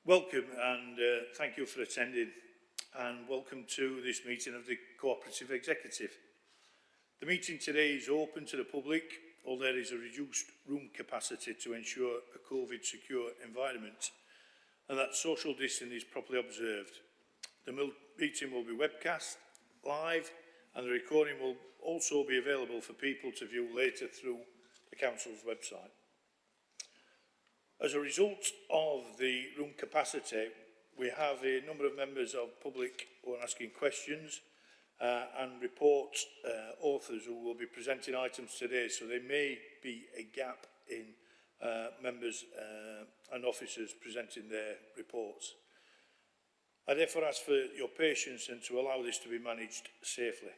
Welcome and thank you for attending, and welcome to this meeting of the Co-operative Executive. The meeting today is open to the public, although there is a reduced room capacity to ensure a COVID secure environment and that social distancing is properly observed. The meeting will be webcast live and the recording will also be available for people to view later through the Council's website. As a result of the room capacity, we have a number of members of public who are asking questions and report authors who will be presenting items today, so there may be a gap in members and officers presenting their reports. I therefore ask for your patience and to allow this to be managed safely.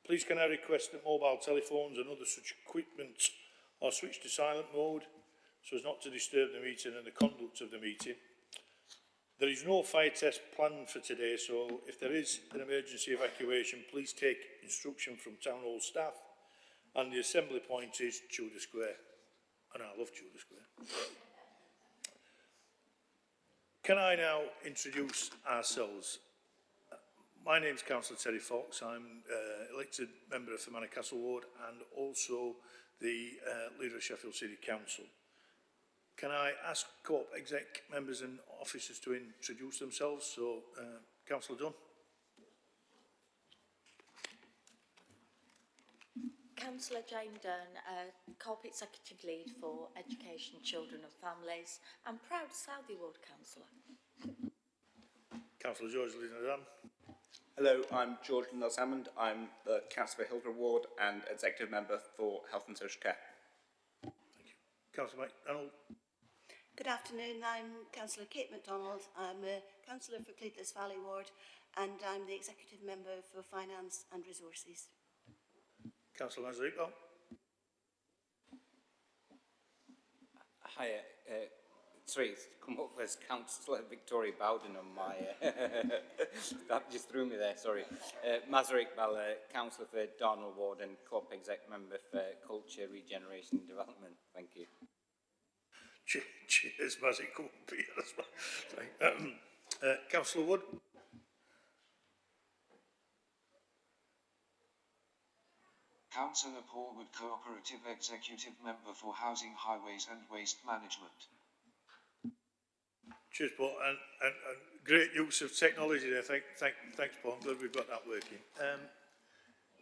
Please can I request that mobile telephones and other such equipment are switched to silent mode so as not to disturb the meeting and the conduct of the meeting. There is no fire test planned for today, so if there is an emergency evacuation, please take instruction from Town Hall staff, and the assembly point is Tudor Square. And I love Tudor Square. Can I now introduce ourselves? My name is Councillor Terry Fox. I'm elected member of the Manor Castle Ward and also the leader of Sheffield City Council. Can I ask Co-op exec members and officers to introduce themselves? So, Councillor Dunn. Councillor Jane Dunn, Co-op Executive Lead for Education, Children and Families, and proud Southey Ward Councillor. Councillor George Lynn. Hello, I'm George Lynn-Hammond. I'm the Councillor for Hillsborough Ward and Executive Member for Health and Social Care. Thank you. Councillor MacDonald. Good afternoon, I'm Councillor Kate MacDonald. I'm a Councillor for Cleethlas Valley Ward and I'm the Executive Member for Finance and Resources. Councillor Mazarico. Hi, sorry, it's come up as Councillor Victoria Bowden on my... that just threw me there, sorry. Mazar Iqbal, Councillor for Darnell Ward and Co-op Exec Member for Culture, Regeneration and Development. Thank you. Cheers, Mazzy. Come up here as well. Councillor Wood. Councillor Paul Wood, Cooperative Executive Member for Housing, Highways and Waste Management. Cheers, Paul. And great use of technology there. Thanks, Paul. I'm glad we've got that working.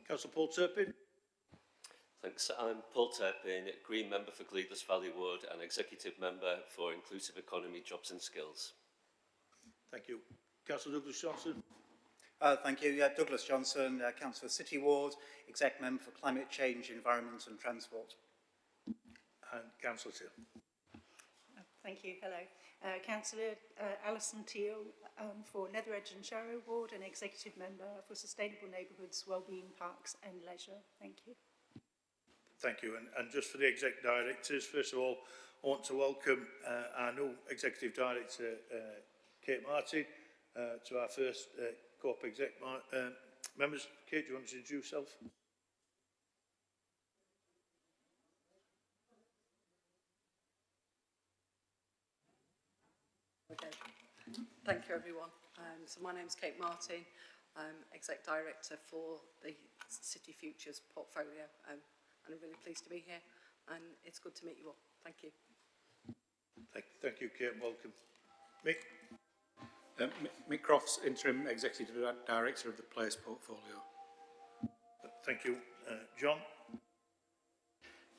Councillor Paul Turpin. Thanks. I'm Paul Turpin, Green Member for Cleethlas Valley Ward and Executive Member for Inclusive Economy, Jobs and Skills. Thank you. Councillor Douglas Johnson. Thank you. Douglas Johnson, Councillor City Ward, Exec Member for Climate Change, Environment and Transport. And Councillor Till. Thank you. Hello. Councillor Alison Teal for Netheredge and Sharrow Ward and Executive Member for Sustainable Neighbourhoods, Wellbeing, Parks and Leisure. Thank you. Thank you. And just for the Exec Directors, first of all, I want to welcome our new Executive Director, Kate Martin, to our first Co-op Exec members. Kate, do you want to introduce yourself? Okay. Thank you, everyone. So my name's Kate Martin. I'm Exec Director for the City Futures portfolio. And I'm really pleased to be here, and it's good to meet you all. Thank you. Thank you, Kate. Welcome. Mick? Mick Crofts, Interim Executive Director of the Place portfolio. Thank you. John?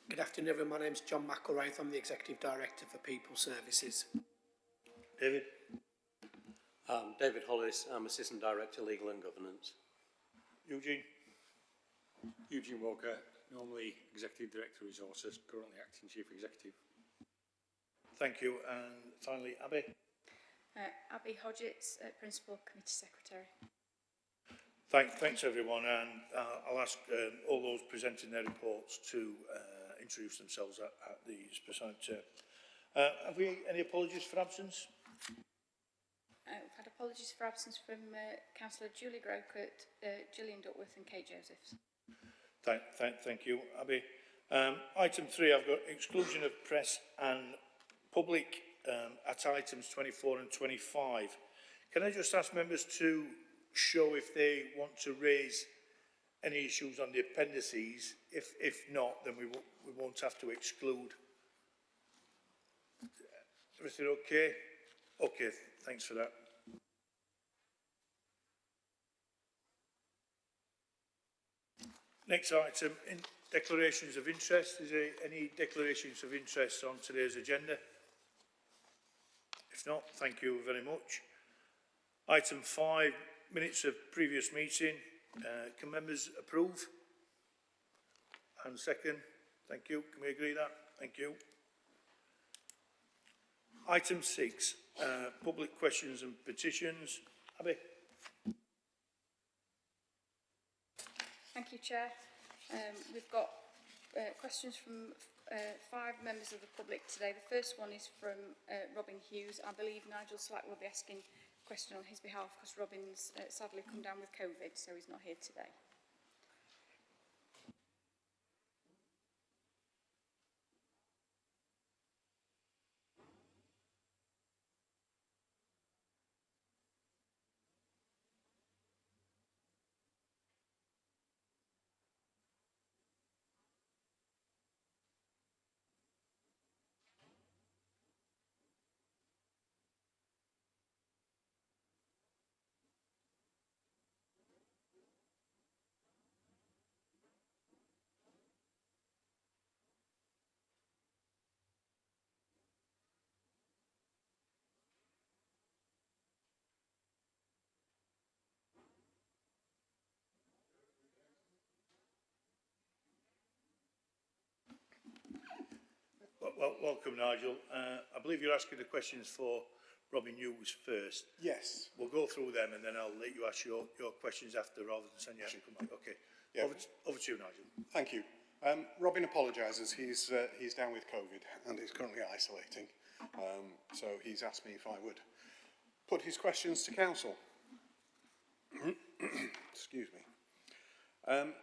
Good afternoon, everyone. My name is John McElwraith. I'm the Executive Director for People Services. David? David Hollis. I'm Assistant Director, Legal and Governance. Eugene? Eugene Walker, normally Executive Director Resources, currently Acting Chief Executive. Thank you. And finally, Abby? Abby Hodgetts, Principal Committee Secretary. Thanks everyone, and I'll ask all those presenting their reports to introduce themselves at the specified term. Have we any apologies for absence? We've had apologies for absence from Councillor Julie Grocott, Gillian Duckworth and Kate Josephs. Thank you, Abby. Item 3, I've got exclusion of press and public at items 24 and 25. Can I just ask members to show if they want to raise any issues on the appendices? If not, then we won't have to exclude. Everything okay? Okay, thanks for that. Next item, in declarations of interest. Is there any declarations of interest on today's agenda? If not, thank you very much. Item 5, minutes of previous meeting. Can members approve? And second, thank you. Can we agree that? Thank you. Item 6, public questions and petitions. Abby? Thank you, Chair. We've got questions from 5 members of the public today. The first one is from Robin Hughes. I believe Nigel Slack will be asking a question on his behalf because Robin's sadly come down with COVID, so he's not here today. Well, welcome, Nigel. I believe you're asking the questions for Robin Hughes first. Yes. We'll go through them and then I'll let you ask your questions after rather than send you to come back. Okay. Yeah. Over to you, Nigel. Thank you. Robin apologises. He's down with COVID and is currently isolating. So he's asked me if I would put his questions to council. Excuse me.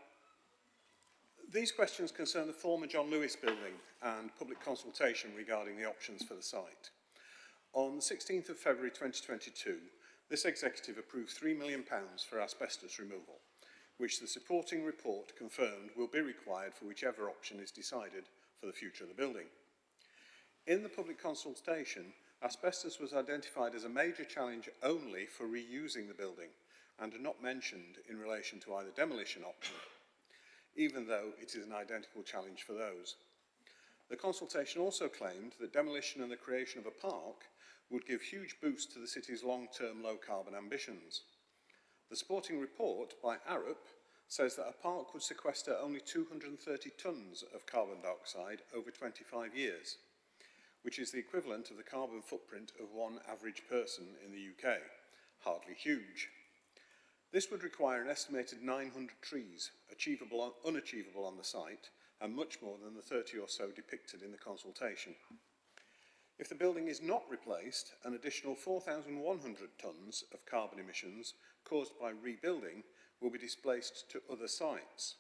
These questions concern the former John Lewis building and public consultation regarding the options for the site. On the 16th of February 2022, this executive approved £3 million for asbestos removal, which the supporting report confirmed will be required for whichever option is decided for the future of the building. In the public consultation, asbestos was identified as a major challenge only for reusing the building and not mentioned in relation to either demolition option, even though it is an identical challenge for those. The consultation also claimed that demolition and the creation of a park would give huge boost to the city's long-term low-carbon ambitions. The supporting report by Arup says that a park would sequester only 230 tonnes of carbon dioxide over 25 years, which is the equivalent of the carbon footprint of one average person in the UK. Hardly huge. This would require an estimated 900 trees, achievable or unachievable on the site, and much more than the 30 or so depicted in the consultation. If the building is not replaced, an additional 4,100 tonnes of carbon emissions caused by rebuilding will be displaced to other sites.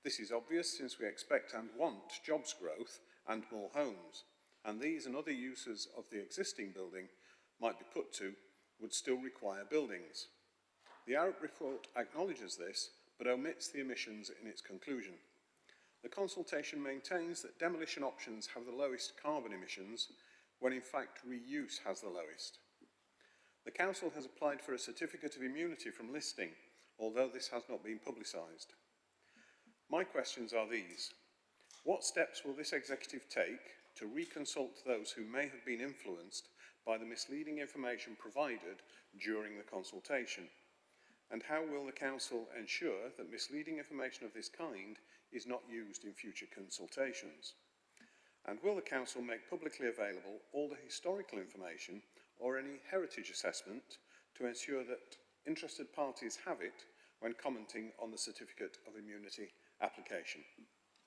This is obvious since we expect and want jobs growth and more homes, and these and other uses of the existing building might be put to would still require buildings. The Arup report acknowledges this, but omits the emissions in its conclusion. The consultation maintains that demolition options have the lowest carbon emissions, when in fact reuse has the lowest. The Council has applied for a certificate of immunity from listing, although this has not been publicised. My questions are these. What steps will this executive take to reconsult those who may have been influenced by the misleading information provided during the consultation? And how will the Council ensure that misleading information of this kind is not used in future consultations? And will the Council make publicly available all the historical information or any heritage assessment to ensure that interested parties have it when commenting on the Certificate of Immunity application?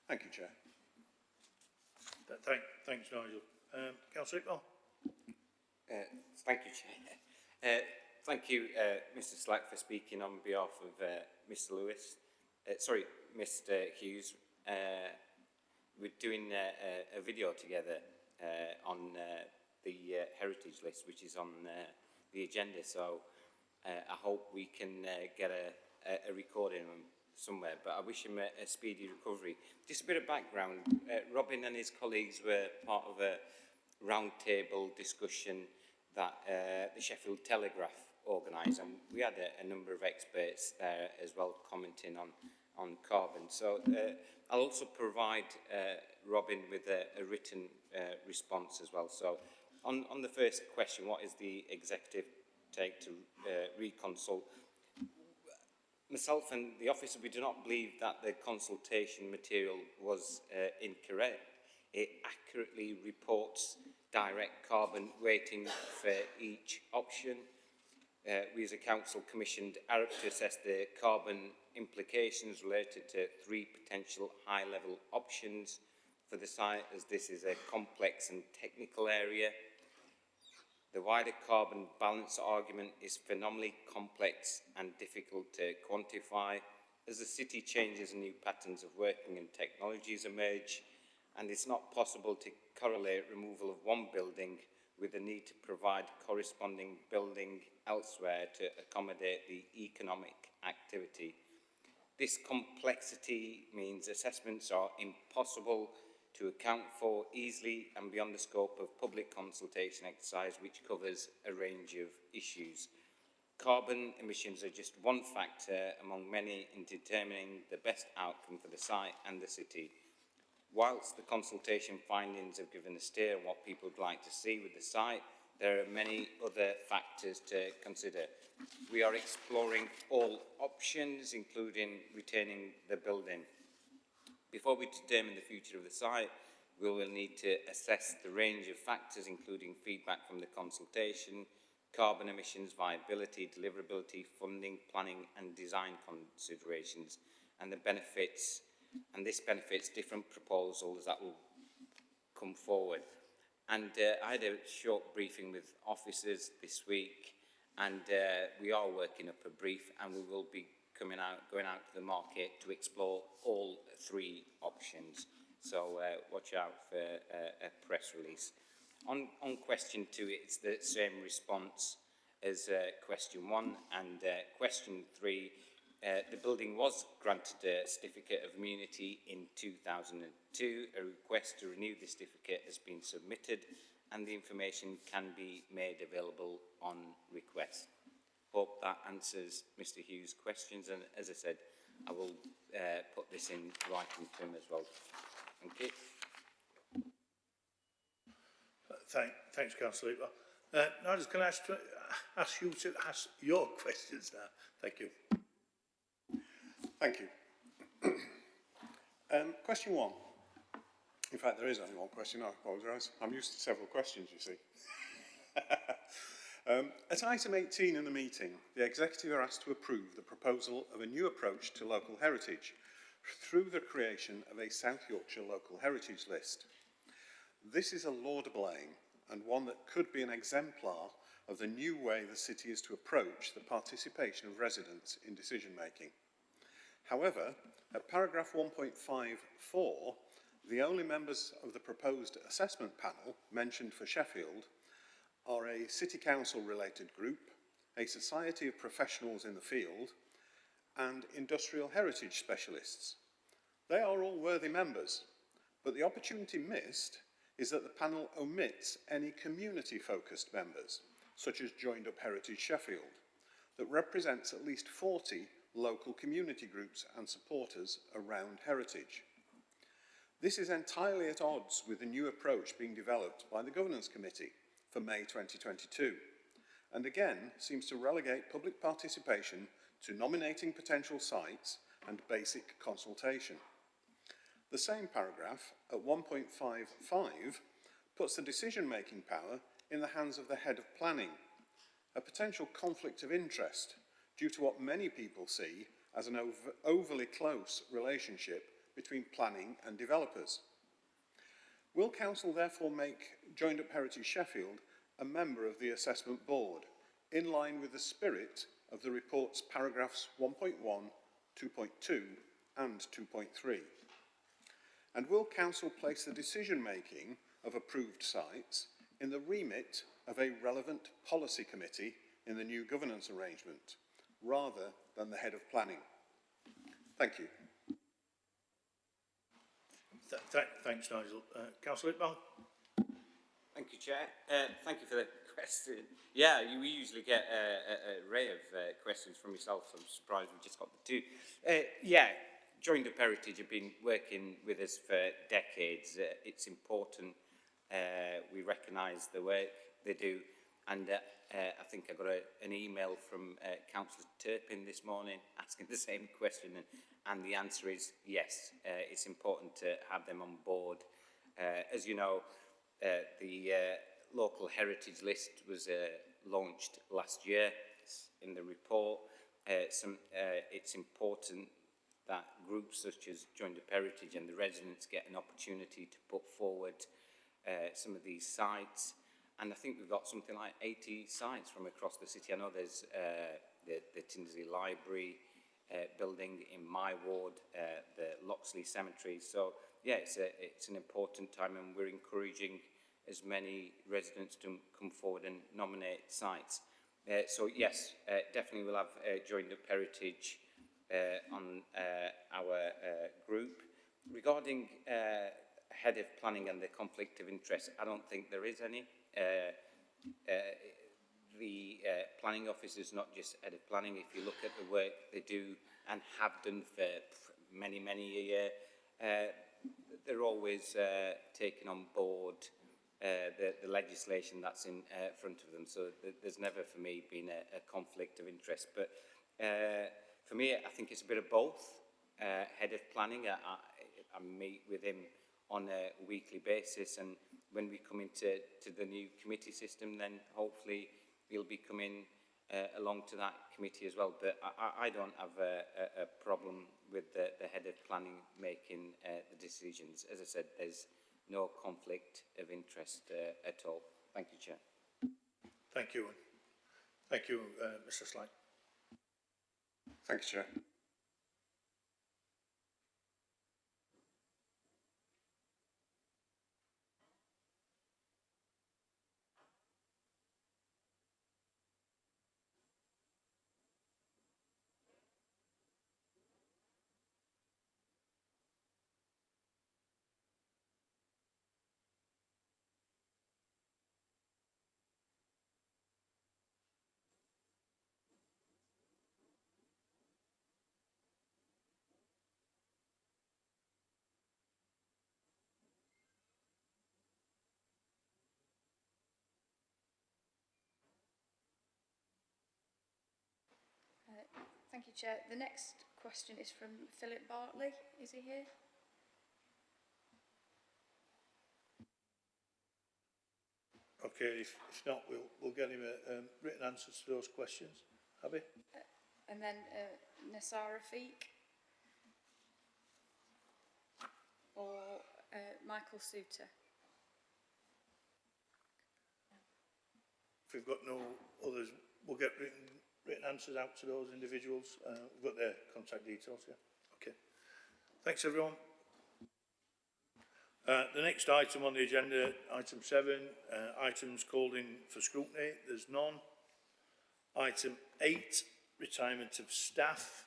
Thank you, Chair. Thanks, Nigel. Councillor Iqbal. Thank you, Chair. Thank you, Mr. Slack, for speaking on behalf of Mr. Lewis. Mr. Hughes. We're doing a video together on the heritage list, which is on the agenda. So I hope we can get a recording of him somewhere, but I wish him a speedy recovery. Just a bit of background. Robin and his colleagues were part of a roundtable discussion that the Sheffield Telegraph organised, and we had a number of experts there as well commenting on carbon. So I'll also provide Robin with a written response as well. So on the first question, what is the executive take to reconsult? Myself and the officer, we do not believe that the consultation material was incorrect. It accurately reports direct carbon weighting for each option. We as a council commissioned ARP to assess the carbon implications related to 3 potential high-level options for the site, as this is a complex and technical area. The wider carbon balance argument is phenomenally complex and difficult to quantify as the city changes and new patterns of working and technologies emerge, and it's not possible to correlate removal of one building with the need to provide corresponding building elsewhere to accommodate the economic activity. This complexity means assessments are impossible to account for easily and beyond the scope of public consultation exercise, which covers a range of issues. Carbon emissions are just one factor among many in determining the best outcome for the site and the city. Whilst the consultation findings have given a steer on what people would like to see with the site, there are many other factors to consider. We are exploring all options, including retaining the building. Before we determine the future of the site, we will need to assess the range of factors, including feedback from the consultation, carbon emissions, viability, deliverability, funding, planning and design considerations, and the benefits, and this benefits different proposals that will come forward. And I had a short briefing with officers this week, and we are working up a brief, and we will be going out to the market to explore all 3 options. So watch out for a press release. On question 2, it's the same response as question 1, and question 3, the building was granted a certificate of immunity in 2002. A request to renew the certificate has been submitted, and the information can be made available on request. Hope that answers Mr. Hughes' questions, and as I said, I will put this in writing to him as well. Thank you. Thanks, Councillor Leaper. Nigel, can I ask you to ask your questions now? Thank you. Thank you. Question 1. In fact, there is only one question, I apologise. I'm used to several questions, you see. At item 18 in the meeting, the Executive are asked to approve the proposal of a new approach to local heritage through the creation of a South Yorkshire Local Heritage List. This is a laudable aim and one that could be an exemplar of the new way the city is to approach the participation of residents in decision making. However, at paragraph 1.54, the only members of the proposed assessment panel mentioned for Sheffield are a City Council related group, a society of professionals in the field, and industrial heritage specialists. They are all worthy members, but the opportunity missed is that the panel omits any community-focused members, such as Joined Up Heritage Sheffield, that represents at least 40 local community groups and supporters around heritage. This is entirely at odds with the new approach being developed by the Governance Committee for May 2022, and again seems to relegate public participation to nominating potential sites and basic consultation. The same paragraph at 1.55 puts the decision-making power in the hands of the head of planning, a potential conflict of interest due to what many people see as an overly close relationship between planning and developers. Will Council therefore make Joined Up Heritage Sheffield a member of the Assessment Board, in line with the spirit of the report's paragraphs 1.1, 2.2 and 2.3? And will Council place the decision-making of approved sites in the remit of a relevant policy committee in the new governance arrangement, rather than the head of planning. Thank you. Thanks, Nigel. Councillor Iqbal. Thank you, Chair. Thank you for the question. Yeah, we usually get an array of questions from yourself, so I'm surprised we just got the two. Yeah, Joined Up Heritage have been working with us for decades. It's important we recognise the work they do, and I think I got an email from Councillor Turpin this morning asking the same question, and the answer is yes. It's important to have them on board. As you know, the local heritage list was launched last year. It's in the report. It's important that groups such as Joined Up Heritage and the residents get an opportunity to put forward some of these sites. And I think we've got something like 80 sites from across the city. I know there's the Tinsley Library building in my ward, the Loxley Cemetery. So yeah, it's an important time, and we're encouraging as many residents to come forward and nominate sites. So yes, definitely we'll have Joined Up Heritage on our group. Regarding head of planning and the conflict of interest, I don't think there is any. The planning office is not just head of planning. If you look at the work they do and have done for many, many a year, they're always taking on board the legislation that's in front of them. So there's never, for me, been a conflict of interest. But for me, I think it's a bit of both. Head of planning, I meet with him on a weekly basis, and when we come into the new committee system, then hopefully he'll be coming along to that committee as well. But I don't have a problem with the head of planning making the decisions. As I said, there's no conflict of interest at all. Thank you, Chair. Thank you. Thank you, Mr. Sly. Thank you, Chair. Thank you, Chair. The next question is from Philip Bartley. Is he here? Okay, if not, we'll get him written answers to those questions. Abby? And then Nassar Rafiq or Michael Suter. If we've got no others, we'll get written answers out to those individuals. We've got their contact details, yeah. Okay. Thanks, everyone. The next item on the agenda, item 7, items called in for scrutiny. There's none. Item 8, retirement of staff.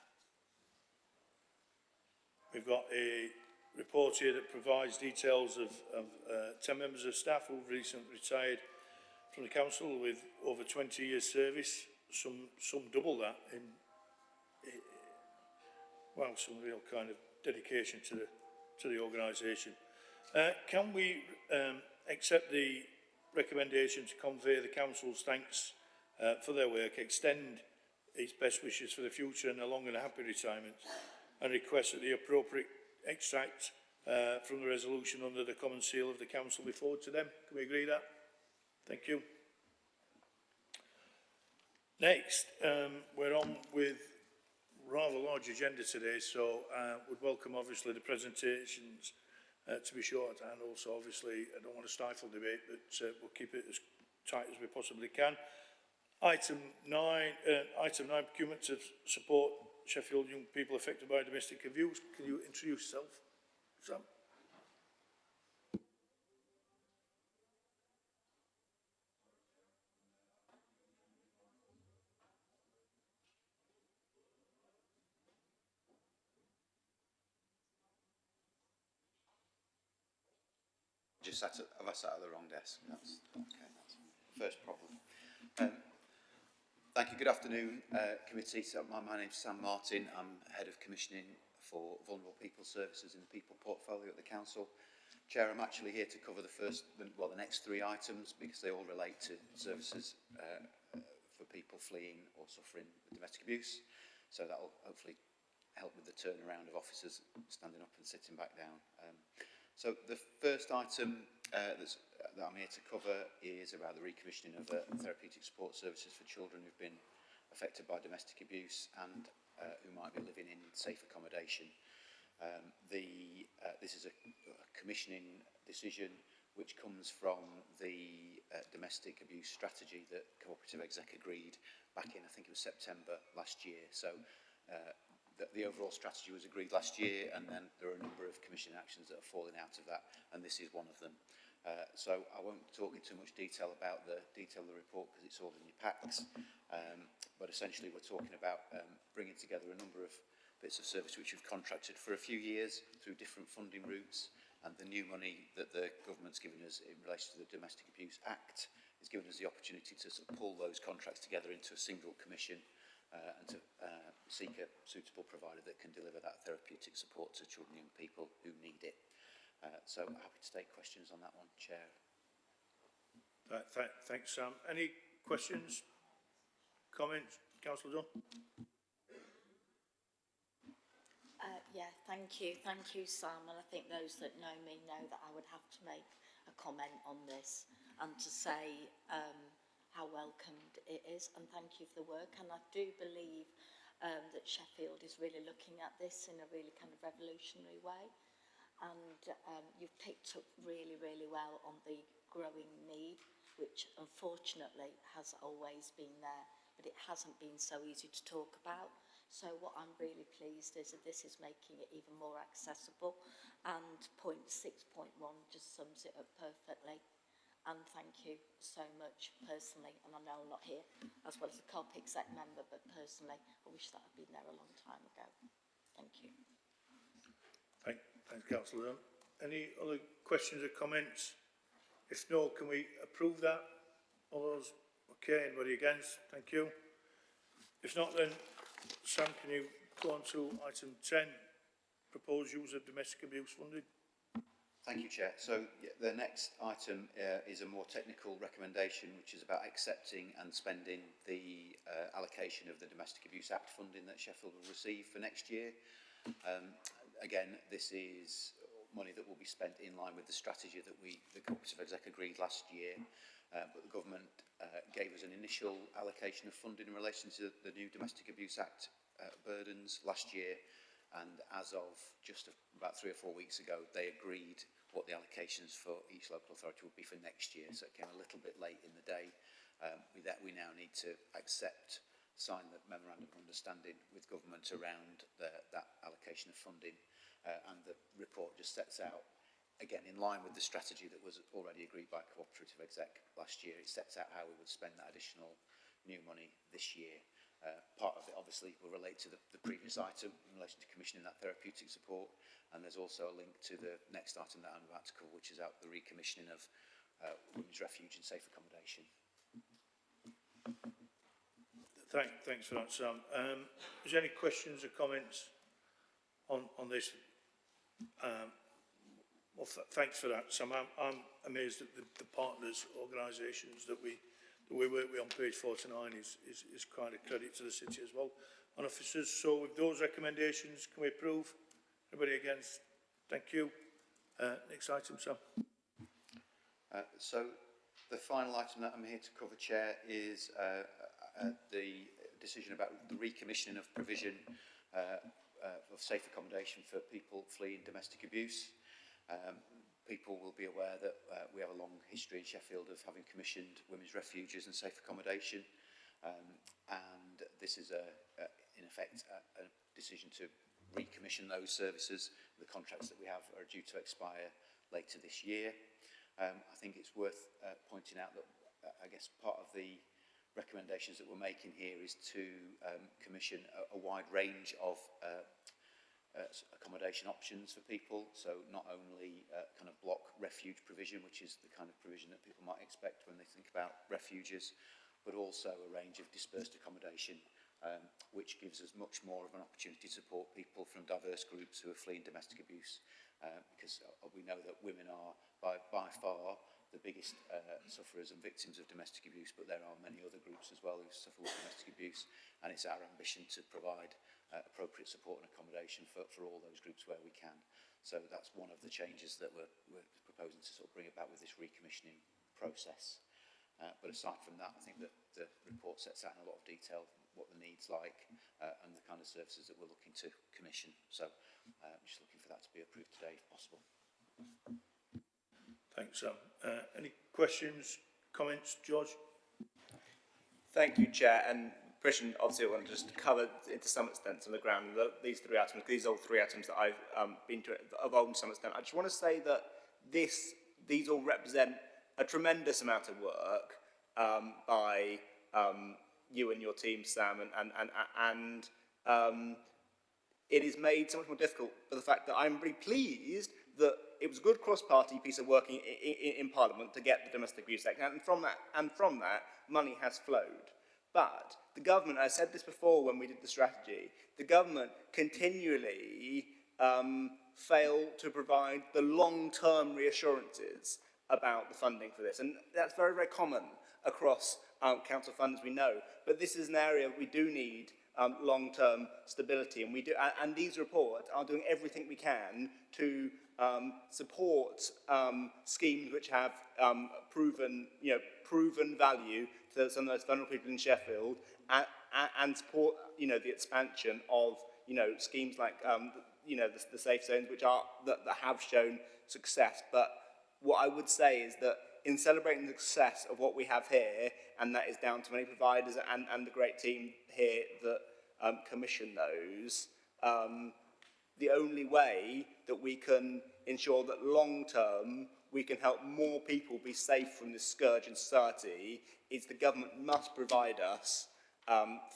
We've got a report here that provides details of 10 members of staff who've recently retired from the council with over 20 years service. Some double that in well, some real kind of dedication to the organisation. Can we accept the recommendation to convey the council's thanks for their work, extend its best wishes for the future and a long and happy retirement, and request that the appropriate extract from the resolution under the common seal of the council be forwarded to them? Can we agree that? Thank you. Next, we're on with rather large agenda today, so would welcome obviously the presentations to be short, and also obviously I don't want to stifle debate, but we'll keep it as tight as we possibly can. Item 9, procurement to support Sheffield young people affected by domestic abuse. Can you introduce yourself, Sam? just have I sat at the wrong desk? That's okay. That's the first problem. Thank you. Good afternoon, committee. So my name's Sam Martin. I'm head of commissioning for vulnerable people services in the people portfolio at the council. Chair, I'm actually here to cover the next three items because they all relate to services for people fleeing or suffering with domestic abuse. So that will hopefully help with the turnaround of officers standing up and sitting back down. So the first item that I'm here to cover is about the recommissioning of therapeutic support services for children who've been affected by domestic abuse and who might be living in safe accommodation. This is a commissioning decision which comes from the domestic abuse strategy that Co-operative Exec agreed back in, I think it was September last year. So the overall strategy was agreed last year, and then there are a number of commission actions that are falling out of that, and this is one of them. So I won't talk in too much detail about the detail of the report because it's all in your packs, but essentially we're talking about bringing together a number of bits of service which we've contracted for a few years through different funding routes, and the new money that the government's given us in relation to the Domestic Abuse Act is giving us the opportunity to sort of pull those contracts together into a single commission and to seek a suitable provider that can deliver that therapeutic support to children and young people who need it. So I'm happy to take questions on that one, Chair. Thanks, Sam. Any questions, comments? Councillor Dunn? Yeah, thank you. Thank you, Sam. And I think those that know me know that I would have to make a comment on this and to say how welcomed it is, and thank you for the work. And I do believe that Sheffield is really looking at this in a really kind of revolutionary way. And you've picked up really, really well on the growing need, which unfortunately has always been there, but it hasn't been so easy to talk about. So what I'm really pleased is that this is making it even more accessible, and point 6.1 just sums it up perfectly. And thank you so much personally, and I know I'm not here as well as a COP exec member, but personally I wish that I'd been there a long time ago. Thank you. Thanks, Councillor Dunn. Any other questions or comments? If no, can we approve that? All those okay? Anybody against? Thank you. If not, then Sam, can you go on to item 10, proposed use of domestic abuse funding? Thank you, Chair. So the next item is a more technical recommendation, which is about accepting and spending the allocation of the Domestic Abuse Act funding that Sheffield will receive for next year. Again, this is money that will be spent in line with the strategy that the Co-operative Exec agreed last year, but the government gave us an initial allocation of funding in relation to the new Domestic Abuse Act burdens last year, and as of just about 3 or 4 weeks ago, they agreed what the allocations for each local authority would be for next year, so it came a little bit late in the day. We now need to sign the memorandum of understanding with government around that allocation of funding, and the report just sets out, again in line with the strategy that was already agreed by Co-operative Exec last year, it sets out how we would spend that additional new money this year. Part of it obviously will relate to the previous item in relation to commissioning that therapeutic support, and there's also a link to the next item that I'm about to cover, which is out the recommissioning of women's refuge and safe accommodation. Thanks for that, Sam. Is there any questions or comments on this? Well, thanks for that, Sam. I'm amazed at the partners organisations that we work with on page 49 is quite a credit to the city as well, and officers. So with those recommendations, can we approve? Anybody against? Thank you. Next item, Sam. So the final item that I'm here to cover, Chair, is the decision about the recommissioning of provision of safe accommodation for people fleeing domestic abuse. People will be aware that we have a long history in Sheffield of having commissioned women's refuges and safe accommodation, and this is in effect a decision to recommission those services. The contracts that we have are due to expire later this year. I think it's worth pointing out that I guess part of the recommendations that we're making here is to commission a wide range of accommodation options for people. So not only kind of block refuge provision, which is the kind of provision that people might expect when they think about refuges, but also a range of dispersed accommodation, which gives us much more of an opportunity to support people from diverse groups who are fleeing domestic abuse, because we know that women are by far the biggest sufferers and victims of domestic abuse, but there are many other groups as well who suffer with domestic abuse, and it's our ambition to provide appropriate support and accommodation for all those groups where we can. So that's one of the changes that we're proposing to sort of bring about with this recommissioning process. But aside from that, I think that the report sets out in a lot of detail what the needs like and the kind of services that we're looking to commission. So I'm just looking for that to be approved today if possible. Thanks, Sam. Any questions, comments, George? Thank you, Chair. And Christian, obviously, I want to just cover it to some extent on the ground. These three items, these are all three items that I've been to evolved to some extent. I just want to say that these all represent a tremendous amount of work by you and your team, Sam, and it is made so much more difficult for the fact that I'm really pleased that it was a good cross-party piece of work in Parliament to get the Domestic Abuse Act, and from that, money has flowed. But the government, I said this before when we did the strategy, the government continually failed to provide the long-term reassurances about the funding for this, and that's very, very common across council funds, we know. But this is an area we do need long-term stability, and these reports are doing everything we can to support schemes which have proven value to some of those vulnerable people in Sheffield, and support the expansion of schemes like the safe zones, which that have shown success. But what I would say is that in celebrating the success of what we have here, and that is down to many providers and the great team here that commission those, the only way that we can ensure that long term we can help more people be safe from this scourge in society is the government must provide us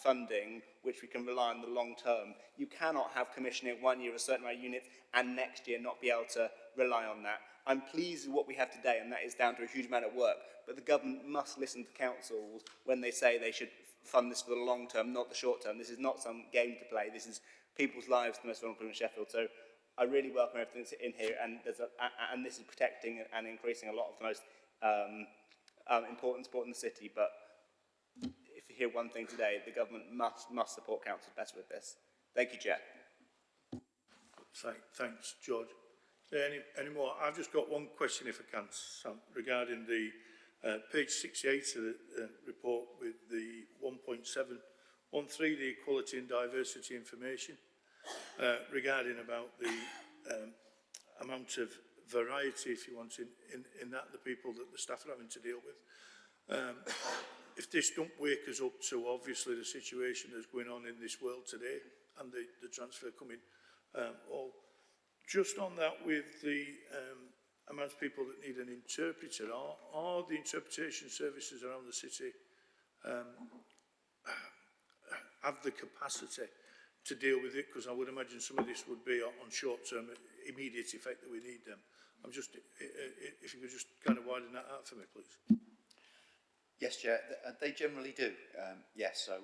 funding which we can rely on the long term. You cannot have commissioning 1 year a certain amount of units and next year not be able to rely on that. I'm pleased with what we have today, and that is down to a huge amount of work, but the government must listen to councils when they say they should fund this for the long term, not the short term. This is not some game to play. This is people's lives, the most vulnerable in Sheffield. So I really welcome everything that's in here, and this is protecting and increasing a lot of the most important sport in the city. But if you hear one thing today, the government must support councils better with this. Thank you, Chair. Thanks, George. Any more? I've just got one question, if I can, Sam, regarding the page 68 of the report with the 1.713, the equality and diversity information, regarding about the amount of variety, if you want, in that the people that the staff are having to deal with. If this don't wake us up to obviously the situation that's going on in this world today and the transfer coming all. Just on that, with the amount of people that need an interpreter, are the interpretation services around the city have the capacity to deal with it? Because I would imagine some of this would be on short-term, immediate effect that we need them. I'm just, if you could just kind of widen that out for me, please. Yes, Chair, they generally do. Yes, so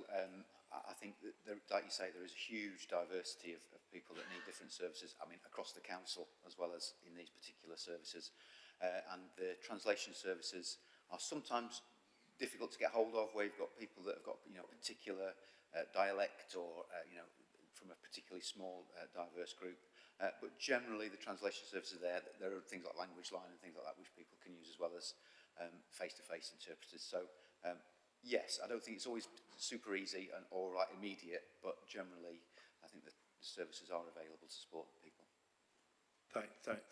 I think that, like you say, there is a huge diversity of people that need different services, I mean, across the council as well as in these particular services. And the translation services are sometimes difficult to get hold of, where you've got people that have got, particular dialect or, from a particularly small, diverse group. But generally, the translation services there are things like language line and things like that, which people can use as well as face-to-face interpreters. So, yes, I don't think it's always super easy or like immediate, but generally I think that the services are available to support people.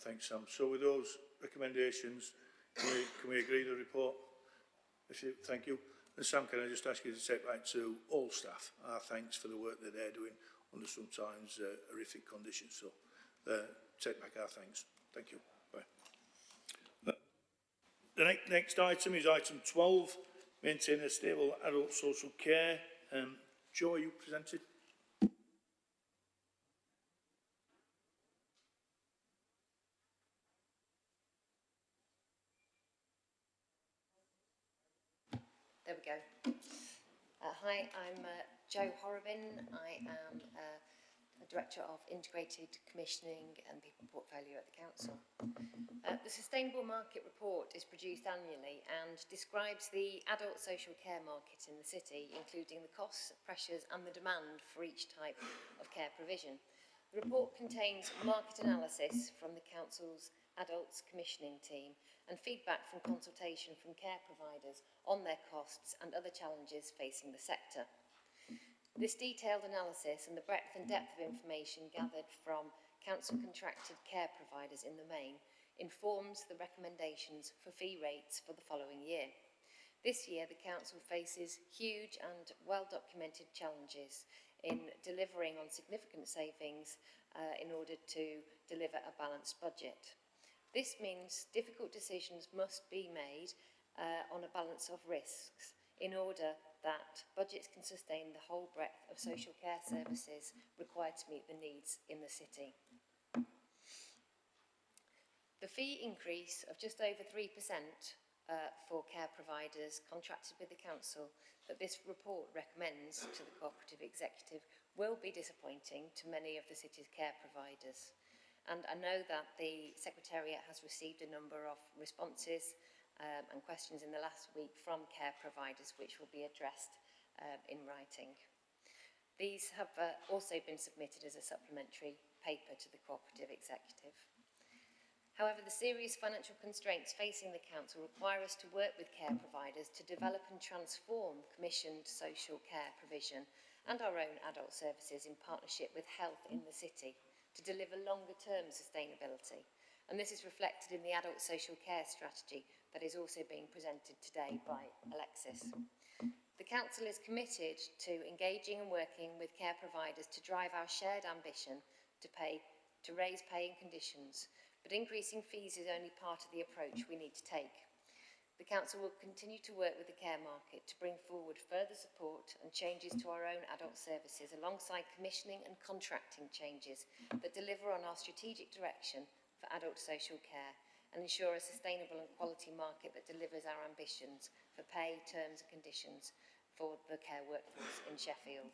Thanks, Sam. So with those recommendations, can we agree the report? Thank you. And Sam, can I just ask you to take back to all staff our thanks for the work that they're doing under sometimes horrific conditions. So take back our thanks. Thank you. Bye. The next item is item 12. Maintain a stable adult social care. Joe, are you presented? There we go. Hi, I'm Jo Horobin. I am a Director of Integrated Commissioning and People Portfolio at the Council. The Sustainable Market Report is produced annually and describes the adult social care market in the city, including the costs, pressures and the demand for each type of care provision. The report contains market analysis from the Council's Adults Commissioning team and feedback from consultation from care providers on their costs and other challenges facing the sector. This detailed analysis and the breadth and depth of information gathered from council contracted care providers in the main informs the recommendations for fee rates for the following year. This year, the council faces huge and well-documented challenges in delivering on significant savings in order to deliver a balanced budget. This means difficult decisions must be made on a balance of risks in order that budgets can sustain the whole breadth of social care services required to meet the needs in the city. The fee increase of just over 3% for care providers contracted with the council that this report recommends to the cooperative executive will be disappointing to many of the city's care providers. And I know that the Secretariat has received a number of responses and questions in the last week from care providers which will be addressed in writing. These have also been submitted as a supplementary paper to the cooperative executive. However, the serious financial constraints facing the council require us to work with care providers to develop and transform commissioned social care provision and our own adult services in partnership with health in the city to deliver longer-term sustainability. And this is reflected in the adult social care strategy that is also being presented today by Alexis. The council is committed to engaging and working with care providers to drive our shared ambition to raise pay and conditions, but increasing fees is only part of the approach we need to take. The council will continue to work with the care market to bring forward further support and changes to our own adult services alongside commissioning and contracting changes that deliver on our strategic direction for adult social care and ensure a sustainable and quality market that delivers our ambitions for pay, terms and conditions for the care workforce in Sheffield.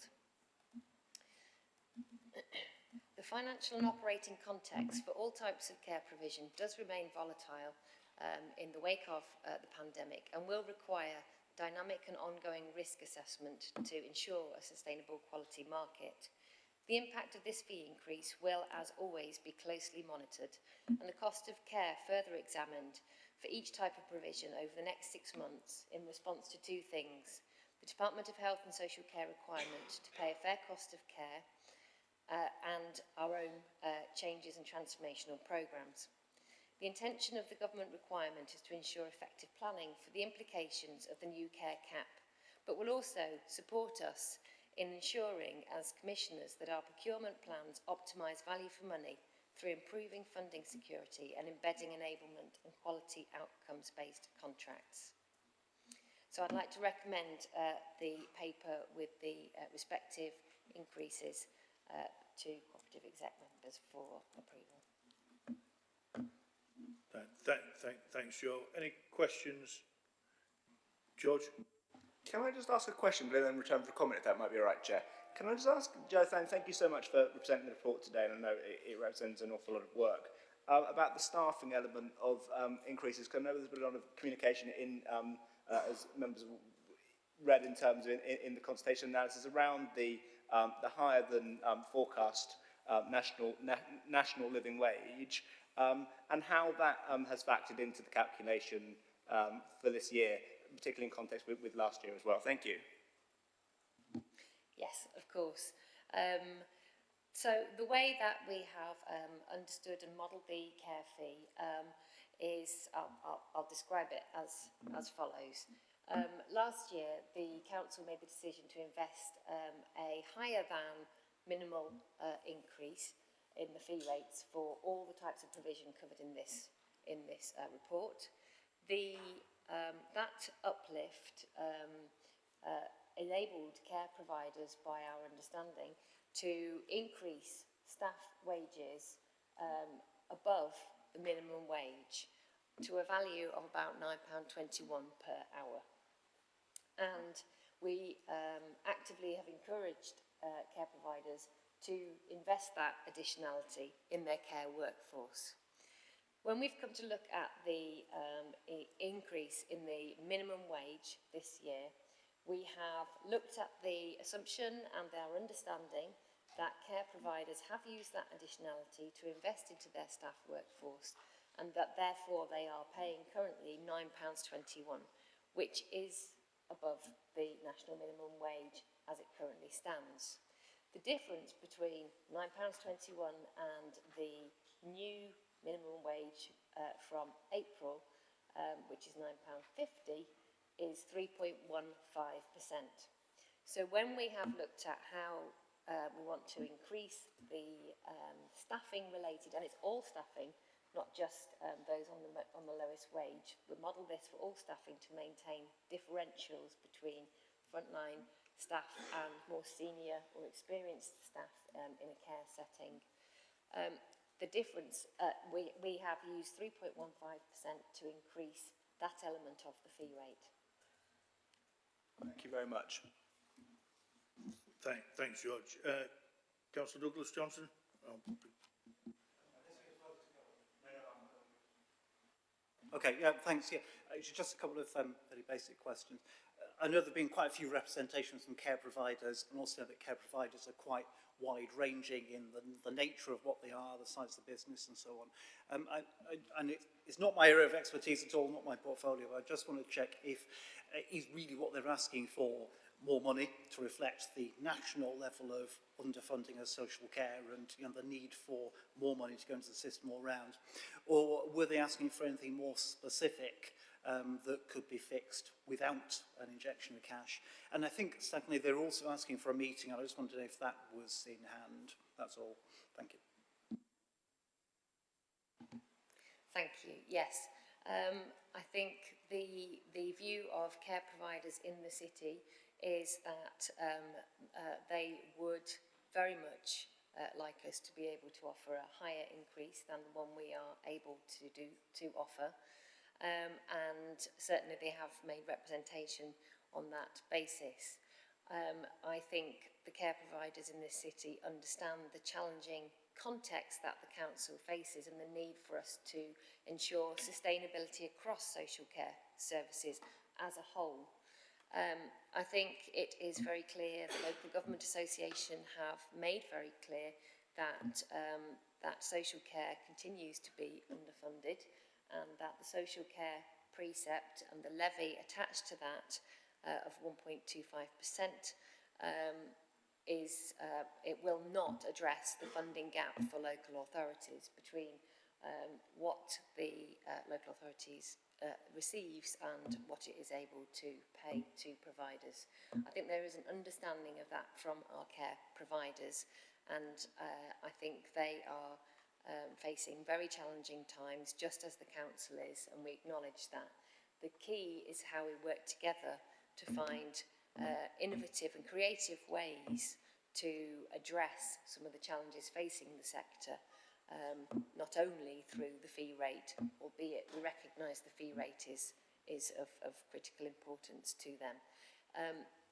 The financial and operating context for all types of care provision does remain volatile in the wake of the pandemic and will require dynamic and ongoing risk assessment to ensure a sustainable quality market. The impact of this fee increase will, as always, be closely monitored and the cost of care further examined for each type of provision over the next 6 months in response to two things: the Department of Health and Social Care requirement to pay a fair cost of care and our own changes and transformational programmes. The intention of the government requirement is to ensure effective planning for the implications of the new care cap, but will also support us in ensuring as commissioners that our procurement plans optimise value for money through improving funding security and embedding enablement and quality outcomes-based contracts. So I'd like to recommend the paper with the respective increases to cooperative exec members for approval. Thanks, Joe. Any questions? George? Can I just ask a question, but then return for a comment, if that might be all right, Chair? Can I just ask, Joe, thank you so much for presenting the report today, and I know it represents an awful lot of work, about the staffing element of increases, because I know there's been a lot of communication in, as members have read in terms of in the consultation analysis around the higher than forecast national living wage, and how that has factored into the calculation for this year, particularly in context with last year as well. Thank you. Yes, of course. So the way that we have understood and modelled the care fee is, I'll describe it as follows. Last year, the council made the decision to invest a higher than minimal increase in the fee rates for all the types of provision covered in this report. That uplift enabled care providers, by our understanding, to increase staff wages above the minimum wage to a value of about £9.21 per hour. and we actively have encouraged care providers to invest that additionality in their care workforce. When we've come to look at the increase in the minimum wage this year, we have looked at the assumption and our understanding that care providers have used that additionality to invest into their staff workforce, and that therefore they are paying currently £9.21, which is above the national minimum wage as it currently stands. The difference between £9.21 and the new minimum wage from April, which is £9.50, is 3.15%. So when we have looked at how we want to increase the staffing related, and it's all staffing, not just those on the lowest wage, we model this for all staffing to maintain differentials between frontline staff and more senior or experienced staff in a care setting. The difference, we have used 3.15% to increase that element of the fee rate. Thank you very much. Thanks, George. Councillor Douglas Johnson. Okay, yeah, thanks. Yeah, just a couple of very basic questions. I know there have been quite a few representations from care providers, and also that care providers are quite wide-ranging in the nature of what they are, the size of the business, and so on. And it's not my area of expertise at all, not my portfolio. I just want to check if is really what they're asking for more money to reflect the national level of underfunding of social care and the need for more money to go into the system all round, or were they asking for anything more specific that could be fixed without an injection of cash? And I think, secondly, they're also asking for a meeting. I just wondered if that was in hand. That's all. Thank you. Thank you. Yes. I think the view of care providers in the city is that they would very much like us to be able to offer a higher increase than the one we are able to offer. And certainly they have made representation on that basis. I think the care providers in this city understand the challenging context that the council faces and the need for us to ensure sustainability across social care services as a whole. I think it is very clear, the Local Government Association have made very clear that that social care continues to be underfunded, and that the social care precept and the levy attached to that of 1.25% it will not address the funding gap for local authorities between what the local authorities receives and what it is able to pay to providers. I think there is an understanding of that from our care providers, and I think they are facing very challenging times, just as the council is, and we acknowledge that. The key is how we work together to find innovative and creative ways to address some of the challenges facing the sector, not only through the fee rate, albeit we recognise the fee rate is of critical importance to them.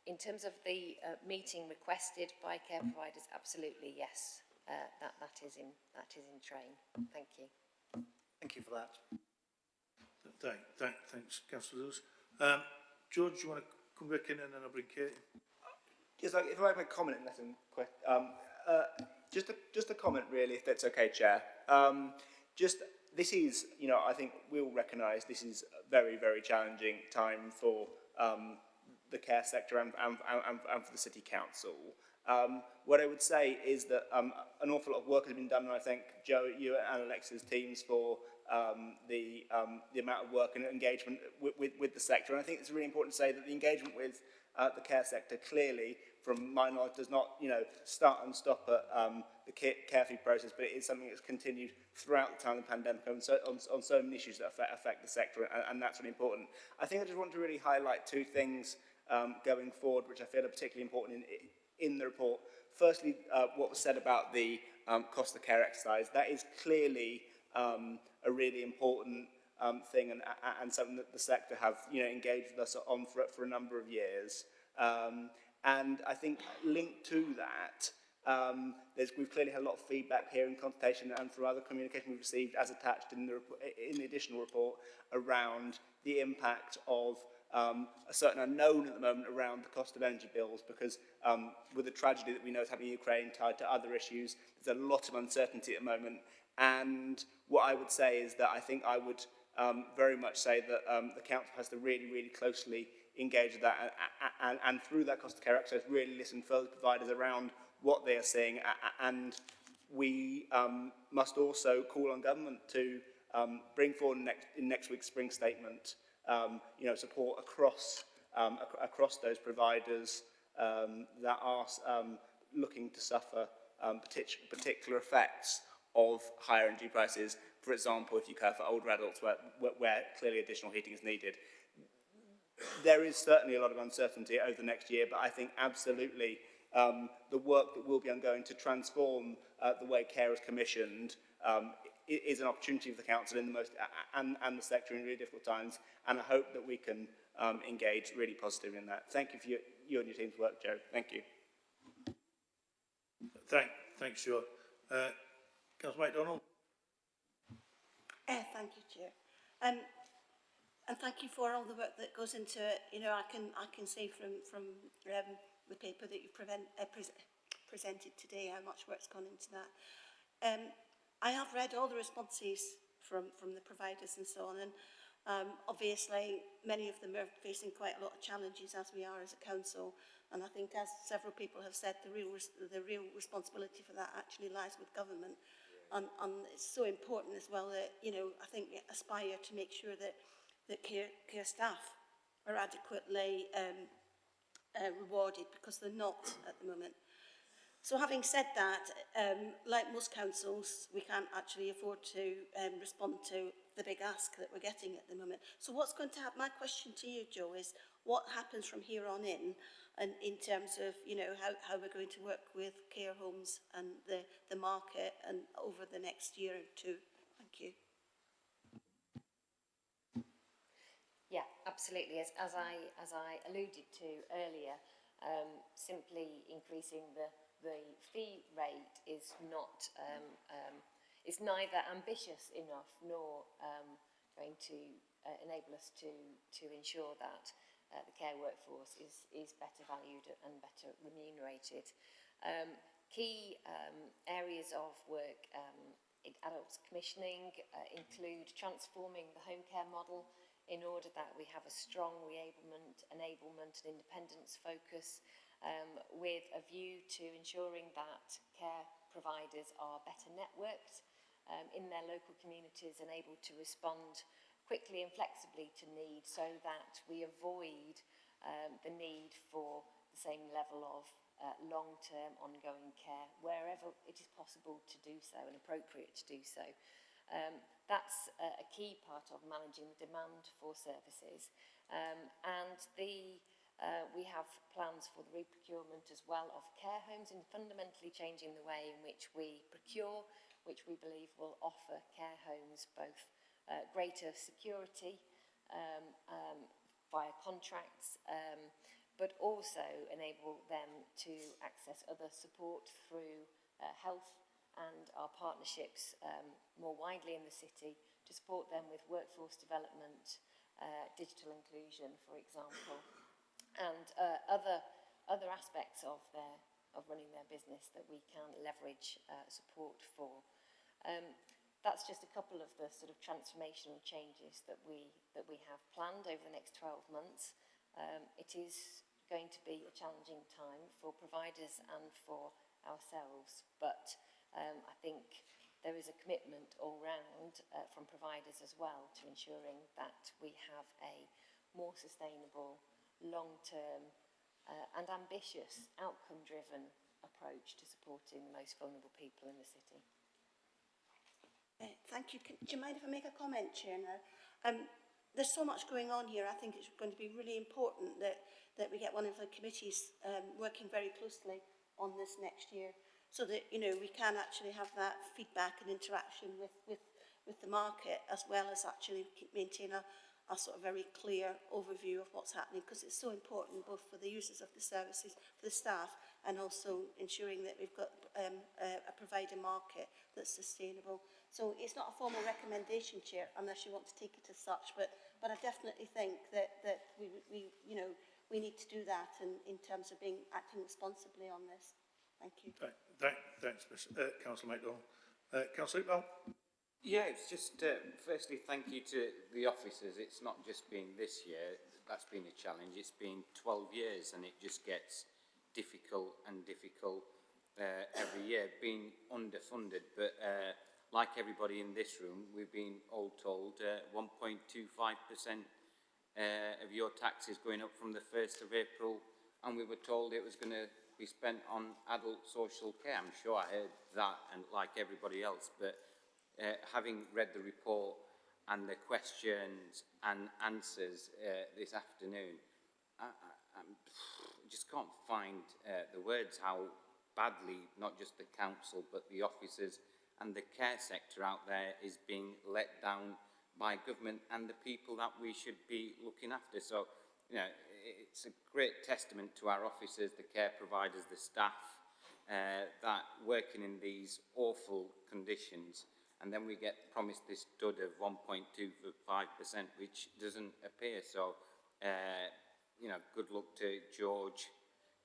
In terms of the meeting requested by care providers, absolutely yes. That is in train. Thank you. Thank you for that. Thanks, Councillor Lewis. George, do you want to come back in and then I'll bring Kate? Just like, if I make a comment in that, just a comment really, if that's okay, Chair. This is, I think we all recognise this is a very, very challenging time for the care sector and for the City Council. What I would say is that an awful lot of work has been done, and I thank Joe, you and Alexa's teams for the amount of work and engagement with the sector. And I think it's really important to say that the engagement with the care sector clearly, from my knowledge, does not start and stop at the care fee process, but it is something that's continued throughout the time of the pandemic on so many issues that affect the sector, and that's really important. I think I just want to really highlight two things going forward, which I feel are particularly important in the report. Firstly, what was said about the cost of care exercise. That is clearly a really important thing, and something that the sector have engaged with us on for a number of years. And I think linked to that, we've clearly had a lot of feedback here in consultation and from other communication we've received as attached in the additional report around the impact of a certain unknown at the moment around the cost of energy bills, because with the tragedy that we know is happening in Ukraine tied to other issues, there's a lot of uncertainty at the moment. And what I would say is that I think I would very much say that the council has to really, really closely engage with that and through that cost of care exercise really listen to those providers around what they are seeing, and we must also call on government to bring forward in next week's spring statement support across those providers that are looking to suffer particular effects of higher energy prices. For example, if you care for older adults where clearly additional heating is needed. There is certainly a lot of uncertainty over the next year, but I think absolutely the work that will be ongoing to transform the way care is commissioned is an opportunity for the council in the most and the sector in really difficult times, and I hope that we can engage really positively in that. Thank you for you and your team's work, Joe. Thank you. Thanks, Joe. Councillor MacDonald. Thank you, Chair. And thank you for all the work that goes into it. I can see from the paper that you presented today how much work's gone into that. I have read all the responses from the providers and so on, and obviously many of them are facing quite a lot of challenges, as we are as a council. And I think, as several people have said, the real responsibility for that actually lies with government. And it's so important as well that, I think we aspire to make sure that care staff are adequately rewarded, because they're not at the moment. So having said that, like most councils, we can't actually afford to respond to the big ask that we're getting at the moment. So what's going to happen? My question to you, Joe, is what happens from here on in terms of, how we're going to work with care homes and the market and over the next year or two? Thank you. Yeah, absolutely. As I alluded to earlier, simply increasing the fee rate is not is neither ambitious enough nor going to enable us to ensure that the care workforce is better valued and better remunerated. Key areas of work in adults commissioning include transforming the home care model in order that we have a strong enablement and independence focus, with a view to ensuring that care providers are better networked in their local communities and able to respond quickly and flexibly to need, so that we avoid the need for the same level of long-term ongoing care wherever it is possible to do so and appropriate to do so. That's a key part of managing the demand for services, and we have plans for the re-procurement as well of care homes, and fundamentally changing the way in which we procure, which we believe will offer care homes both greater security via contracts, but also enable them to access other support through health and our partnerships more widely in the city to support them with workforce development, digital inclusion, for example, and other aspects of running their business that we can leverage support for. That's just a couple of the sort of transformational changes that we have planned over the next 12 months. It is going to be a challenging time for providers and for ourselves, but I think there is a commitment all round from providers as well to ensuring that we have a more sustainable, long-term and ambitious, outcome-driven approach to supporting the most vulnerable people in the city. Thank you. Do you mind if I make a comment, Chair, now? There's so much going on here. I think it's going to be really important that we get one of the committees working very closely on this next year, so that we can actually have that feedback and interaction with with the market, as well as actually maintain a sort of very clear overview of what's happening, because it's so important both for the users of the services, for the staff, and also ensuring that we've got a provider market that's sustainable. So it's not a formal recommendation, Chair, unless you want to take it as such, but I definitely think that we you know, we need to do that in terms of acting responsibly on this. Thank you. Thanks, Councillor MacDonald. Councillor Iqbal? Yeah, it's just, firstly, thank you to the officers. It's not just been this year, that's been a challenge. It's been 12 years and it just gets difficult and difficult every year, being underfunded. But like everybody in this room, we've been all told 1.25% of your tax is going up from the 1st of April, and we were told it was going to be spent on adult social care. I'm sure I heard that, and like everybody else, but having read the report and the questions and answers this afternoon, I just can't find the words how badly not just the council but the officers and the care sector out there is being let down by government and the people that we should be looking after. So, you know, it's a great testament to our officers, the care providers, the staff that working in these awful conditions, and then we get promised this dud of 1.25%, which doesn't appear. So, you know, good luck to George,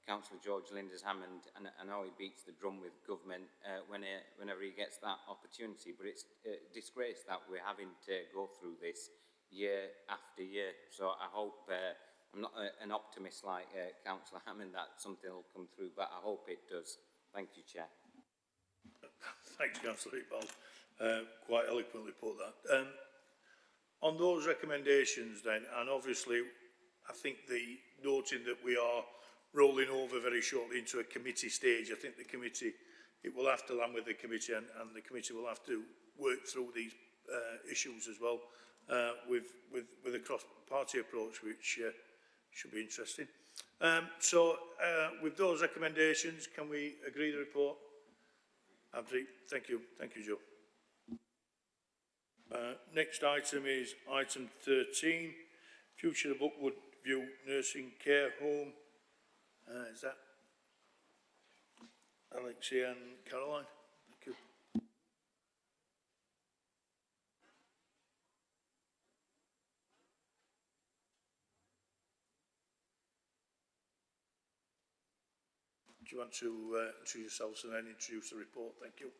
Councillor George Linders-Hammond, and I know he beats the drum with government whenever he gets that opportunity, but it's a disgrace that we're having to go through this year after year. So I hope, I'm not an optimist like Councillor Hammond that something will come through, but I hope it does. Thank you, Chair. Thanks, Councillor Iqbal. Quite eloquently put that. On those recommendations then, and obviously I think the noting that we are rolling over very shortly into a committee stage, I think the committee, it will have to land with the committee, and the committee will have to work through these issues as well with a cross-party approach, which should be interesting. So with those recommendations, can we agree the report? Absolutely. Thank you. Thank you, Joe. Next item is item 13, future of Buckwood View Nursing Care Home. Is that Alexia and Caroline? Thank you. Do you want to introduce yourselves and then introduce the report? Thank you.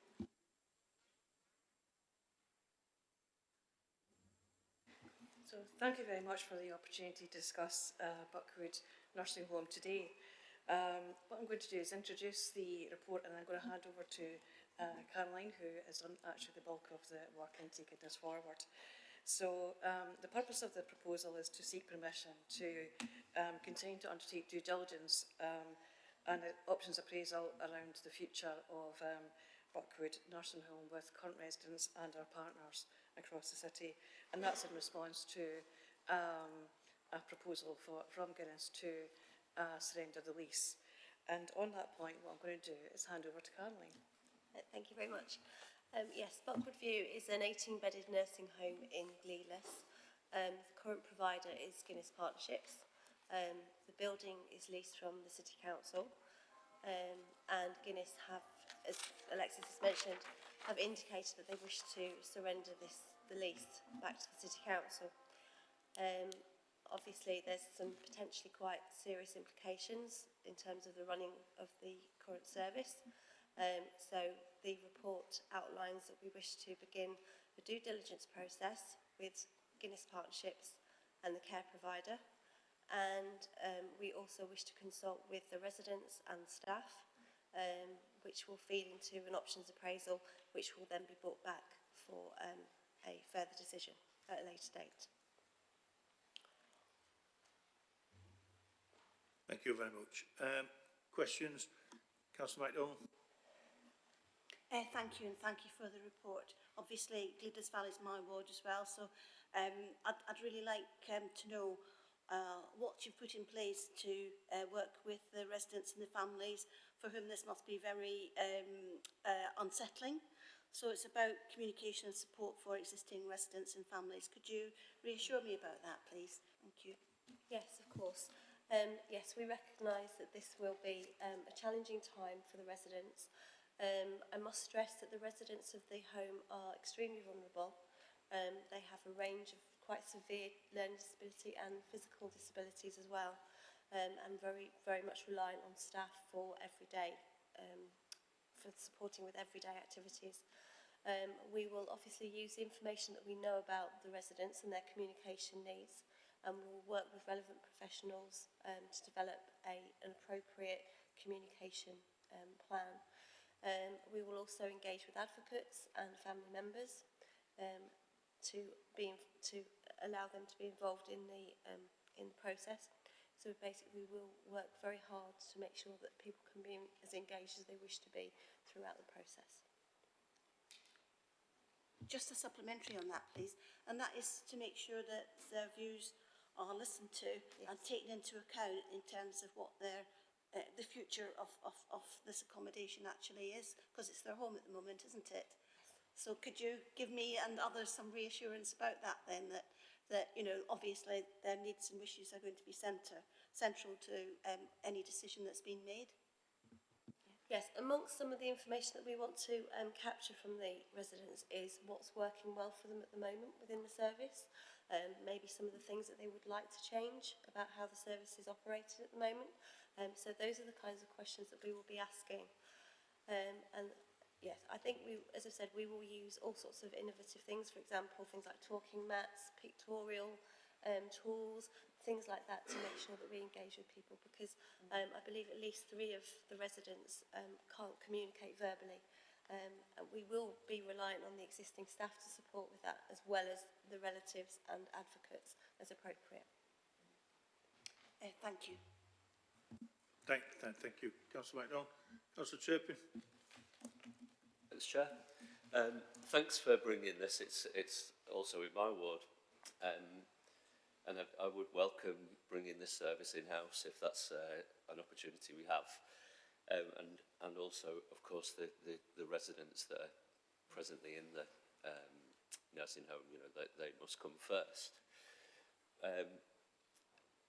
So thank you very much for the opportunity to discuss Buckwood Nursing Home today. What I'm going to do is introduce the report, and I'm going to hand over to Caroline, who has done actually the bulk of the work in taking this forward. So the purpose of the proposal is to seek permission to continue to undertake due diligence and options appraisal around the future of Buckwood Nursing Home with current residents and our partners across the city, and that's in response to a proposal from Guinness to surrender the lease. And on that point, what I'm going to do is hand over to Caroline. Thank you very much. Yes, Buckwood View is an 18-bedded nursing home in Gleeless. The current provider is Guinness Partnerships. The building is leased from the City Council, and Guinness have, as Alexis has mentioned, have indicated that they wish to surrender the lease back to the City Council. Obviously, there's some potentially quite serious implications in terms of the running of the current service. So the report outlines that we wish to begin the due diligence process with Guinness Partnerships and the care provider. And we also wish to consult with the residents and staff, which will feed into an options appraisal, which will then be brought back for a further decision at a later date. Thank you very much. Questions? Councillor MacDonald? Thank you, and thank you for the report. Obviously, Gleeders Valley is my ward as well, so I'd really like to know what you've put in place to work with the residents and the families for whom this must be very unsettling. So it's about communication and support for existing residents and families. Could you reassure me about that, please? Thank you. Yes, of course. Yes, we recognise that this will be a challenging time for the residents. I must stress that the residents of the home are extremely vulnerable. They have a range of quite severe learning disability and physical disabilities as well, and very much reliant on staff for everyday, for supporting with everyday activities. We will obviously use the information that we know about the residents and their communication needs, and we'll work with relevant professionals to develop an appropriate communication plan. We will also engage with advocates and family members to allow them to be involved in the process. So basically, we will work very hard to make sure that people can be as engaged as they wish to be throughout the process. Just a supplementary on that, please, and that is to make sure that their views are listened to and taken into account in terms of what their the future of this accommodation actually is, because it's their home at the moment, isn't it? So could you give me and others some reassurance about that then, that you know, obviously their needs and wishes are going to be central to any decision that's been made? Yes, amongst some of the information that we want to capture from the residents is what's working well for them at the moment within the service, maybe some of the things that they would like to change about how the service is operated at the moment. So those are the kinds of questions that we will be asking. And yes, I think as I said, we will use all sorts of innovative things, for example, things like talking mats, pictorial tools, things like that, to make sure that we engage with people, because I believe at least 3 of the residents can't communicate verbally. And we will be reliant on the existing staff to support with that, as well as the relatives and advocates as appropriate. Thank you. Thank you. Councillor MacDonald. Councillor Turpin. Thanks, Chair. Thanks for bringing this. It's also in my ward. And I would welcome bringing this service in-house if that's an opportunity we have. And also, of course, the residents that are presently in the nursing home, you know, they must come first.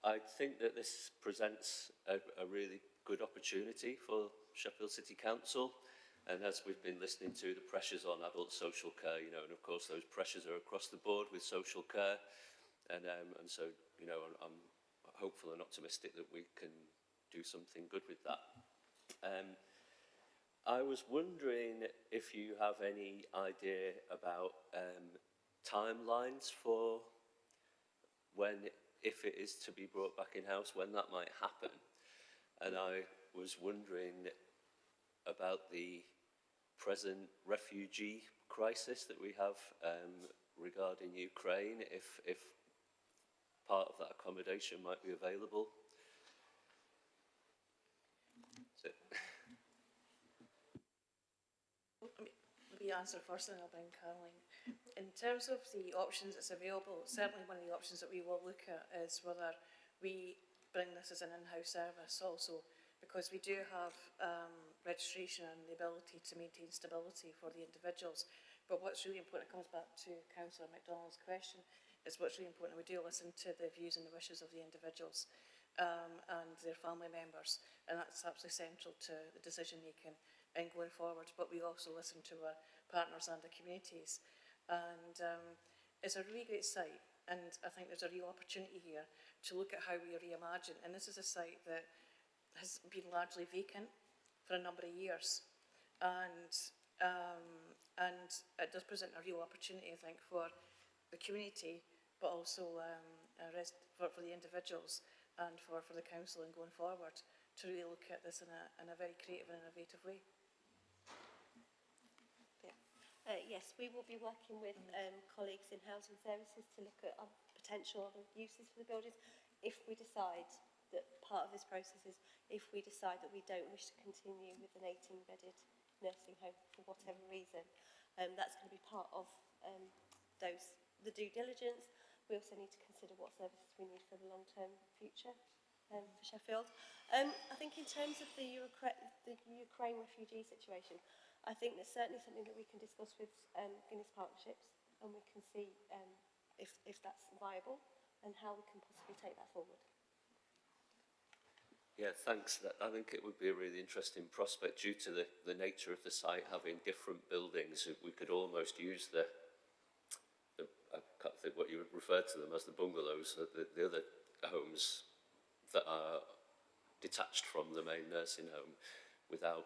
I think that this presents a really good opportunity for Sheffield City Council. And as we've been listening to, the pressures on adult social care, you know, and of course those pressures are across the board with social care. And so, you know, I'm hopeful and optimistic that we can do something good with that. I was wondering if you have any idea about timelines for when, if it is to be brought back in-house, when that might happen. And I was wondering about the present refugee crisis that we have regarding Ukraine, if part of that accommodation might be available. That's it. Let me answer first and I'll bring Caroline. In terms of the options that's available, certainly one of the options that we will look at is whether we bring this as an in-house service also, because we do have registration and the ability to maintain stability for the individuals. But what's really important, it comes back to Councillor MacDonald's question, is what's really important, we do listen to the views and the wishes of the individuals and their family members, and that's absolutely central to the decision making and going forward. But we also listen to our partners and the communities, and it's a really great site, and I think there's a real opportunity here to look at how we reimagine. And this is a site that has been largely vacant for a number of years, and it does present a real opportunity, I think, for the community, but also for the individuals and for the council and going forward to really look at this in a very creative and innovative way. Yes, we will be working with colleagues in housing services to look at potential other uses for the buildings if we decide that part of this process is if we decide that we don't wish to continue with an 18-bedded nursing home for whatever reason. That's going to be part of the due diligence. We also need to consider what services we need for the long-term future for Sheffield. I think in terms of the Ukraine refugee situation, I think there's certainly something that we can discuss with Guinness Partnerships, and we can see if that's viable and how we can possibly take that forward. Yeah, thanks. I think it would be a really interesting prospect due to the nature of the site having different buildings. We could almost use the I can't think what you would refer to them as, the bungalows, the other homes that are detached from the main nursing home without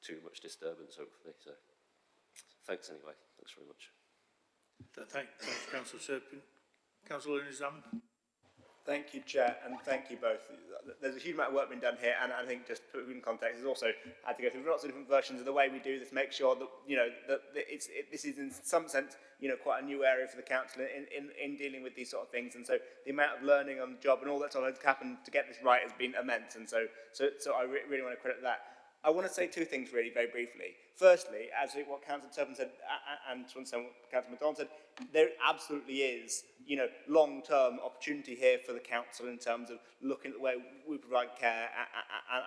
too much disturbance, hopefully. So thanks anyway. Thanks very much. Thanks, Councillor Serpin. Councillor Nizaman. Thank you, Chair, and thank you both. There's a huge amount of work being done here, and I think just to put it in context, there's also had to go through lots of different versions of the way we do this, make sure that, you know, this is in some sense, you know, quite a new area for the council in dealing with these sort of things, and so the amount of learning on the job and all that sort of happened to get this right has been immense, and so I really want to credit that. I want to say two things really very briefly. Firstly, as what Councillor Turpin said and to understand what Councillor McDonald said, there absolutely is, you know, long-term opportunity here for the council in terms of looking at the way we provide care,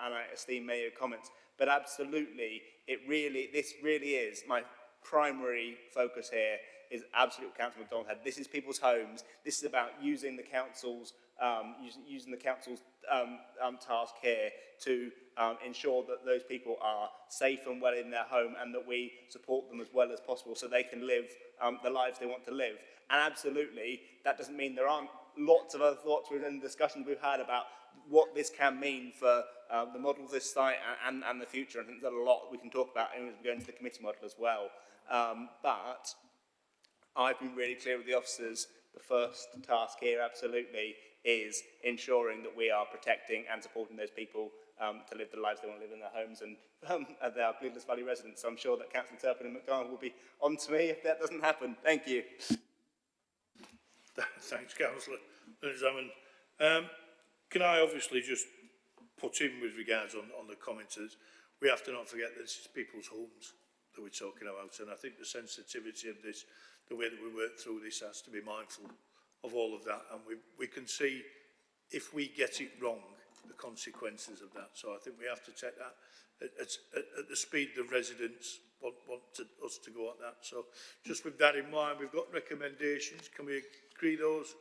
and I esteem many of your comments. But absolutely, this really is my primary focus here. Is absolutely what Councillor McDonald had. This is people's homes. This is about using the council's task here to ensure that those people are safe and well in their home, and that we support them as well as possible so they can live the lives they want to live. And absolutely, that doesn't mean there aren't lots of other thoughts within the discussions we've had about what this can mean for the model of this site and the future. I think there's a lot we can talk about as we go into the committee model as well. But I've been really clear with the officers. The first task here absolutely is ensuring that we are protecting and supporting those people to live the lives they want to live in their homes, and they are Gleadless Valley residents. So I'm sure that Councillor Turpin and McDonald will be on to me if that doesn't happen. Thank you. Thanks, Councillor Nizaman. Can I obviously just put in with regards on the commenters, we have to not forget that this is people's homes that we're talking about, and I think the sensitivity of this, the way that we work through this, has to be mindful of all of that, and we can see if we get it wrong, the consequences of that. So I think we have to take that at the speed the residents want us to go at that. So just with that in mind, we've got recommendations. Can we agree those?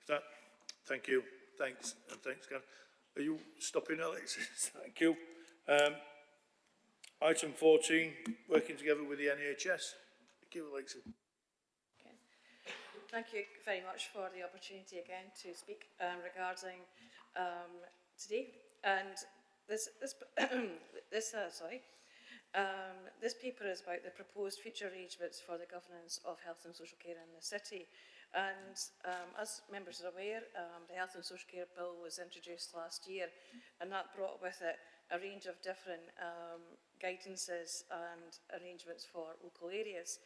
That? Thank you. Thanks. And thanks, Gary. Are you stopping, Alexis? Thank you. Item 14, working together with the NHS. Thank you, Alexis. Thank you very much for the opportunity again to speak regarding today. And this paper is about the proposed future arrangements for the governance of health and social care in the city. And as members are aware, the Health and Social Care Bill was introduced last year, and that brought with it a range of different guidances and arrangements for local areas.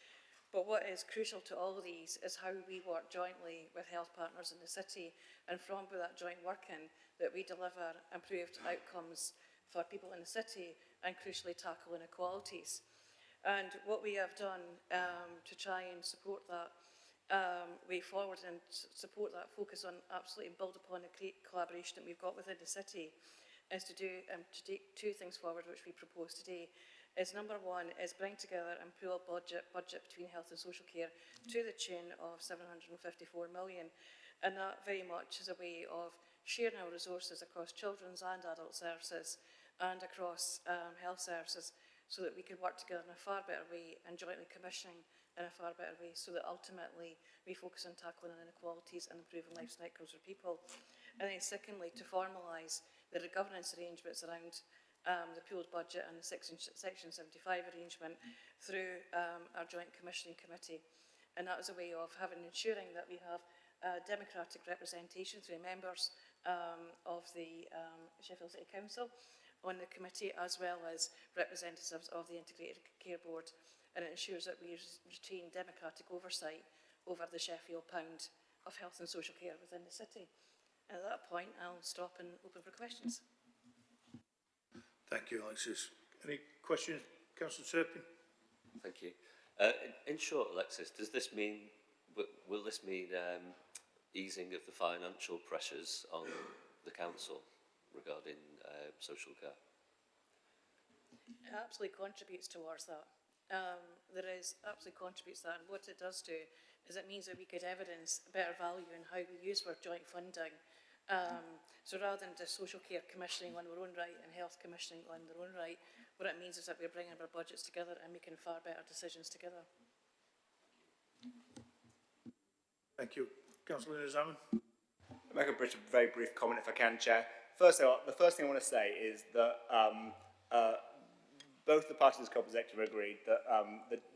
But what is crucial to all of these is how we work jointly with health partners in the city, and from that joint working that we deliver improved outcomes for people in the city and crucially tackle inequalities. And what we have done to try and support that way forward and support that focus on absolutely build upon the great collaboration that we've got within the city is to take two things forward which we propose today. Is number one is bring together and pool budget between health and social care to the tune of 754 million, and that very much is a way of sharing our resources across children's and adult services and across health services, so that we can work together in a far better way and jointly commissioning in a far better way, so that ultimately we focus on tackling inequalities and improving lives and outcomes for people. And then secondly, to formalise the governance arrangements around the pooled budget and the Section 75 arrangement through our joint commissioning committee. And that is a way of ensuring that we have democratic representation through members of the Sheffield City Council on the committee, as well as representatives of the Integrated Care Board, and it ensures that we retain democratic oversight over the Sheffield pound of health and social care within the city. And at that point, I'll stop and open for questions. Thank you, Alexis. Any questions, Councillor Turpin? Thank you. In short, Alexis, does this mean, will this mean easing of the financial pressures on the council regarding social care? It absolutely contributes towards that. there is absolutely contributes to that. And what it does do is it means that we could evidence better value in how we use our joint funding. So rather than just social care commissioning on their own right and health commissioning on their own right, what it means is that we're bringing our budgets together and making far better decisions together. Thank you. Councillor Zaman. I'll make a very brief comment if I can, Chair. First, the first thing I want to say is that both the parties of the co-executive agreed that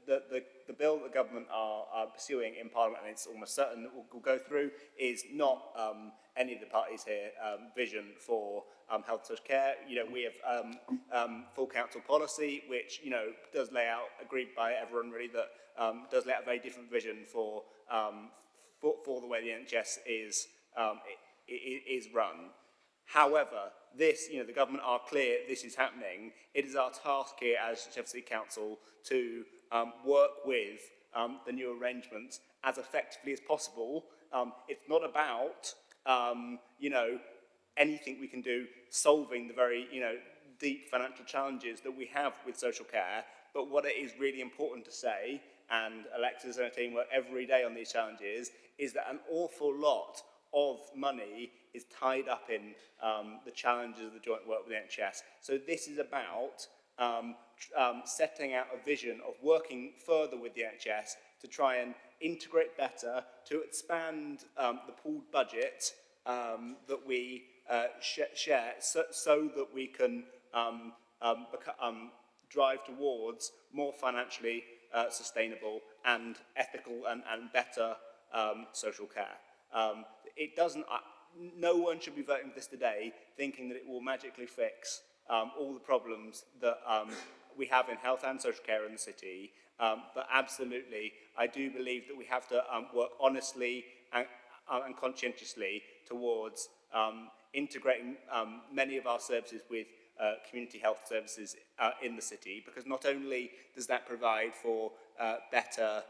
the bill that the government are pursuing in Parliament, and it's almost certain that will go through, is not any of the parties here vision for health and social care. You know, we have full council policy, which, you know, does lay out, agreed by everyone really, that does lay out a very different vision for the way the NHS is run. However, this, you know, the government are clear this is happening. It is our task here as Sheffield City Council to work with the new arrangements as effectively as possible. It's not about, you know, anything we can do solving the very, you know, deep financial challenges that we have with social care. But what it is really important to say, and Alexis and her team work every day on these challenges, is that an awful lot of money is tied up in the challenges of the joint work with the NHS. So this is about setting out a vision of working further with the NHS to try and integrate better, to expand the pooled budget that we share, so that we can drive towards more financially sustainable and ethical and better social care. It doesn't. No one should be voting for this today thinking that it will magically fix all the problems that we have in health and social care in the city. But absolutely, I do believe that we have to work honestly and conscientiously towards integrating many of our services with community health services in the city, because not only does that provide for better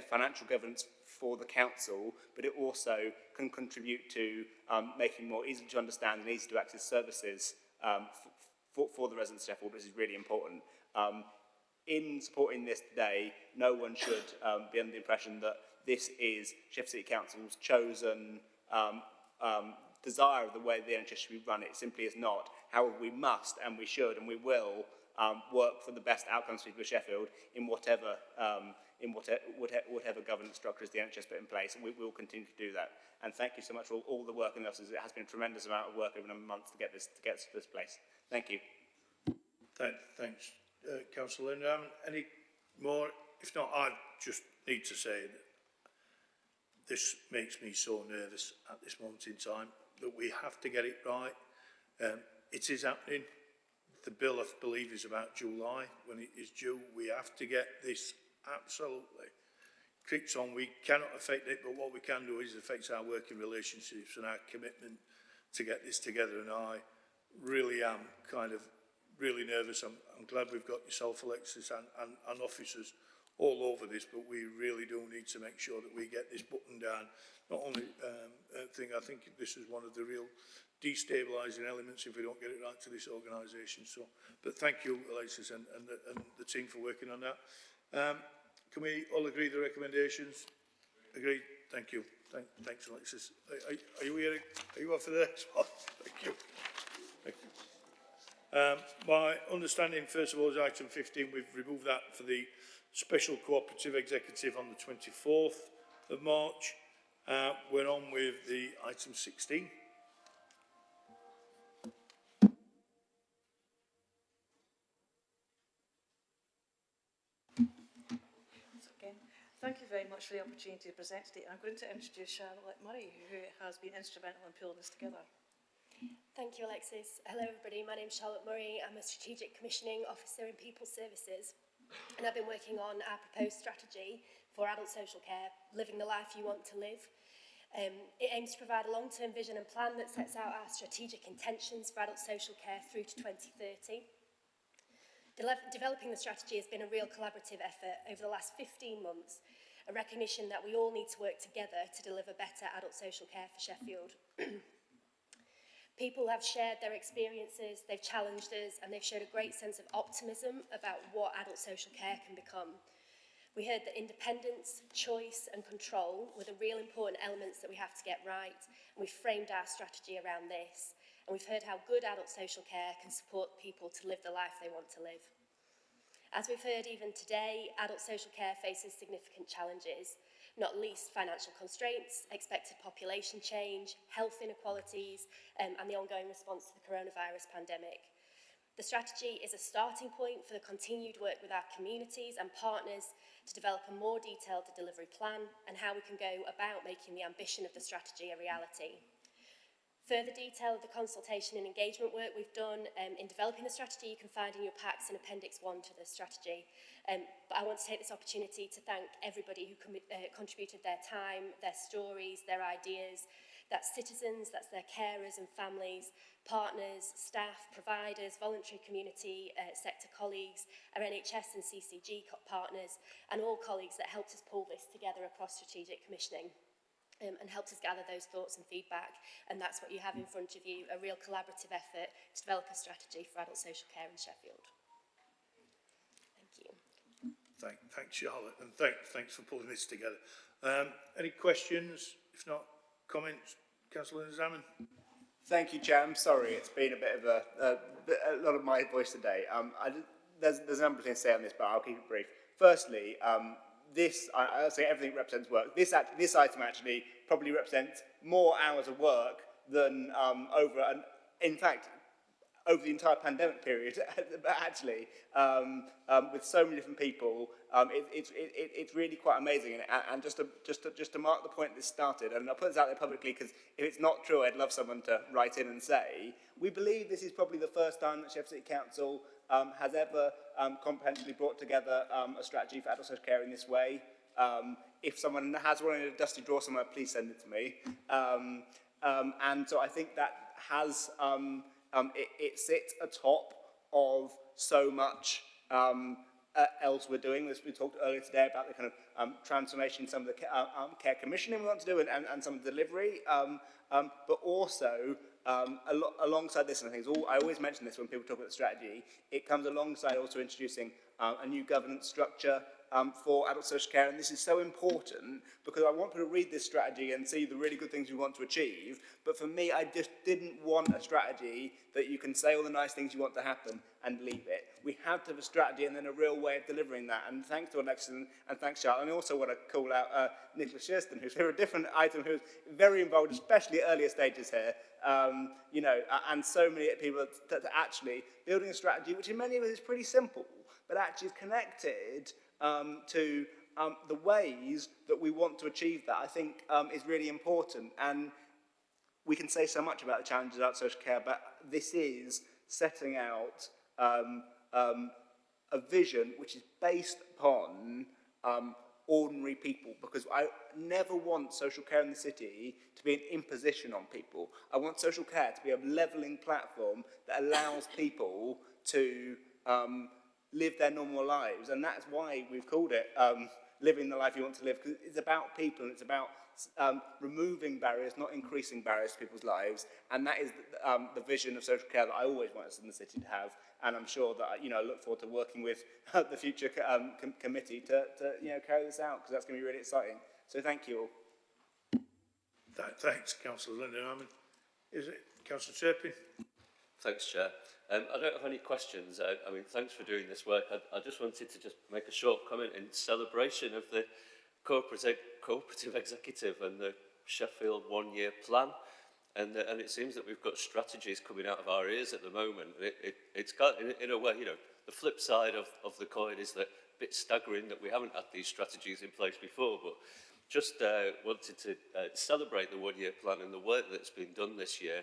financial governance for the council, but it also can contribute to making more easy to understand and easy to access services for the residents of Sheffield, which is really important. In supporting this today, no one should be under the impression that this is Sheffield City Council's chosen desire of the way the NHS should be run. It simply is not. However, we must and we should and we will work for the best outcomes for people of Sheffield in whatever governance structures the NHS put in place, and we will continue to do that. And thank you so much for all the work in the offices. It has been a tremendous amount of work over a number of months to get this to this place. Thank you. Thanks, Councillor. Any more? If not, I just need to say that this makes me so nervous at this moment in time that we have to get it right. It is happening. The bill, I believe, is about July when it is due. We have to get this absolutely kicked on. We cannot affect it, but what we can do is affect our working relationships and our commitment to get this together. And I really am kind of really nervous. I'm glad we've got yourself, Alexis, and officers all over this, but we really do need to make sure that we get this buttoned down. Not only thing, I think this is one of the real destabilising elements if we don't get it right to this organisation. So, but thank you, Alexis, and the team for working on that. Can we all agree the recommendations? Agreed. Thank you. Thanks, Alexis. Are you here? Are you up for the next one? Thank you. Thank you. My understanding, first of all, is item 15. We've removed that for the special cooperative executive on the 24th of March. We're on with the item 16. Thank you very much for the opportunity to present today. I'm going to introduce Charlotte Murray, who has been instrumental in pulling this together. Thank you, Alexis. Hello, everybody. My name is Charlotte Murray. I'm a Strategic Commissioning Officer in People Services, and I've been working on our proposed strategy for adult social care, Living the Life You Want to Live. It aims to provide a long-term vision and plan that sets out our strategic intentions for adult social care through to 2030. Developing the strategy has been a real collaborative effort over the last 15 months, a recognition that we all need to work together to deliver better adult social care for Sheffield. People have shared their experiences, they've challenged us, and they've showed a great sense of optimism about what adult social care can become. We heard that independence, choice and control were the real important elements that we have to get right, and we framed our strategy around this. And we've heard how good adult social care can support people to live the life they want to live. As we've heard even today, adult social care faces significant challenges, not least financial constraints, expected population change, health inequalities, and the ongoing response to the coronavirus pandemic. The strategy is a starting point for the continued work with our communities and partners to develop a more detailed delivery plan and how we can go about making the ambition of the strategy a reality. Further detail of the consultation and engagement work we've done in developing the strategy you can find in your packs in Appendix 1 to the strategy. But I want to take this opportunity to thank everybody who contributed their time, their stories, their ideas. That's citizens, that's their carers and families, partners, staff, providers, voluntary community, sector colleagues, our NHS and CCG partners, and all colleagues that helped us pull this together across strategic commissioning. And helped us gather those thoughts and feedback. And that's what you have in front of you, a real collaborative effort to develop a strategy for adult social care in Sheffield. Thank you. Thanks, Charlotte, and thanks for pulling this together. Any questions? If not, comments? Councillor Zaman? Thank you, Chair. I'm sorry, it's been a bit of a lot of my voice today. There's a number of things to say on this, but I'll keep it brief. Firstly, I'll say everything represents work. This item actually probably represents more hours of work than in fact, over the entire pandemic period, actually, with so many different people, it's really quite amazing. And just to mark the point this started, and I'll put this out there publicly because if it's not true, I'd love someone to write in and say, we believe this is probably the first time that Sheffield City Council has ever comprehensively brought together a strategy for adult social care in this way. If someone has one in a dusty drawer somewhere, please send it to me. And so I think that has, it sits atop of so much else we're doing. As we talked earlier today about the kind of transformation, some of the care commissioning we want to do and some of the delivery, but also alongside this, and I always mention this when people talk about the strategy, it comes alongside also introducing a new governance structure for adult social care, and this is so important because I want people to read this strategy and see the really good things we want to achieve, but for me, I just didn't want a strategy that you can say all the nice things you want to happen and leave it. We have to have a strategy and then a real way of delivering that, and thanks to Alexis and thanks Charlotte. And I also want to call out Nicola Shearston, who's here, a different item, who's very involved, especially at earlier stages here, you know, and so many people that actually building a strategy, which in many ways is pretty simple, but actually is connected to the ways that we want to achieve that, I think is really important. And we can say so much about the challenges of social care, but this is setting out a vision which is based upon ordinary people, because I never want social care in the city to be an imposition on people. I want social care to be a levelling platform that allows people to live their normal lives, and that's why we've called it Living the Life You Want to Live, because it's about people and it's about removing barriers, not increasing barriers to people's lives, and that is the vision of social care that I always want us in the city to have, and I'm sure that, you know, I look forward to working with the future committee to you know, carry this out, because that's going to be really exciting. So thank you all. Thanks, Councillor Linden. Is it Councillor Turpin? Thanks, Chair. I don't have any questions. I mean, thanks for doing this work. I just wanted to just make a short comment in celebration of the cooperative executive and the Sheffield one-year plan. And it seems that we've got strategies coming out of our ears at the moment. It's got, in a way, you know, the flip side of the coin is that a bit staggering that we haven't had these strategies in place before, but just wanted to celebrate the one-year plan and the work that's been done this year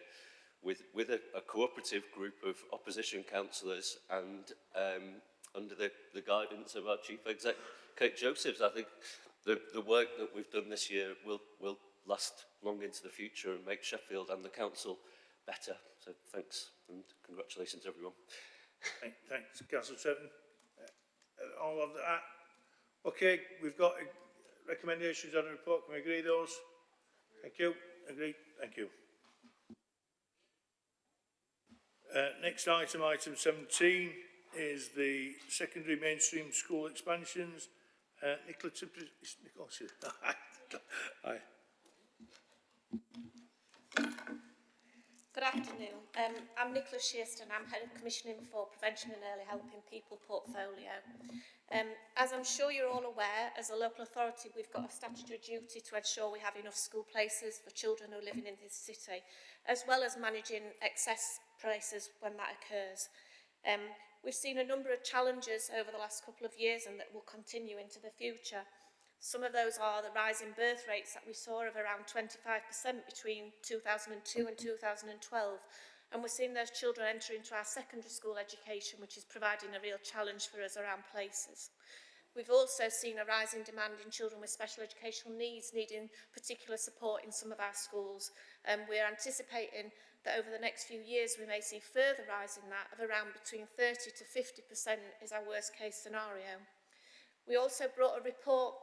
with a cooperative group of opposition councillors and under the guidance of our Chief Exec, Kate Josephs. I think the work that we've done this year will last long into the future and make Sheffield and the council better. So thanks and congratulations everyone. Thanks, Councillor Turpin. All of that. Okay, we've got recommendations on the report. Can we agree those? Thank you. Agreed. Thank you. Next item, item 17, is the secondary mainstream school expansions. Nicola Tipper, Aye. Good afternoon. I'm Nicola Shearston. I'm Head of Commissioning for Prevention and Early Help in People portfolio. As I'm sure you're all aware, as a local authority, we've got a statutory duty to ensure we have enough school places for children who are living in this city, as well as managing excess places when that occurs. We've seen a number of challenges over the last couple of years and that will continue into the future. Some of those are the rising birth rates that we saw of around 25% between 2002 and 2012. And we're seeing those children enter into our secondary school education, which is providing a real challenge for us around places. We've also seen a rising demand in children with special educational needs needing particular support in some of our schools. We're anticipating that over the next few years we may see further rise in that of around between 30 to 50% is our worst case scenario. We also brought a report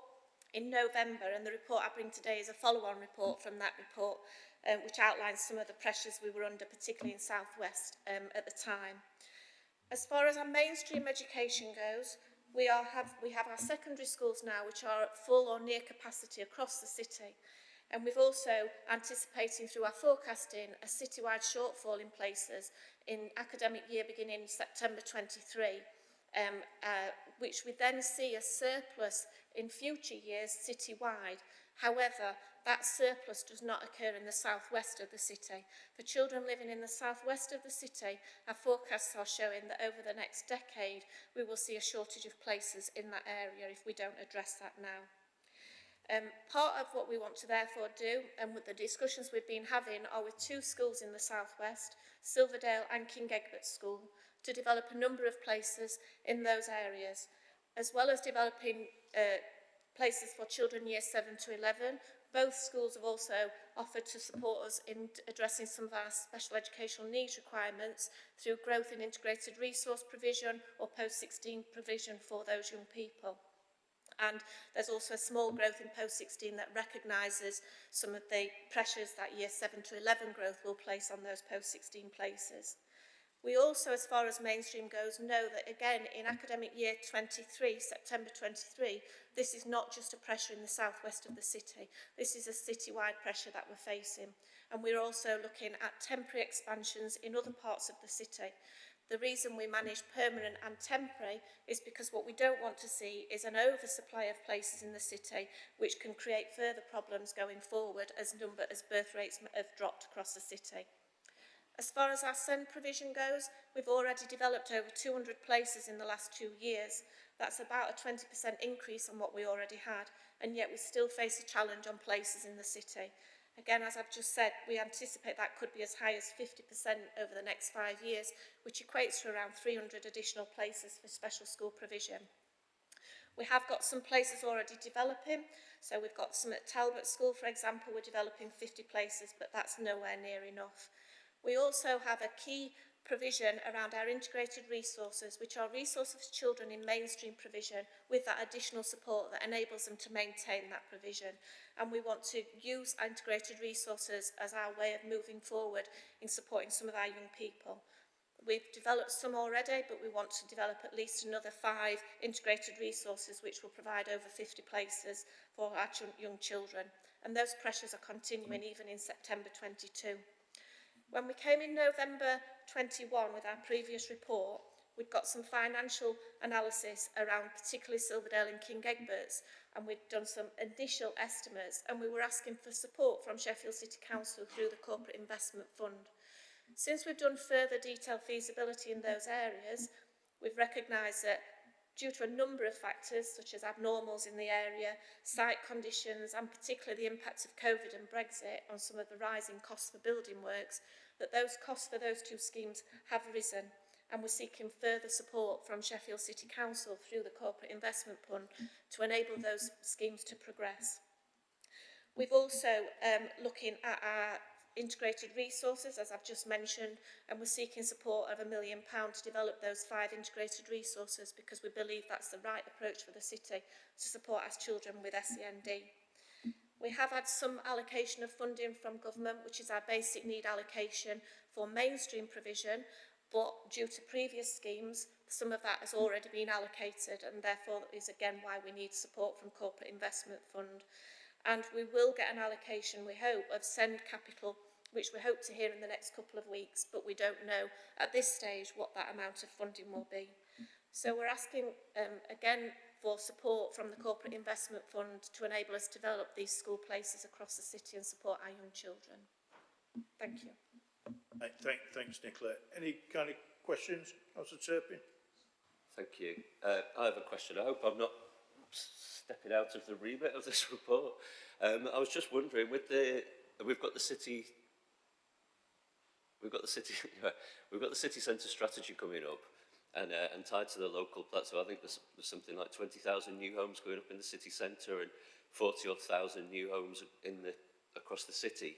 in November, and the report I bring today is a follow-on report from that report, which outlines some of the pressures we were under, particularly in South West at the time. As far as our mainstream education goes, we have our secondary schools now which are at full or near capacity across the city, and we've also anticipating through our forecasting a citywide shortfall in places in academic year beginning September 23, which we then see a surplus in future years citywide. However, that surplus does not occur in the southwest of the city. For children living in the southwest of the city, our forecasts are showing that over the next decade we will see a shortage of places in that area if we don't address that now. Part of what we want to therefore do, and with the discussions we've been having, are with two schools in the southwest, Silverdale and King Egbert School, to develop a number of places in those areas, as well as developing places for children year 7 to 11. Both schools have also offered to support us in addressing some of our special educational needs requirements through growth in integrated resource provision or post-16 provision for those young people. And there's also a small growth in post-16 that recognises some of the pressures that year 7 to 11 growth will place on those post-16 places. We also, as far as mainstream goes, know that again in academic year 23, September 23, this is not just a pressure in the southwest of the city. This is a citywide pressure that we're facing. And we're also looking at temporary expansions in other parts of the city. The reason we manage permanent and temporary is because what we don't want to see is an oversupply of places in the city which can create further problems going forward as birth rates have dropped across the city. As far as our SEND provision goes, we've already developed over 200 places in the last 2 years. That's about a 20% increase on what we already had, and yet we still face a challenge on places in the city. Again, as I've just said, we anticipate that could be as high as 50% over the next 5 years, which equates to around 300 additional places for special school provision. We have got some places already developing, so we've got some at Talbot School, for example, we're developing 50 places, but that's nowhere near enough. We also have a key provision around our integrated resources, which are resources for children in mainstream provision with that additional support that enables them to maintain that provision. And we want to use integrated resources as our way of moving forward in supporting some of our young people. We've developed some already, but we want to develop at least another 5 integrated resources which will provide over 50 places for our young children. And those pressures are continuing even in September 22. When we came in November 21 with our previous report, we'd got some financial analysis around particularly Silverdale and King Egbert's, and we'd done some initial estimates, and we were asking for support from Sheffield City Council through the Corporate Investment Fund. Since we've done further detailed feasibility in those areas, we've recognised that due to a number of factors such as abnormals in the area, site conditions, and particularly the impact of COVID and Brexit on some of the rising costs for building works, that those costs for those 2 schemes have risen, and we're seeking further support from Sheffield City Council through the Corporate Investment Fund to enable those schemes to progress. We've also looking at our integrated resources, as I've just mentioned, and we're seeking support of £1 million to develop those 5 integrated resources because we believe that's the right approach for the city to support our children with SEND. We have had some allocation of funding from government, which is our basic need allocation for mainstream provision, but due to previous schemes, some of that has already been allocated, and therefore is again why we need support from Corporate Investment Fund. And we will get an allocation, we hope, of send capital, which we hope to hear in the next couple of weeks, but we don't know at this stage what that amount of funding will be. So we're asking again for support from the Corporate Investment Fund to enable us to develop these school places across the city and support our young children. Thank you. Thanks, Nicola. Any kind of questions, Councillor Turpin? Thank you. I have a question. I hope I'm not stepping out of the remit of this report. I was just wondering, with we've got the city centre strategy coming up, and tied to the local plateau. I think there's something like 20,000 new homes going up in the city centre and 40,000 new homes across the city.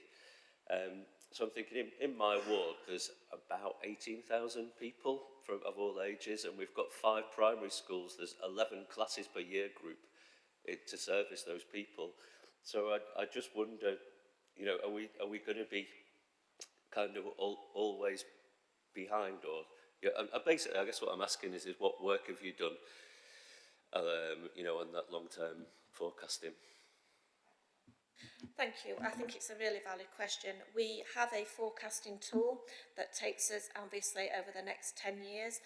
So I'm thinking in my ward there's about 18,000 people of all ages, and we've got 5 primary schools. There's 11 classes per year group to service those people. So I just wonder, you know, are we going to be kind of always behind, or basically I guess what I'm asking is what work have you done, you know, on that long-term forecasting? Thank you. I think it's a really valid question. We have a forecasting tool that takes us obviously over the next 10 years.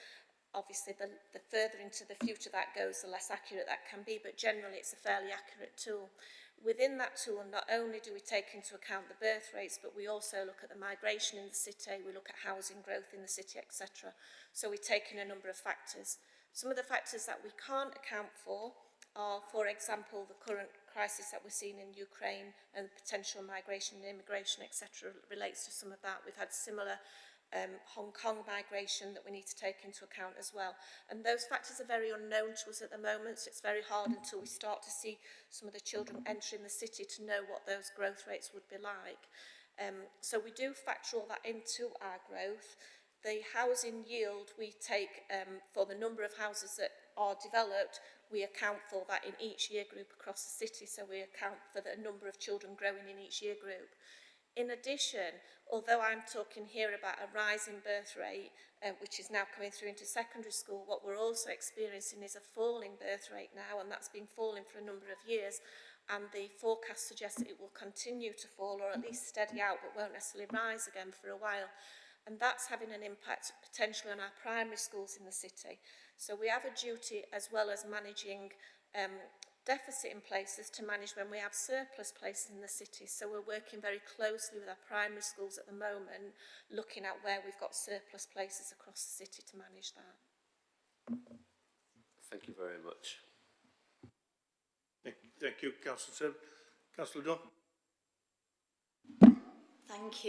Obviously, the further into the future that goes, the less accurate that can be, but generally it's a fairly accurate tool. Within that tool, not only do we take into account the birth rates, but we also look at the migration in the city, we look at housing growth in the city, etc. So we take in a number of factors. Some of the factors that we can't account for are, for example, the current crisis that we're seeing in Ukraine and potential migration and immigration, etc. relates to some of that. We've had similar Hong Kong migration that we need to take into account as well. And those factors are very unknown to us at the moment, so it's very hard until we start to see some of the children entering the city to know what those growth rates would be like. So we do factor all that into our growth. The housing yield we take for the number of houses that are developed, we account for that in each year group across the city, so we account for the number of children growing in each year group. In addition, although I'm talking here about a rising birth rate, which is now coming through into secondary school, what we're also experiencing is a falling birth rate now, and that's been falling for a number of years, and the forecast suggests that it will continue to fall, or at least steady out, but won't necessarily rise again for a while. And that's having an impact potentially on our primary schools in the city. So we have a duty, as well as managing deficit in places, to manage when we have surplus places in the city. So we're working very closely with our primary schools at the moment, looking at where we've got surplus places across the city to manage that. Thank you very much. Thank you, Councillor. Councillor Dunn. Thank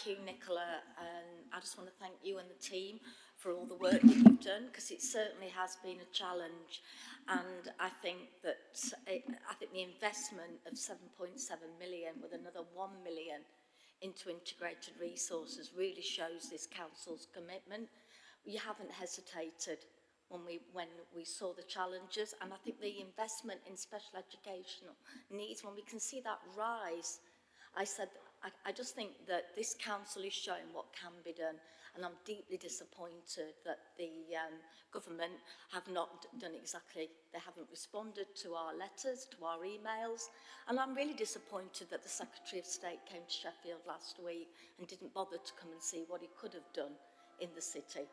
you, Nicola, and I just want to thank you and the team for all the work that you've done, because it certainly has been a challenge, and I think that the investment of 7.7 million with another 1 million into integrated resources really shows this council's commitment. We haven't hesitated when we saw the challenges, and I think the investment in special educational needs, when we can see that rise, I just think that this council is showing what can be done, and I'm deeply disappointed that the government have not done exactly, they haven't responded to our letters, to our emails, and I'm really disappointed that the Secretary of State came to Sheffield last week and didn't bother to come and see what he could have done in the city,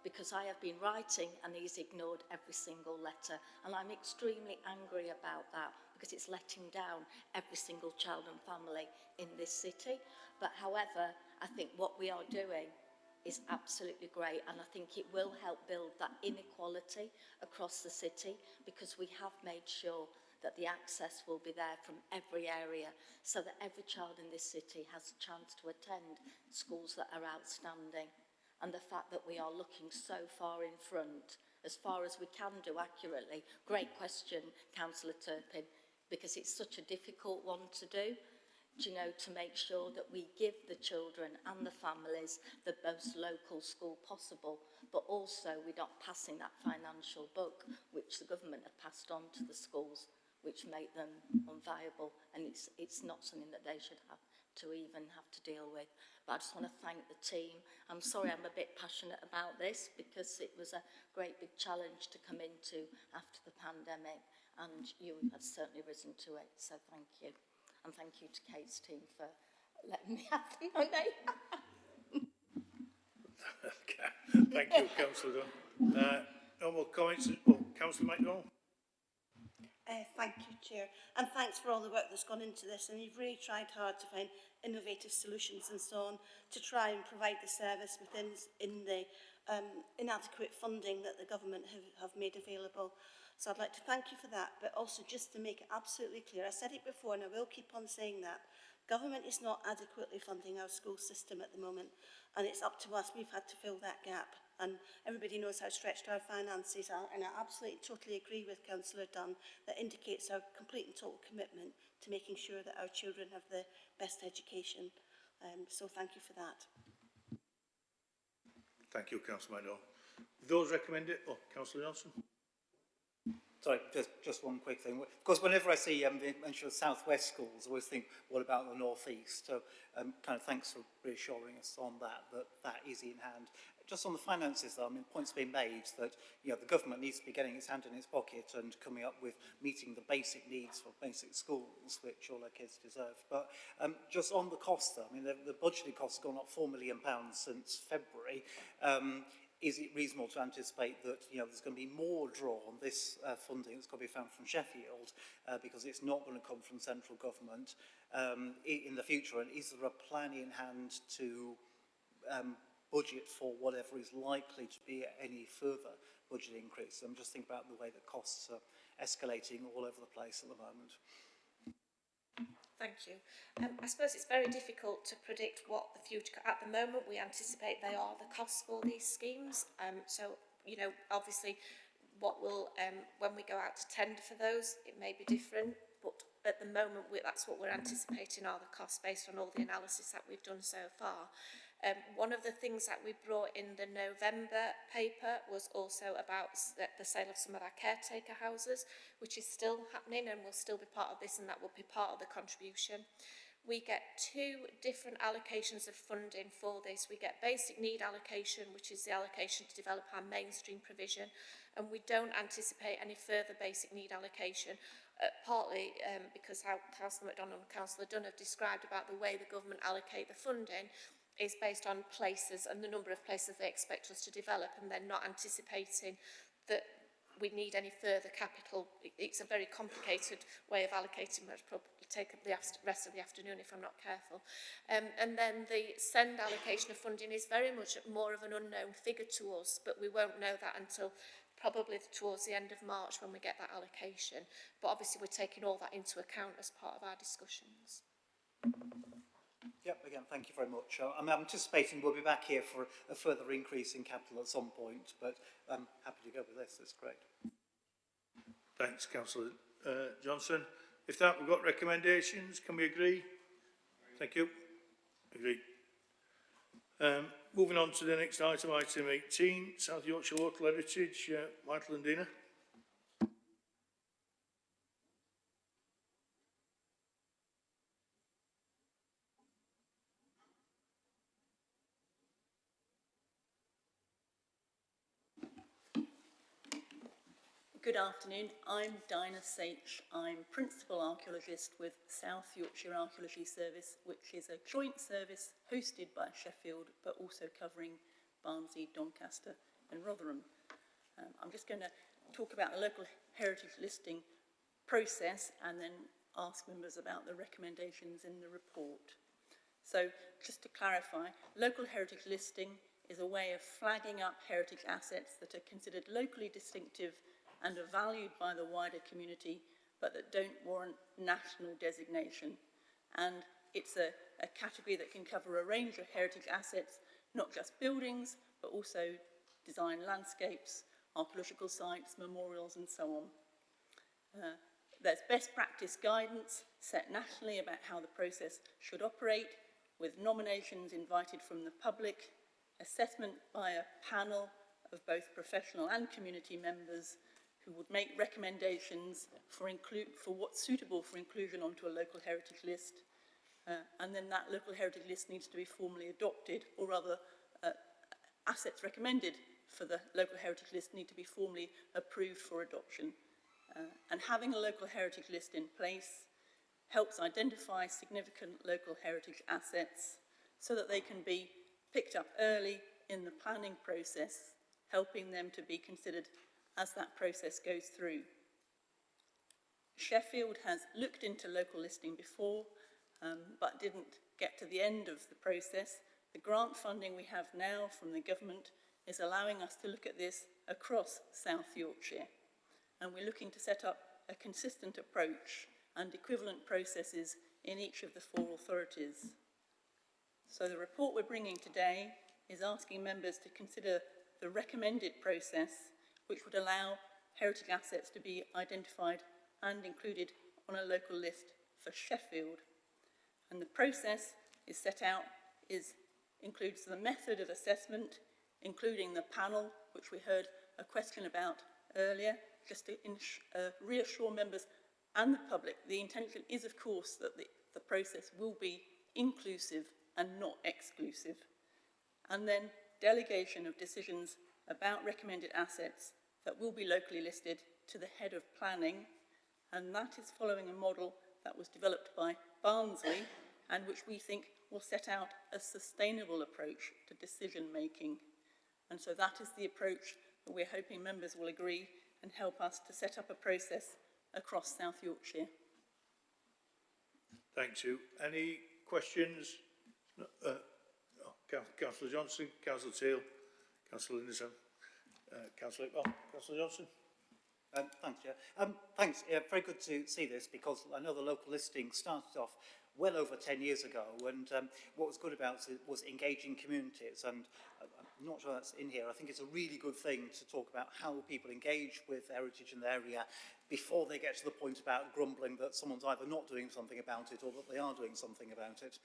because I have been writing and he's ignored every single letter, and I'm extremely angry about that, because it's letting down every single child and family in this city. But however, I think what we are doing is absolutely great, and I think it will help build that inequality across the city, because we have made sure that the access will be there from every area, so that every child in this city has a chance to attend schools that are outstanding. And the fact that we are looking so far in front, as far as we can do accurately. Great question, Councillor Turpin, because it's such a difficult one to do, you know, to make sure that we give the children and the families the most local school possible, but also we're not passing that financial buck which the government have passed on to the schools, which make them unviable, and it's not something that they should have to even have to deal with. But I just want to thank the team. I'm sorry I'm a bit passionate about this because it was a great big challenge to come into after the pandemic, and you have certainly risen to it, so thank you. And thank you to Kate's team for letting me have the money. Okay. Thank you, Councillor Dunn. No more comments? Oh, Councillor McDonald. Thank you, Chair, and thanks for all the work that's gone into this, and you've really tried hard to find innovative solutions and so on to try and provide the service within the inadequate funding that the government have made available. So I'd like to thank you for that, but also just to make it absolutely clear, I said it before and I will keep on saying that, government is not adequately funding our school system at the moment, and it's up to us. We've had to fill that gap, and everybody knows how stretched our finances are, and I absolutely totally agree with Councillor Dunn that indicates our complete and total commitment to making sure that our children have the best education. So thank you for that. Thank you, Councillor McDonald. Those recommended, oh, Councillor Johnson. Sorry, just one quick thing. Of course, whenever I see the mention of southwest schools, I always think, what about the northeast? So, kind of thanks for reassuring us on that is in hand. Just on the finances, though, I mean, points being made that the government needs to be getting its hand in its pocket and coming up with meeting the basic needs for basic schools, which all our kids deserve. But just on the cost, though, I mean, the budgeted cost has gone up £4 million since February. Is it reasonable to anticipate that there's going to be more draw on this funding that's going to be found from Sheffield because it's not going to come from central government in the future? And is there a plan in hand to budget for whatever is likely to be any further budget increase? I'm just thinking about the way that costs are escalating all over the place at the moment. Thank you. I suppose it's very difficult to predict what the future, at the moment we anticipate they are the costs for these schemes. So, obviously what will, when we go out to tender for those, it may be different, but at the moment that's what we're anticipating are the costs based on all the analysis that we've done so far. One of the things that we brought in the November paper was also about the sale of some of our caretaker houses, which is still happening and will still be part of this, and that will be part of the contribution. We get two different allocations of funding for this. We get basic need allocation, which is the allocation to develop our mainstream provision, and we don't anticipate any further basic need allocation, partly because how Councillor McDonald and Councillor Dunn have described about the way the government allocate the funding is based on places and the number of places they expect us to develop, and they're not anticipating that we need any further capital. It's a very complicated way of allocating, which will probably take up the rest of the afternoon if I'm not careful. And then the SEND allocation of funding is very much more of an unknown figure to us, but we won't know that until probably towards the end of March when we get that allocation. But obviously we're taking all that into account as part of our discussions. Yep, again, thank you very much. I'm anticipating we'll be back here for a further increase in capital at some point, but I'm happy to go with this. That's great. Thanks, Councillor Johnson. If that, we've got recommendations. Can we agree? Thank you. Agree. Moving on to the next item, item 18, South Yorkshire Local Heritage, Michael and Dina. Good afternoon, I'm Dinah Sach. I'm Principal Archaeologist with South Yorkshire Archaeology Service, which is a joint service hosted by Sheffield, but also covering Barnsley, Doncaster and Rotherham. I'm just going to talk about the local heritage listing process and then ask members about the recommendations in the report. So, just to clarify, local heritage listing is a way of flagging up heritage assets that are considered locally distinctive and are valued by the wider community, but that don't warrant national designation. And it's a category that can cover a range of heritage assets, not just buildings, but also design landscapes, archaeological sites, memorials, and so on. There's best practice guidance set nationally about how the process should operate, with nominations invited from the public, assessment by a panel of both professional and community members, who would make recommendations for what's suitable for inclusion onto a local heritage list, and then that local heritage list needs to be formally adopted, or rather assets recommended for the local heritage list need to be formally approved for adoption. And having a local heritage list in place helps identify significant local heritage assets so that they can be picked up early in the planning process, helping them to be considered as that process goes through. Sheffield has looked into local listing before, but didn't get to the end of the process. The grant funding we have now from the government is allowing us to look at this across South Yorkshire. And we're looking to set up a consistent approach and equivalent processes in each of the 4 authorities. So the report we're bringing today is asking members to consider the recommended process, which would allow heritage assets to be identified and included on a local list for Sheffield. And the process is set out, includes the method of assessment, including the panel, which we heard a question about earlier, just to reassure members and the public. The intention is, of course, that the process will be inclusive and not exclusive. And then delegation of decisions about recommended assets that will be locally listed to the head of planning, and that is following a model that was developed by Barnsley and which we think will set out a sustainable approach to decision making. And so that is the approach that we're hoping members will agree and help us to set up a process across South Yorkshire. Thank you. Any questions? Councillor Johnson, Councillor Teal, Councillor Linderson, Councillor Iqbal. Councillor Johnson. Thanks, Chair. Thanks. Yeah, very good to see this, because I know the local listing started off well over 10 years ago, and what was good about it was engaging communities, and I'm not sure that's in here. I think it's a really good thing to talk about how people engage with heritage in the area before they get to the point about grumbling that someone's either not doing something about it or that they are doing something about it.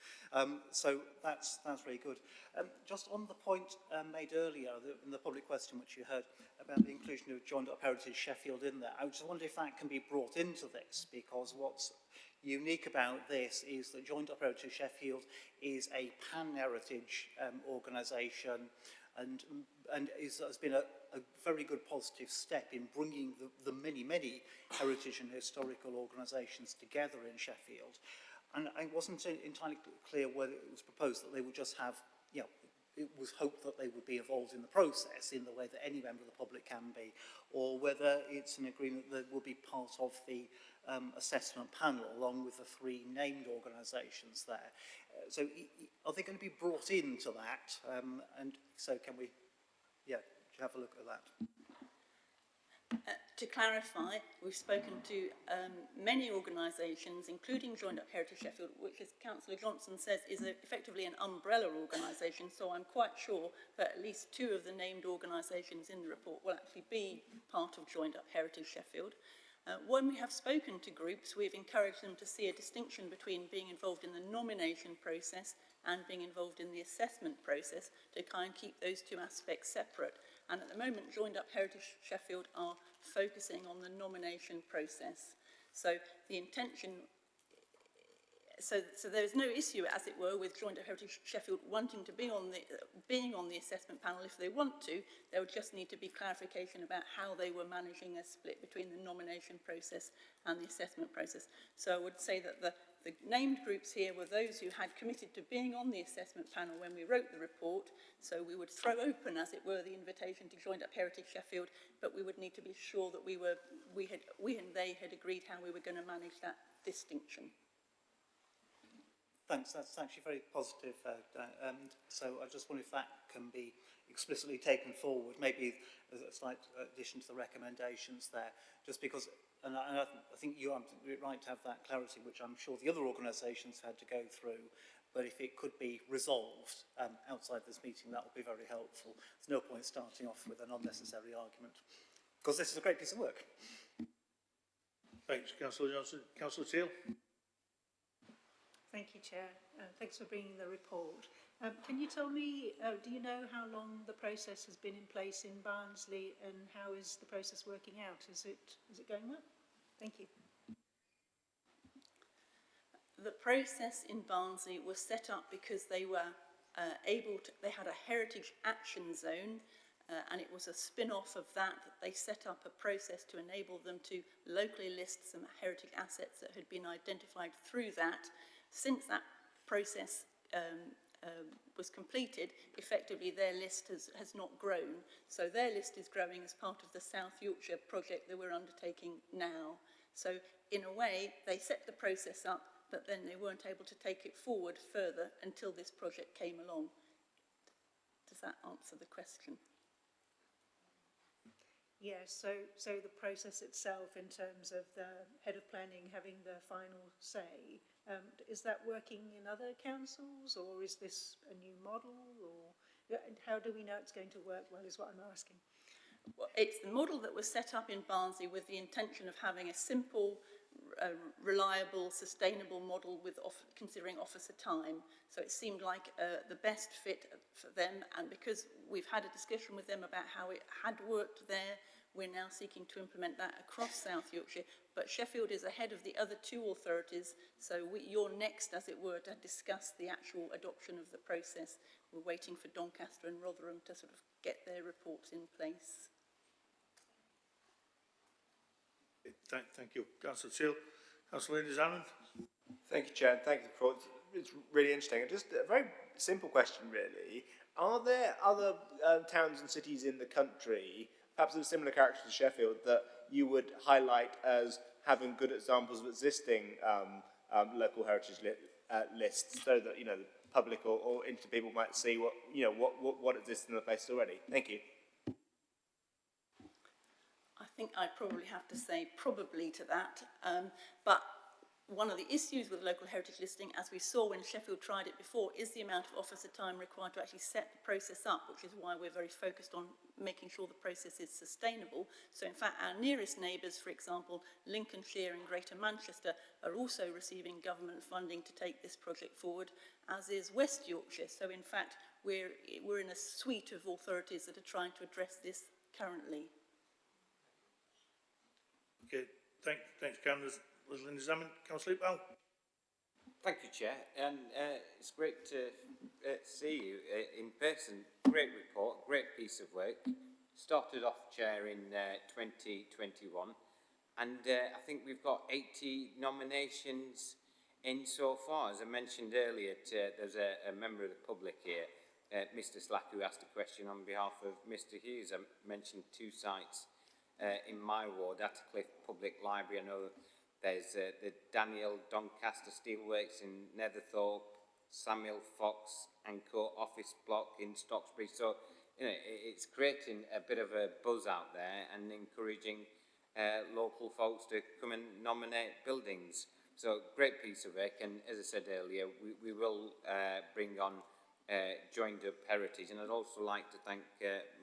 So that's really good. Just on the point made earlier in the public question which you heard about the inclusion of joined up heritage Sheffield in there, I just wonder if that can be brought into this, because what's unique about this is that Joined Up Heritage Sheffield is a pan-heritage organisation, and has been a very good positive step in bringing the many heritage and historical organisations together in Sheffield. And I wasn't entirely clear whether it was proposed that they would just have, you know, it was hoped that they would be involved in the process in the way that any member of the public can be, or whether it's an agreement that will be part of the assessment panel along with the 3 named organisations there. So are they going to be brought into that? And so can we, have a look at that? To clarify, we've spoken to many organisations, including Joined Up Heritage Sheffield, which, as Councillor Johnson says, is effectively an umbrella organisation. So I'm quite sure that at least 2 of the named organisations in the report will actually be part of Joined Up Heritage Sheffield. When we have spoken to groups, we've encouraged them to see a distinction between being involved in the nomination process and being involved in the assessment process, to kind of keep those 2 aspects separate. And at the moment, Joined Up Heritage Sheffield are focusing on the nomination process. So the intention, so there's no issue, as it were, with Joined Up Heritage Sheffield wanting to be on being on the assessment panel if they want to. There would just need to be clarification about how they were managing a split between the nomination process and the assessment process. So I would say that the named groups here were those who had committed to being on the assessment panel when we wrote the report. So we would throw open, as it were, the invitation to Joined Up Heritage Sheffield, but we would need to be sure that we and they had agreed how we were going to manage that distinction. Thanks, that's actually very positive. So I just wonder if that can be explicitly taken forward, maybe as a slight addition to the recommendations there, just because, and I think you are right to have that clarity, which I'm sure the other organisations had to go through, but if it could be resolved outside this meeting, that would be very helpful. There's no point starting off with an unnecessary argument, because this is a great piece of work. Thanks, Councillor Johnson. Councillor Teal. Thank you, Chair. Thanks for bringing the report. Can you tell me, do you know how long the process has been in place in Barnsley, and how is the process working out? Is it going well? Thank you. The process in Barnsley was set up because they were they had a heritage action zone, and it was a spin-off of that they set up a process to enable them to locally list some heritage assets that had been identified through that. Since that process was completed, effectively their list has not grown. So their list is growing as part of the South Yorkshire project that we're undertaking now. So in a way, they set the process up, but then they weren't able to take it forward further until this project came along. Does that answer the question? Yes, so the process itself in terms of the head of planning having the final say, is that working in other councils, or is this a new model, or how do we know it's going to work well is what I'm asking. Well, it's the model that was set up in Barnsley with the intention of having a simple, reliable, sustainable model with considering officer time. So it seemed like the best fit for them, and because we've had a discussion with them about how it had worked there, we're now seeking to implement that across South Yorkshire. But Sheffield is ahead of the other two authorities, so you're next, as it were, to discuss the actual adoption of the process. We're waiting for Doncaster and Rotherham to sort of get their reports in place. Thank you, Councillor Till. Councillor Lindsay-Hammond. Thank you, Chair, and thank you for the report. It's really interesting. Just a very simple question, really. Are there other towns and cities in the country, perhaps of a similar character to Sheffield, that you would highlight as having good examples of existing local heritage lists, so that, you know, the public or interested people might see what exists in the place already? Thank you. I think I'd probably have to say probably to that, but one of the issues with local heritage listing, as we saw when Sheffield tried it before, is the amount of officer time required to actually set the process up, which is why we're very focused on making sure the process is sustainable. So in fact, our nearest neighbours, for example, Lincolnshire and Greater Manchester, are also receiving government funding to take this project forward, as is West Yorkshire. So in fact, we're in a suite of authorities that are trying to address this currently. Okay, thanks, Candace. Lindsay-Hammond. Councillor Bell. Thank you, Chair, and it's great to see you in person. Great report, great piece of work. Started off, Chair, in 2021, and I think we've got 80 nominations in so far. As I mentioned earlier, there's a member of the public here, Mr. Slack, who asked a question on behalf of Mr. Hughes. I mentioned two sites in my ward, Attercliffe Public Library. I know there's the Daniel Doncaster Steelworks in Netherthorpe, Samuel Fox and Co office block in Stocksbury. So, you know, it's creating a bit of a buzz out there and encouraging local folks to come and nominate buildings. So, great piece of work. And as I said earlier, we will bring on joined up heritage. And I'd also like to thank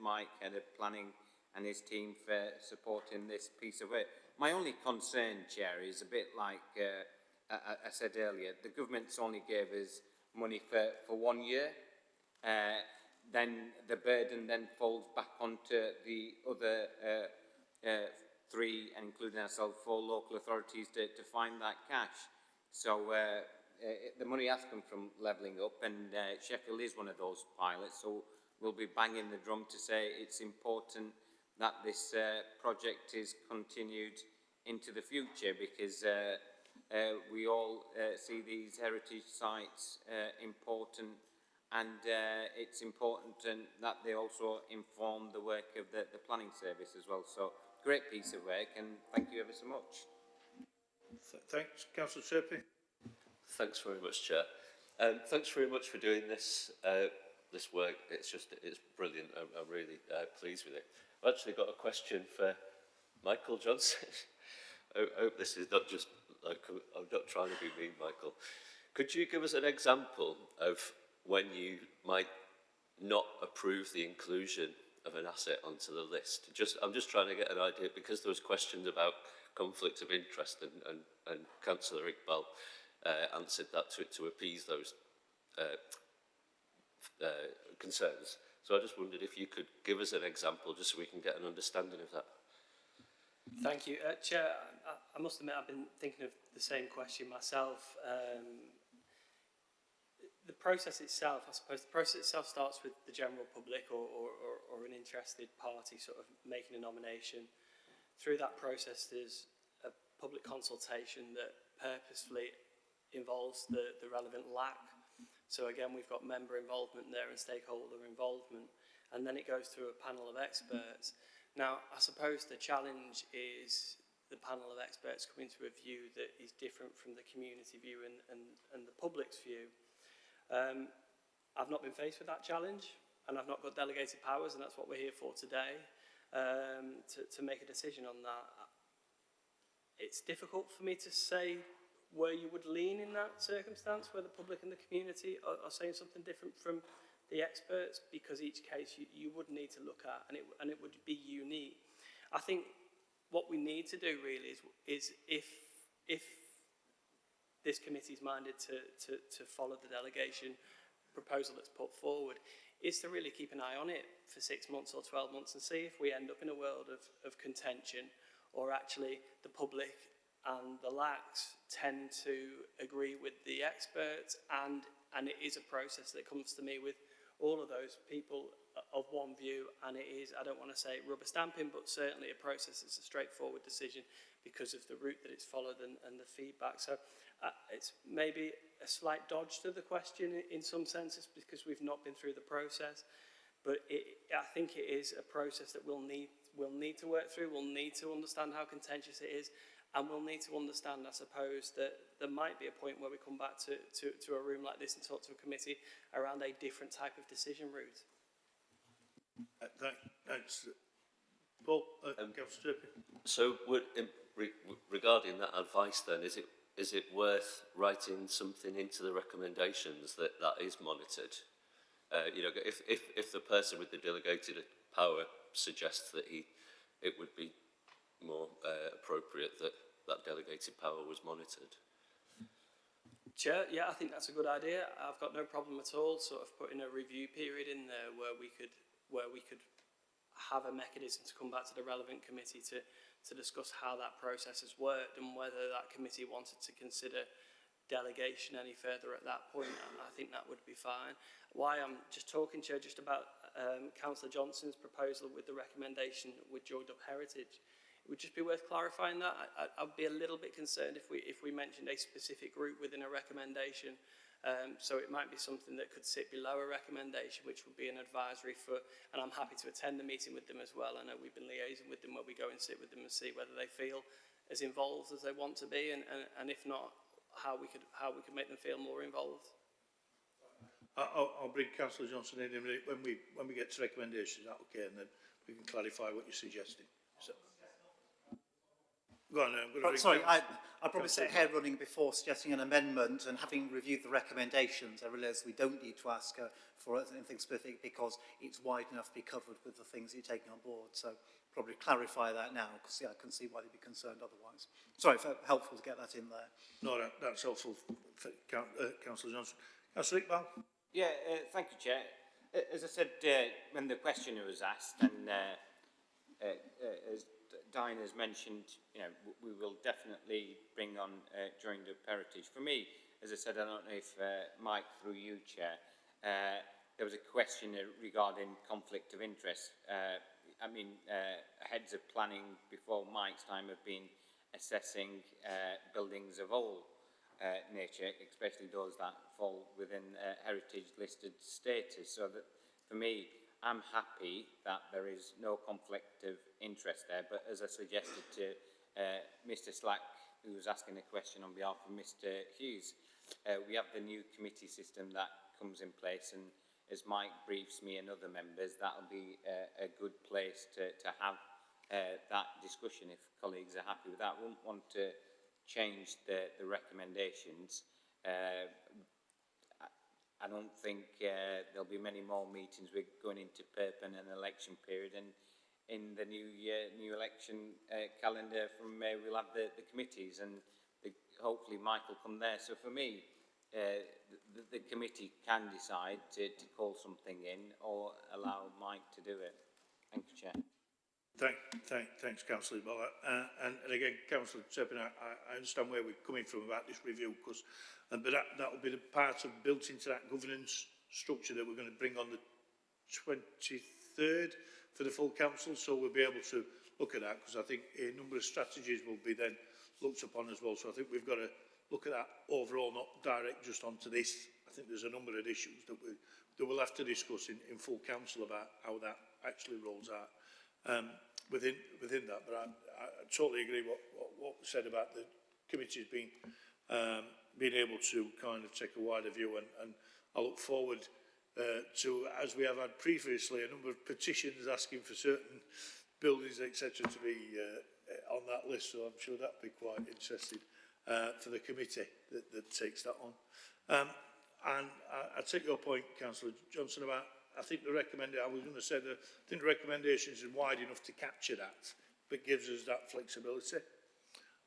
Mike, head of planning, and his team for supporting this piece of work. My only concern, Chair, is a bit like I said earlier, the government's only gave us money for 1 year, then the burden then falls back onto the other three, including ourselves, 4 local authorities to find that cash. So the money has come from Levelling Up, and Sheffield is one of those pilots, so we'll be banging the drum to say it's important that this project is continued into the future, because we all see these heritage sites important, and it's important that they also inform the work of the planning service as well. So great piece of work, and thank you ever so much. Thanks, Councillor Serpy. Thanks very much, Chair. Thanks very much for doing this this work. It's brilliant. I'm really pleased with it. I've actually got a question for Michael Johnson. I hope this is not just like, I'm not trying to be mean, Michael. Could you give us an example of when you might not approve the inclusion of an asset onto the list? I'm just trying to get an idea, because there was questions about conflict of interest, and Councillor Iqbal answered that to appease those concerns. So I just wondered if you could give us an example, just so we can get an understanding of that. Thank you. Chair, I must admit I've been thinking of the same question myself. The process itself, I suppose, the process itself starts with the general public or an interested party sort of making a nomination. Through that process, there's a public consultation that purposefully involves the relevant LAC. So again, we've got member involvement there and stakeholder involvement, and then it goes through a panel of experts. Now, I suppose the challenge is the panel of experts coming to a view that is different from the community view and the public's view. I've not been faced with that challenge, and I've not got delegated powers, and that's what we're here for today, to make a decision on that. It's difficult for me to say where you would lean in that circumstance, where the public and the community are saying something different from the experts, because each case you would need to look at, and it would be unique. I think what we need to do really is if this committee is minded to follow the delegation proposal that's put forward, is to really keep an eye on it for 6 months or 12 months and see if we end up in a world of contention, or actually the public and the LACs tend to agree with the experts, and it is a process that comes to me with all of those people of one view, and it is, I don't want to say rubber stamping, but certainly a process that's a straightforward decision because of the route that it's followed and the feedback. So it's maybe a slight dodge to the question in some senses because we've not been through the process, but I think it is a process that we'll need to work through. We'll need to understand how contentious it is, and we'll need to understand, I suppose, that there might be a point where we come back to a room like this and talk to a committee around a different type of decision route. Thanks. Paul, so regarding that advice then, is it worth writing something into the recommendations that is monitored? You know, if the person with the delegated power suggests that it would be more appropriate that delegated power was monitored. Chair, yeah, I think that's a good idea. I've got no problem at all sort of putting a review period in there where we could have a mechanism to come back to the relevant committee to discuss how that process has worked and whether that committee wanted to consider delegation any further at that point. I think that would be fine. Why I'm just talking, Chair, just about Councillor Johnson's proposal with the recommendation with joined up heritage. It would just be worth clarifying that. I'd be a little bit concerned if we mentioned a specific group within a recommendation. So it might be something that could sit below a recommendation, which would be an advisory for, and I'm happy to attend the meeting with them as well. I know we've been liaising with them where we go and sit with them and see whether they feel as involved as they want to be, and if not, how we could make them feel more involved. I'll bring Councillor Johnson in a minute when we get to recommendations. Is that okay? And then we can clarify what you're suggesting. So, go on. Sorry, I probably set hair running before suggesting an amendment, and having reviewed the recommendations, I realise we don't need to ask for anything specific because it's wide enough to be covered with the things that you're taking on board. So probably clarify that now, because I can see why they'd be concerned otherwise. Sorry, if it's helpful to get that in there. No, that's helpful, Councillor Johnson. Councillor Iqbal. Yeah, thank you, Chair. As I said, when the question was asked, and as Diana's mentioned, you know, we will definitely bring on joined up heritage. For me, as I said, I don't know if Mike, through you, Chair, there was a question regarding conflict of interest. I mean, heads of planning before Mike's time have been assessing buildings of all nature, especially those that fall within heritage listed status. So that, for me, I'm happy that there is no conflict of interest there, but as I suggested to Mr. Slack, who was asking a question on behalf of Mr. Hughes, we have the new committee system that comes in place, and as Mike briefs me and other members, that'll be a good place to have that discussion if colleagues are happy with that. I wouldn't want to change the recommendations. I don't think there'll be many more meetings. We're going into Perpin and election period, and in the new election calendar from May, we'll have the committees, and hopefully Mike will come there. So for me, the committee can decide to call something in or allow Mike to do it. Thank you, Chair. Thanks, Councillor Iqbal. And again, Councillor Turpin, I understand where we're coming from about this review, because but that will be the part of built into that governance structure that we're going to bring on the 23rd for the full council. So we'll be able to look at that, because I think a number of strategies will be then looked upon as well. So I think we've got to look at that overall, not direct just onto this. I think there's a number of issues that we'll have to discuss in full council about how that actually rolls out. Within that, but I totally agree what was said about the committees being able to kind of take a wider view, and I look forward to, as we have had previously, a number of petitions asking for certain buildings, etc., to be on that list. So I'm sure that'll be quite interesting for the committee that takes that on. And I take your point, Councillor Johnson, about. I think I was going to say that I think the recommendations are wide enough to capture that, but gives us that flexibility.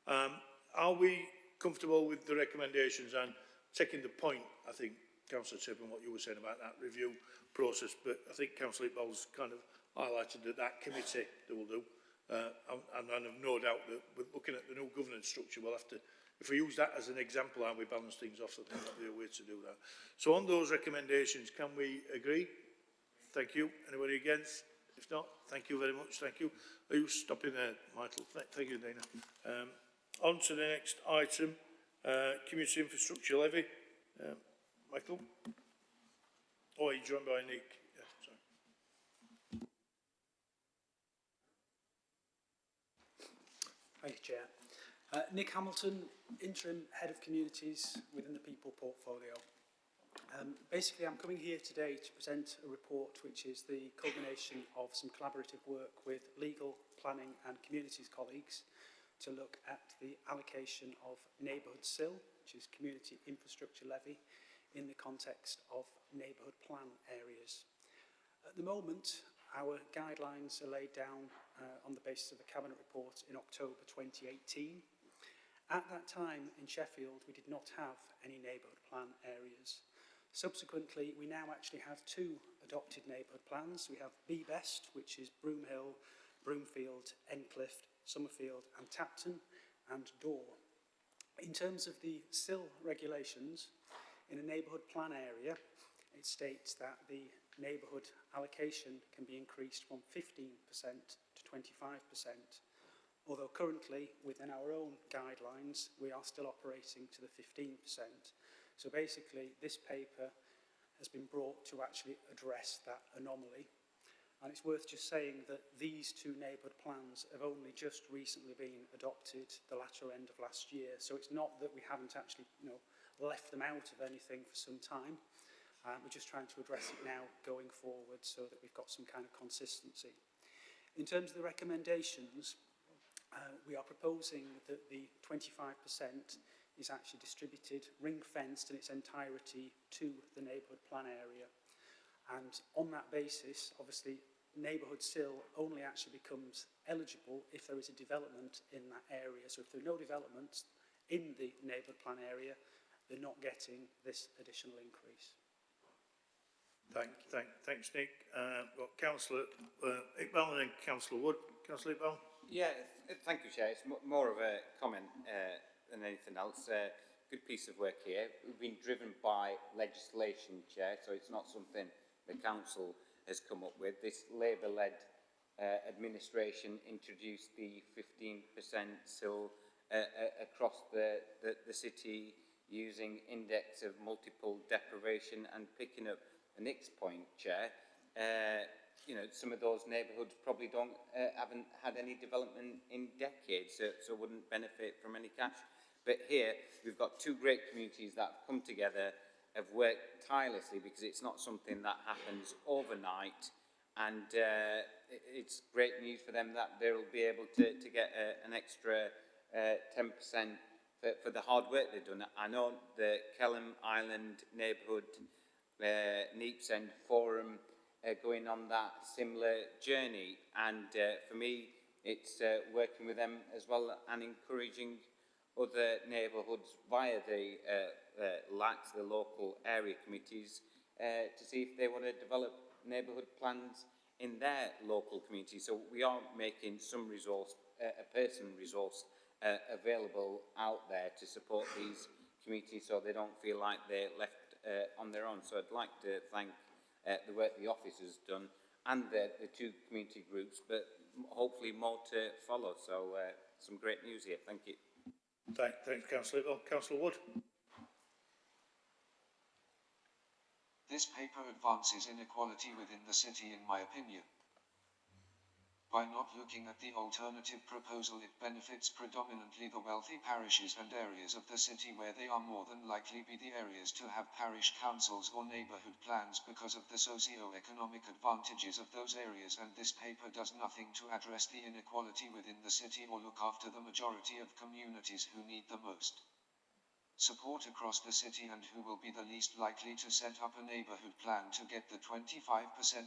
Are we comfortable with the recommendations and taking the point, I think, Councillor Tippin, what you were saying about that review process, but I think Councillor Iqbal's kind of highlighted that committee that will do, and I have no doubt that with looking at the new governance structure, we'll have to, if we use that as an example, how we balance things off, I think that'll be a way to do that. So on those recommendations, can we agree? Thank you. Anybody against? If not, thank you very much. Thank you. Are you stopping there, Michael? Thank you, Dana. On to the next item, community infrastructure levy. Michael? Oh, you're joined by Nick. Yeah, sorry. Thank you, Chair. Nick Hamilton, Interim Head of Communities within the People Portfolio. Basically, I'm coming here today to present a report which is the culmination of some collaborative work with legal, planning and communities colleagues to look at the allocation of neighbourhood SIL, which is Community Infrastructure Levy, in the context of neighbourhood plan areas. At the moment, our guidelines are laid down on the basis of a Cabinet report in October 2018. At that time, in Sheffield, we did not have any neighbourhood plan areas. Subsequently, we now actually have two adopted neighbourhood plans. We have Be Best, which is Broomhill, Broomfield, Endcliffe, Summerfield and Tapton, and Dore. In terms of the SIL regulations, in a neighbourhood plan area, it states that the neighbourhood allocation can be increased from 15% to 25%, although currently, within our own guidelines, we are still operating to the 15%. So basically, this paper has been brought to actually address that anomaly. And it's worth just saying that these two neighbourhood plans have only just recently been adopted the latter end of last year. So it's not that we haven't actually, left them out of anything for some time. We're just trying to address it now going forward so that we've got some kind of consistency. In terms of the recommendations, we are proposing that the 25% is actually distributed, ring-fenced in its entirety to the neighbourhood plan area. And on that basis, obviously, neighbourhood SIL only actually becomes eligible if there is a development in that area. So if there are no developments in the neighbourhood plan area, they're not getting this additional increase. Thanks, Nick. Got Councillor Iqbal and then Councillor Wood. Councillor Iqbal? Yeah, thank you, Chair. It's more of a comment than anything else. Good piece of work here. We've been driven by legislation, Chair, so it's not something the Council has come up with. This Labour-led administration introduced the 15% SIL across the city using index of multiple deprivation, and picking up Nick's point, Chair, some of those neighbourhoods probably haven't had any development in decades, so wouldn't benefit from any cash. But here, we've got two great communities that have come together, have worked tirelessly, because it's not something that happens overnight, and it's great news for them that they'll be able to get an extra 10% for the hard work they've done. I know the Kelham Island Neighbourhood Neeps End Forum going on that similar journey, and for me it's working with them as well and encouraging other neighbourhoods via the LACs, the local area committees, to see if they want to develop neighbourhood plans in their local community. So we are making some resource, a person resource available out there to support these communities so they don't feel like they're left on their own. So I'd like to thank the work the office has done and the two community groups, but hopefully more to follow. So some great news here. Thank you. Thanks, Councillor. Councillor Wood. This paper advances inequality within the city, in my opinion. By not looking at the alternative proposal, it benefits predominantly the wealthy parishes and areas of the city where they are more than likely be the areas to have parish councils or neighbourhood plans because of the socio-economic advantages of those areas, and this paper does nothing to address the inequality within the city or look after the majority of communities who need the most support across the city and who will be the least likely to set up a neighbourhood plan to get the 25%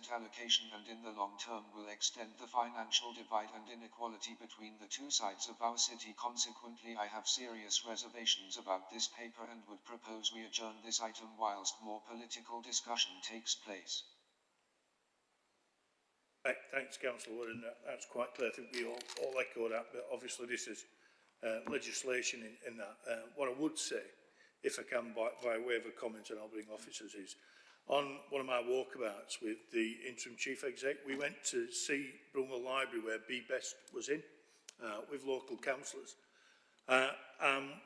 allocation, and in the long term will extend the financial divide and inequality between the two sides of our city. Consequently, I have serious reservations about this paper and would propose we adjourn this item whilst more political discussion takes place. Thanks, Councillor Wood, and that's quite clear. I think we all echo that, but obviously this is legislation in that. What I would say, if I can, by way of a comment, and I'll bring officers, is on one of my walkabouts with the interim chief exec, we went to see Brunel Library where Be Best was in, with local councillors.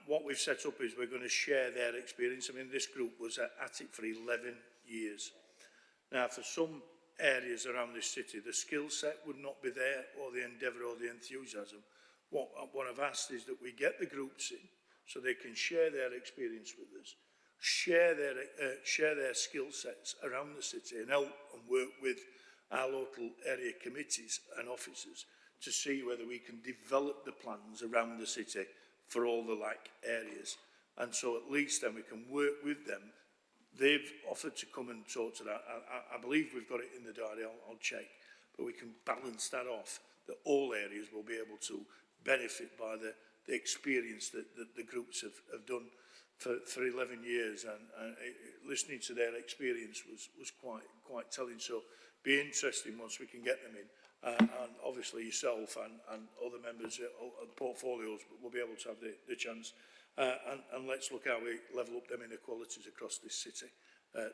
What we've set up is we're going to share their experience. I mean, this group was at it for 11 years. Now, for some areas around this city, the skill set would not be there, or the endeavour or the enthusiasm. What I've asked is that we get the groups in so they can share their experience with us, share their skill sets around the city, and help and work with our local area committees and officers to see whether we can develop the plans around the city for all the like areas. And so at least then we can work with them. They've offered to come and talk to that. I believe we've got it in the diary, I'll check, but we can balance that off, that all areas will be able to benefit by the experience that the groups have done for 11 years, and listening to their experience was quite telling. So be interesting once we can get them in, and obviously yourself and other members of portfolios will be able to have the chance, and let's look how we level up them inequalities across this city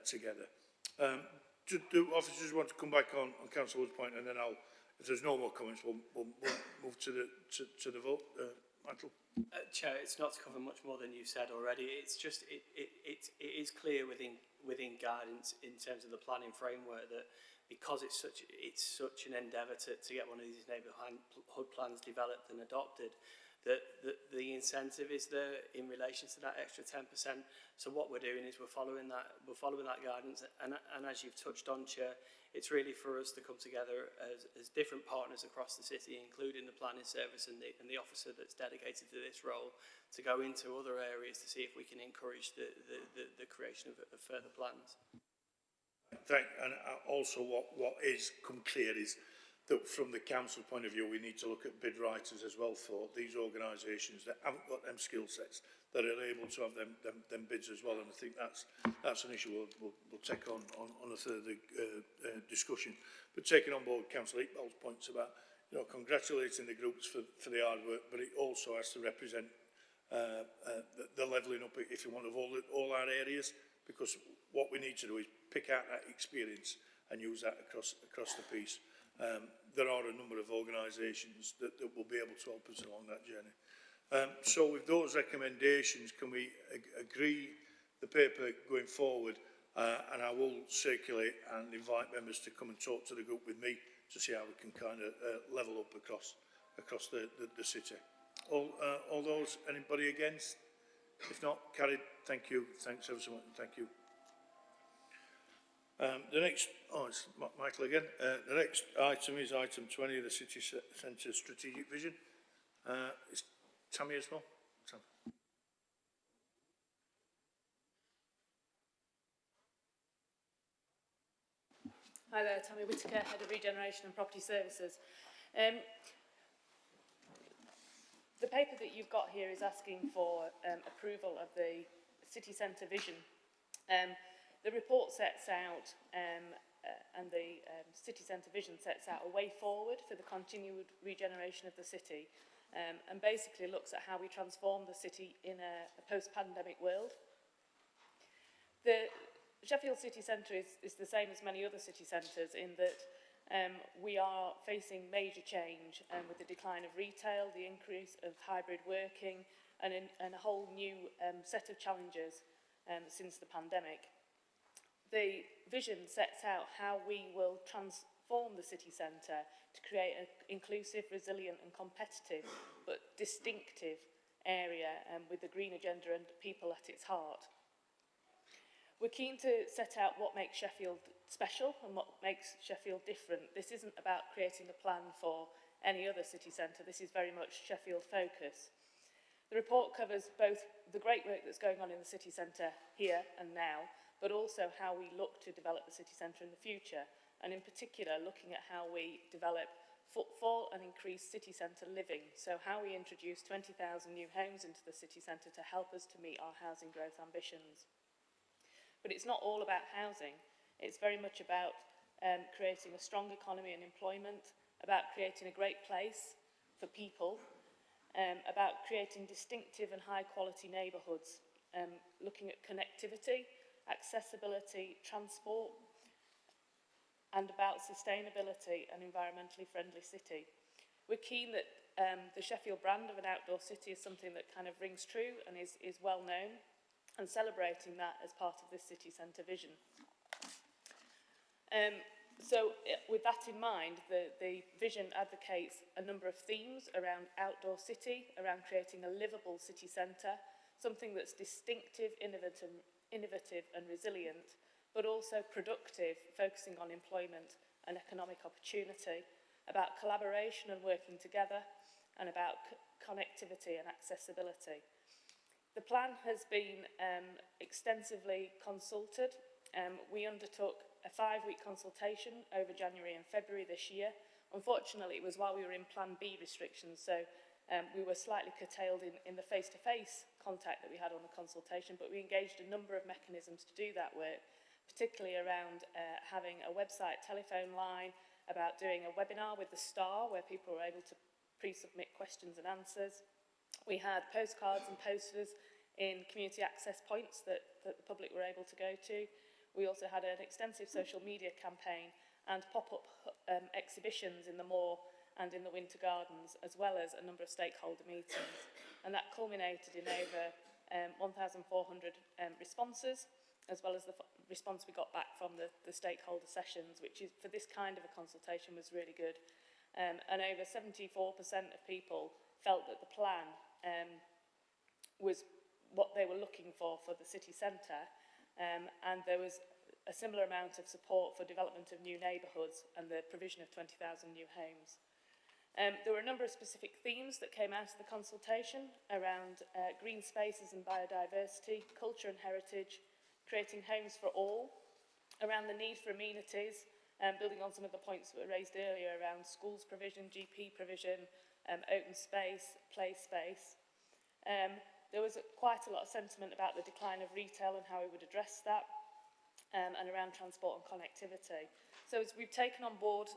together. Do officers want to come back on Councillor Wood's point, and then if there's no more comments, we'll move to the vote. Michael. Chair, it's not to cover much more than you said already. It's just it is clear within guidance in terms of the planning framework that because it's such an endeavour to get one of these neighbourhood plans developed and adopted, that the incentive is there in relation to that extra 10%. So what we're doing is we're following that guidance, and as you've touched on, Chair, it's really for us to come together as different partners across the city, including the planning service and the officer that's dedicated to this role, to go into other areas to see if we can encourage the creation of further plans. And also what is come clear is that from the council point of view, we need to look at bid writers as well for these organisations that haven't got them skill sets, that are able to have them bids as well. And I think that's an issue we'll take on a further discussion. But taking on board Councillor Iqbal's points about congratulating the groups for the hard work, but it also has to represent the levelling up, if you want, of all our areas, because what we need to do is pick out that experience and use that across the piece. There are a number of organisations that will be able to help us along that journey. So with those recommendations, can we agree the paper going forward? And I will circulate and invite members to come and talk to the group with me to see how we can kind of level up across the city. All those, anybody against? If not, carried. Thank you. Thanks ever so much. Thank you. The next, it's Michael again. The next item is item 20, the City Centre Strategic Vision. Is Tammy as well? Tam. Hi there, Tammy Whittaker, Head of Regeneration and Property Services. The paper that you've got here is asking for approval of the City Centre Vision. The report sets out city centre vision sets out a way forward for the continued regeneration of the city, and basically looks at how we transform the city in a post-pandemic world. The Sheffield city centre is the same as many other city centres in that we are facing major change with the decline of retail, the increase of hybrid working, and a whole new set of challenges since the pandemic. The vision sets out how we will transform the city centre to create an inclusive, resilient and competitive but distinctive area with the green agenda and people at its heart. We're keen to set out what makes Sheffield special and what makes Sheffield different. This isn't about creating a plan for any other city centre. This is very much Sheffield focus. The report covers both the great work that's going on in the city centre here and now, but also how we look to develop the city centre in the future, and in particular looking at how we develop footfall and increase city centre living, so how we introduce 20,000 new homes into the city centre to help us to meet our housing growth ambitions. But it's not all about housing. It's very much about creating a strong economy and employment, about creating a great place for people, about creating distinctive and high quality neighbourhoods, looking at connectivity, accessibility, transport, and about sustainability and environmentally friendly city. We're keen that the Sheffield brand of an outdoor city is something that kind of rings true and is well known, and celebrating that as part of this city centre vision. With that in mind, the vision advocates a number of themes around outdoor city, around creating a livable city centre, something that's distinctive, innovative and resilient, but also productive, focusing on employment and economic opportunity, about collaboration and working together, and about connectivity and accessibility. The plan has been extensively consulted. We undertook a 5-week consultation over January and February this year. Unfortunately, it was while we were in Plan B restrictions, so we were slightly curtailed in the face-to-face contact that we had on the consultation, but we engaged a number of mechanisms to do that work, particularly around having a website telephone line, about doing a webinar with the STAR, where people were able to pre-submit questions and answers. We had postcards and posters in community access points that the public were able to go to. We also had an extensive social media campaign and pop-up exhibitions in the Moor and in the Winter Gardens, as well as a number of stakeholder meetings. And that culminated in over 1,400 responses, as well as the response we got back from the stakeholder sessions, which is, for this kind of a consultation, was really good. And over 74% of people felt that the plan was what they were looking for the city centre, and there was a similar amount of support for development of new neighbourhoods and the provision of 20,000 new homes. There were a number of specific themes that came out of the consultation around green spaces and biodiversity, culture and heritage, creating homes for all, around the need for amenities, building on some of the points that were raised earlier around schools provision, GP provision, open space, play space. There was quite a lot of sentiment about the decline of retail and how we would address that, and around transport and connectivity. So as we've taken on board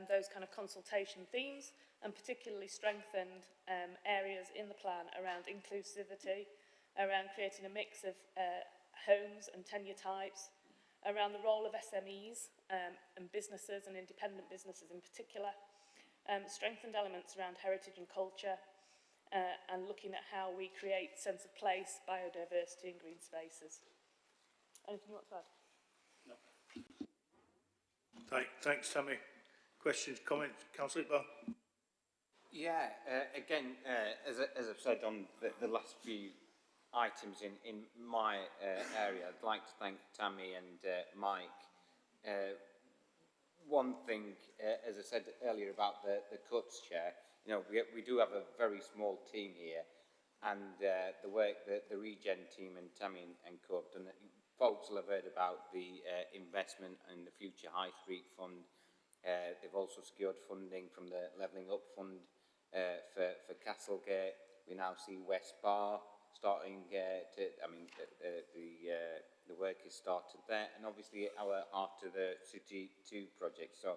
those kind of consultation themes and particularly strengthened areas in the plan around inclusivity, around creating a mix of homes and tenure types, around the role of SMEs and businesses and independent businesses in particular, strengthened elements around heritage and culture, and looking at how we create sense of place, biodiversity and green spaces. Anything you want to add? No. Thanks, Tammy. Questions, comments? Councillor Iqbal? Yeah, again, as I've said on the last few items in my area, I'd like to thank Tammy and Mike. One thing, as I said earlier about the cuts, Chair, you know, we do have a very small team here, and the work that the Regen team and Tammy and Co have done, folks will have heard about the investment in the Future High Street Fund. They've also secured funding from the Levelling Up Fund for Castlegate. We now see West Bar starting the the work is started there, and obviously our Art of the City 2 project. So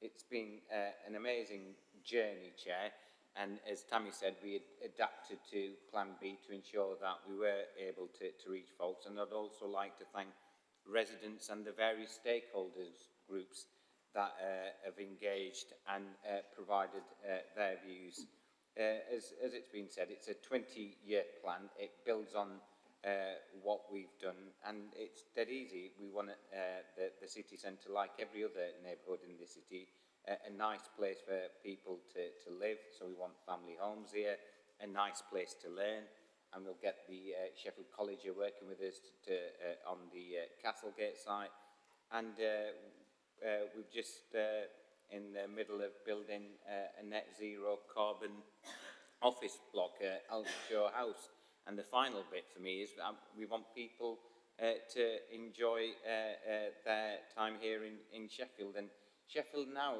it's been an amazing journey, Chair, and as Tammy said, we had adapted to Plan B to ensure that we were able to reach folks. And I'd also like to thank residents and the various stakeholders groups that have engaged and provided their views. As it's been said, it's a 20-year plan. It builds on what we've done, and it's dead easy. We want the city centre, like every other neighbourhood in the city, a nice place for people to live. So we want family homes here, a nice place to learn, and we'll get the Sheffield College are working with us on the Castlegate site, and we've just in the middle of building a net zero carbon office block at Aldershire House. And the final bit for me is that we want people to enjoy their time here in Sheffield. And Sheffield now,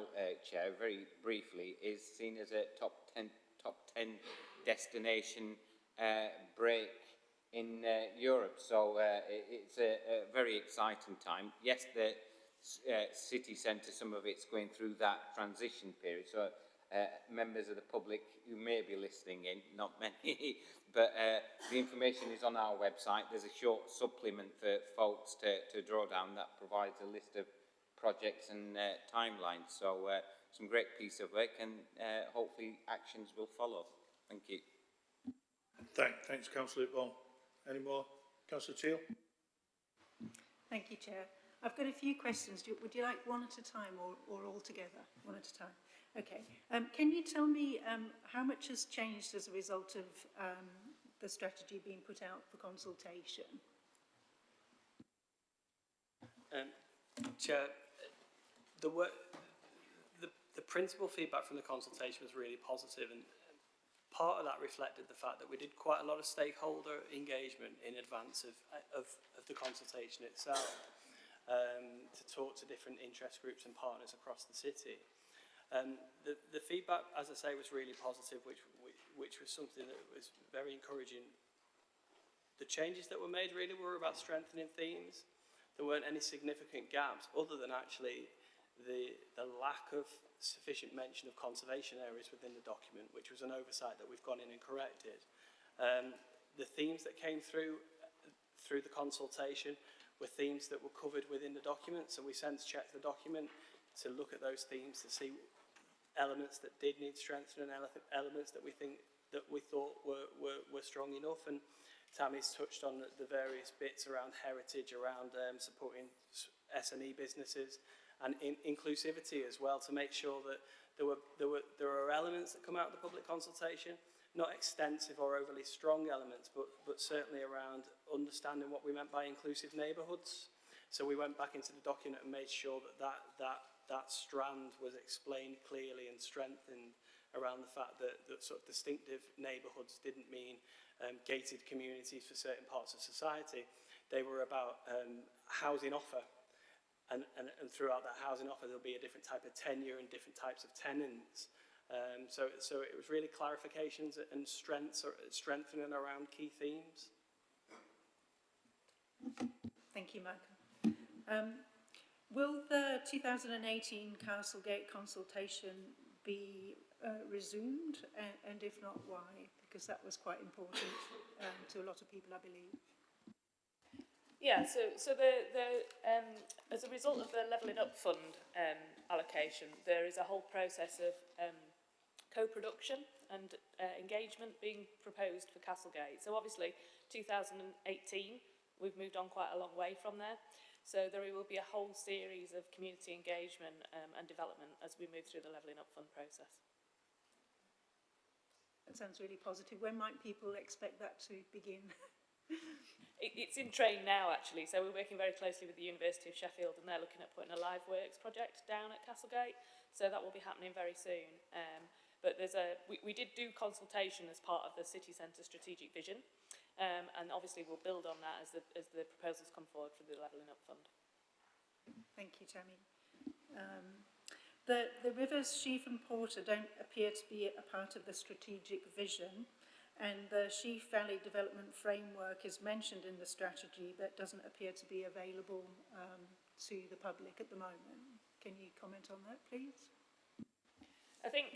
Chair, very briefly, is seen as a top 10 destination break in Europe. So it's a very exciting time. Yes, the city centre, some of it's going through that transition period. So members of the public who may be listening in, not many, but the information is on our website. There's a short supplement for folks to draw down that provides a list of projects and timelines. So some great piece of work, and hopefully actions will follow. Thank you. Thanks, Councillor Vaughan. Any more? Councillor Teal? Thank you, Chair. I've got a few questions. Would you like one at a time or all together? One at a time. Okay. Can you tell me how much has changed as a result of the strategy being put out for consultation? Chair, the principal feedback from the consultation was really positive, and part of that reflected the fact that we did quite a lot of stakeholder engagement in advance of the consultation itself, to talk to different interest groups and partners across the city. The feedback, as I say, was really positive, which was something that was very encouraging. The changes that were made really were about strengthening themes. There weren't any significant gaps other than actually the lack of sufficient mention of conservation areas within the document, which was an oversight that we've gone in and corrected. The themes that came through the consultation were themes that were covered within the document, so we sense-checked the document to look at those themes to see elements that did need strengthening and elements that we thought were strong enough. And Tammy's touched on the various bits around heritage, around supporting SME businesses, and inclusivity as well, to make sure that there are elements that come out of the public consultation, not extensive or overly strong elements, but certainly around understanding what we meant by inclusive neighbourhoods. So we went back into the document and made sure that strand was explained clearly and strengthened around the fact that sort of distinctive neighbourhoods didn't mean gated communities for certain parts of society. They were about housing offer. And throughout that housing offer, there'll be a different type of tenure and different types of tenants. So it was really clarifications and strengthening around key themes. Thank you, Michael. Will the 2018 Castlegate consultation be resumed? And if not, why? Because that was quite important to a lot of people, I believe. Yeah, so as a result of the Levelling Up Fund allocation, there is a whole process of co-production and engagement being proposed for Castlegate. So obviously, 2018, we've moved on quite a long way from there. So there will be a whole series of community engagement and development as we move through the Levelling Up Fund process. That sounds really positive. When might people expect that to begin? It's in train now, actually. So we're working very closely with the University of Sheffield, and they're looking at putting a live works project down at Castlegate. So that will be happening very soon. But we did do consultation as part of the city centre strategic vision, and obviously we'll build on that as the proposals come forward for the Levelling Up Fund. Thank you, Tammy. The rivers Sheaf and Porter don't appear to be a part of the strategic vision. And the Sheaf Valley Development Framework is mentioned in the strategy, but doesn't appear to be available to the public at the moment. Can you comment on that, please? I think,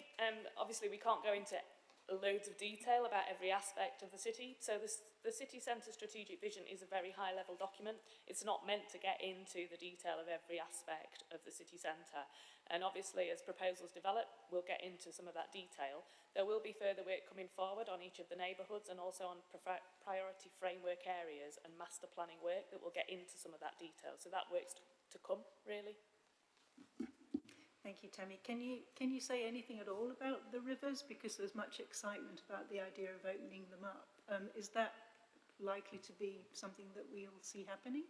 obviously, we can't go into loads of detail about every aspect of the city. So the city centre strategic vision is a very high-level document. It's not meant to get into the detail of every aspect of the city centre. And obviously, as proposals develop, we'll get into some of that detail. There will be further work coming forward on each of the neighbourhoods and also on priority framework areas and master planning work that will get into some of that detail. So that work's to come, really. Thank you, Tammy. Can you say anything at all about the rivers? Because there's much excitement about the idea of opening them up. Is that likely to be something that we'll see happening?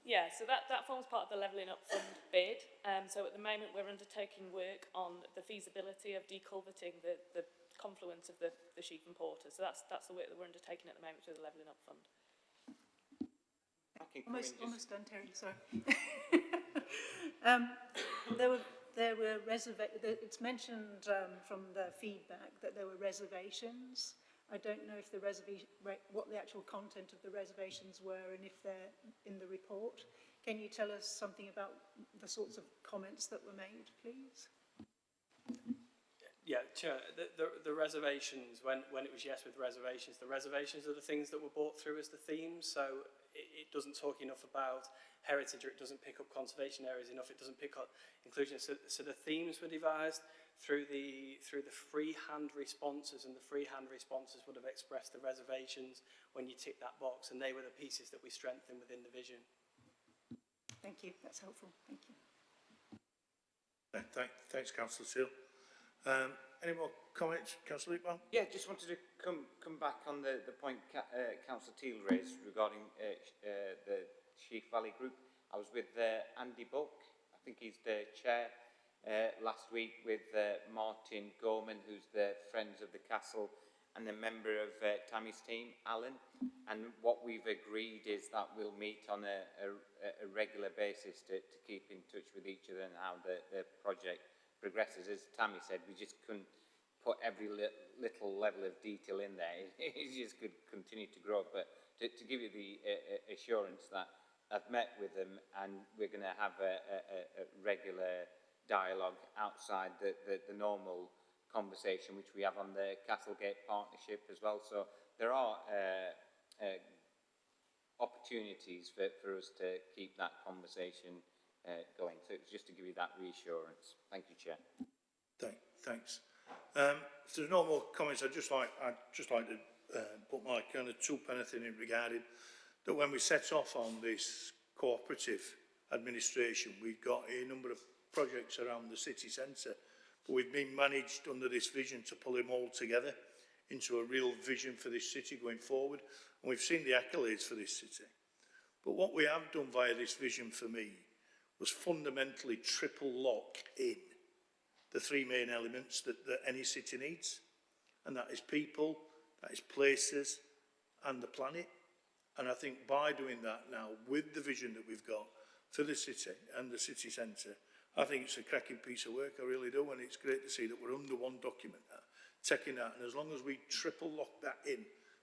Yeah, so that forms part of the Levelling Up Fund bid. So at the moment we're undertaking work on the feasibility of deculverting the confluence of the Sheaf and Porter. So that's the work that we're undertaking at the moment through the Levelling Up Fund. Almost done, Terry, sorry. There were it's mentioned from the feedback that there were reservations. I don't know if what the actual content of the reservations were and if they're in the report. Can you tell us something about the sorts of comments that were made, please? Yeah, Chair, the reservations, when it was yes with reservations, the reservations are the things that were brought through as the themes. So it doesn't talk enough about heritage, or it doesn't pick up conservation areas enough, it doesn't pick up inclusion. So the themes were devised through the freehand responses, and the freehand responses would have expressed the reservations when you tick that box, and they were the pieces that we strengthened within the vision. Thank you, that's helpful, thank you. Thanks, Councillor Seal. Any more comments, Councillor Iqbal? Yeah, just wanted to come back on the point Councillor Teal raised regarding the Sheaf Valley Group. I was with Andy Buck, I think he's the chair, last week with Martin Gorman, who's the Friends of the Castle, and a member of Tammy's team, Alan. And what we've agreed is that we'll meet on a regular basis to keep in touch with each other and how the project progresses. As Tammy said, we just couldn't put every little level of detail in there. It just could continue to grow. But to give you the assurance that I've met with them, and we're going to have a regular dialogue outside the normal conversation which we have on the Castlegate partnership as well. So there are opportunities for us to keep that conversation going. So it's just to give you that reassurance. Thank you, Chair. Thanks. If there's no more comments, I'd just like to put my kind of two-penny thing in regarding that when we set off on this cooperative administration, we've got a number of projects around the city centre, but we've been managed under this vision to pull them all together into a real vision for this city going forward. And we've seen the accolades for this city. But what we have done via this vision for me was fundamentally triple lock in the three main elements that any city needs. And that is people, that is places, and the planet. And I think by doing that now, with the vision that we've got for the city and the city centre, I think it's a cracking piece of work, I really do, and it's great to see that we're under one document now, taking that, and as long as we triple lock that in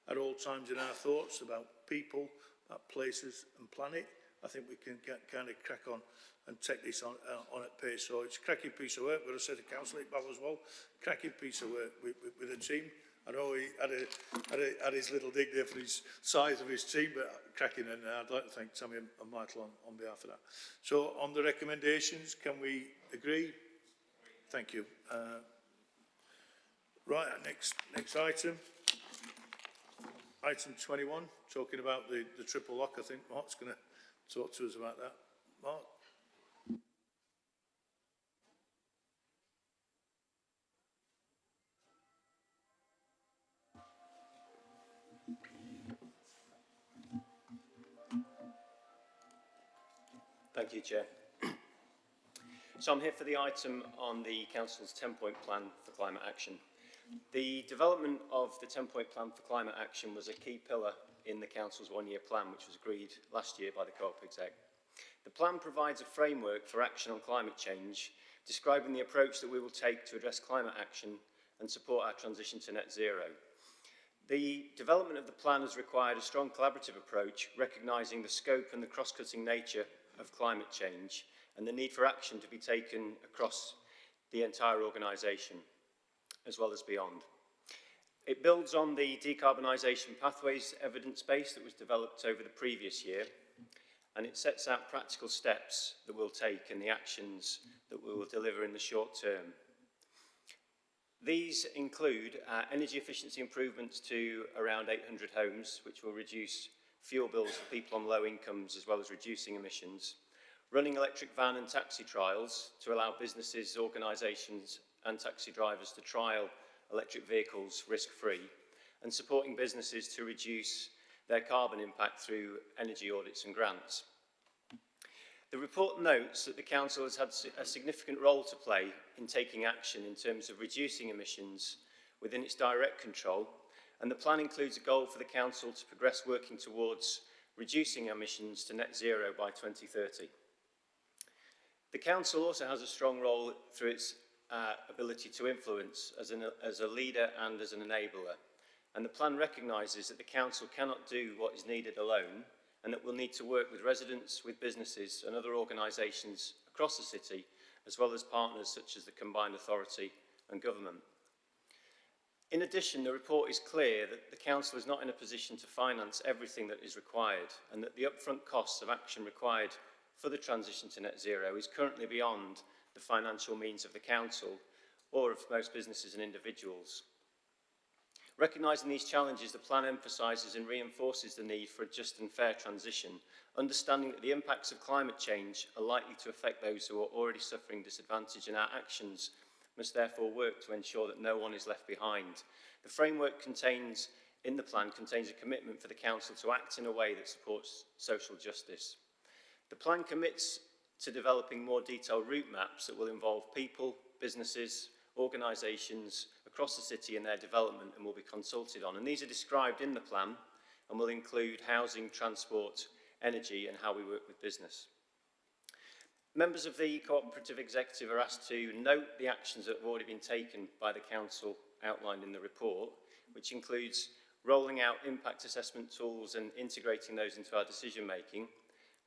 at all times in our thoughts about people, about places and planet, I think we can kind of crack on and take this on at pace. So it's a cracking piece of work, but I said to Councillor Iqbal as well, cracking piece of work with the team. I know he had his little dig there for his size of his team, but cracking, and I'd like to thank Tammy and Michael on behalf of that. So on the recommendations, can we agree? Thank you. Right, next item. Item 21, talking about the triple lock. I think Mark's going to talk to us about that. Mark? Thank you, Chair. So I'm here for the item on the Council's 10-point plan for climate action. The development of the 10-point plan for climate action was a key pillar in the Council's one-year plan, which was agreed last year by the Co-op Exec. The plan provides a framework for action on climate change, describing the approach that we will take to address climate action and support our transition to net zero. The development of the plan has required a strong collaborative approach, recognising the scope and the cross-cutting nature of climate change and the need for action to be taken across the entire organisation, as well as beyond. It builds on the decarbonisation pathways evidence base that was developed over the previous year, and it sets out practical steps that we'll take and the actions that we will deliver in the short term. These include energy efficiency improvements to around 800 homes, which will reduce fuel bills for people on low incomes as well as reducing emissions, running electric van and taxi trials to allow businesses, organisations and taxi drivers to trial electric vehicles risk-free, and supporting businesses to reduce their carbon impact through energy audits and grants. The report notes that the Council has had a significant role to play in taking action in terms of reducing emissions within its direct control, and the plan includes a goal for the Council to progress working towards reducing emissions to net zero by 2030. The Council also has a strong role through its ability to influence as a leader and as an enabler, and the plan recognises that the Council cannot do what is needed alone, and that we'll need to work with residents, with businesses and other organisations across the city, as well as partners such as the Combined Authority and Government. In addition, the report is clear that the Council is not in a position to finance everything that is required, and that the upfront costs of action required for the transition to net zero is currently beyond the financial means of the Council or of most businesses and individuals. Recognising these challenges, the plan emphasises and reinforces the need for a just and fair transition, understanding that the impacts of climate change are likely to affect those who are already suffering disadvantage, and our actions must therefore work to ensure that no one is left behind. The framework in the plan contains a commitment for the Council to act in a way that supports social justice. The plan commits to developing more detailed route maps that will involve people, businesses, organisations across the city and their development, and will be consulted on. And these are described in the plan and will include housing, transport, energy and how we work with business. Members of the Co-operative Executive are asked to note the actions that have already been taken by the Council outlined in the report, which includes rolling out impact assessment tools and integrating those into our decision making,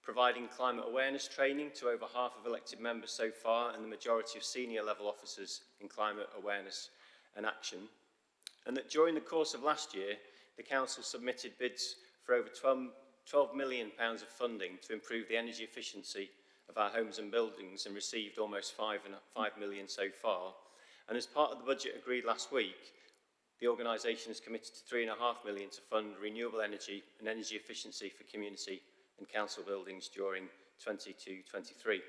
providing climate awareness training to over half of elected members so far and the majority of senior level officers in climate awareness and action, and that during the course of last year, the Council submitted bids for over £12 million of funding to improve the energy efficiency of our homes and buildings and received almost £5 million so far. And as part of the budget agreed last week, the organisation has committed to £3.5 million to fund renewable energy and energy efficiency for community and council buildings during 22-23.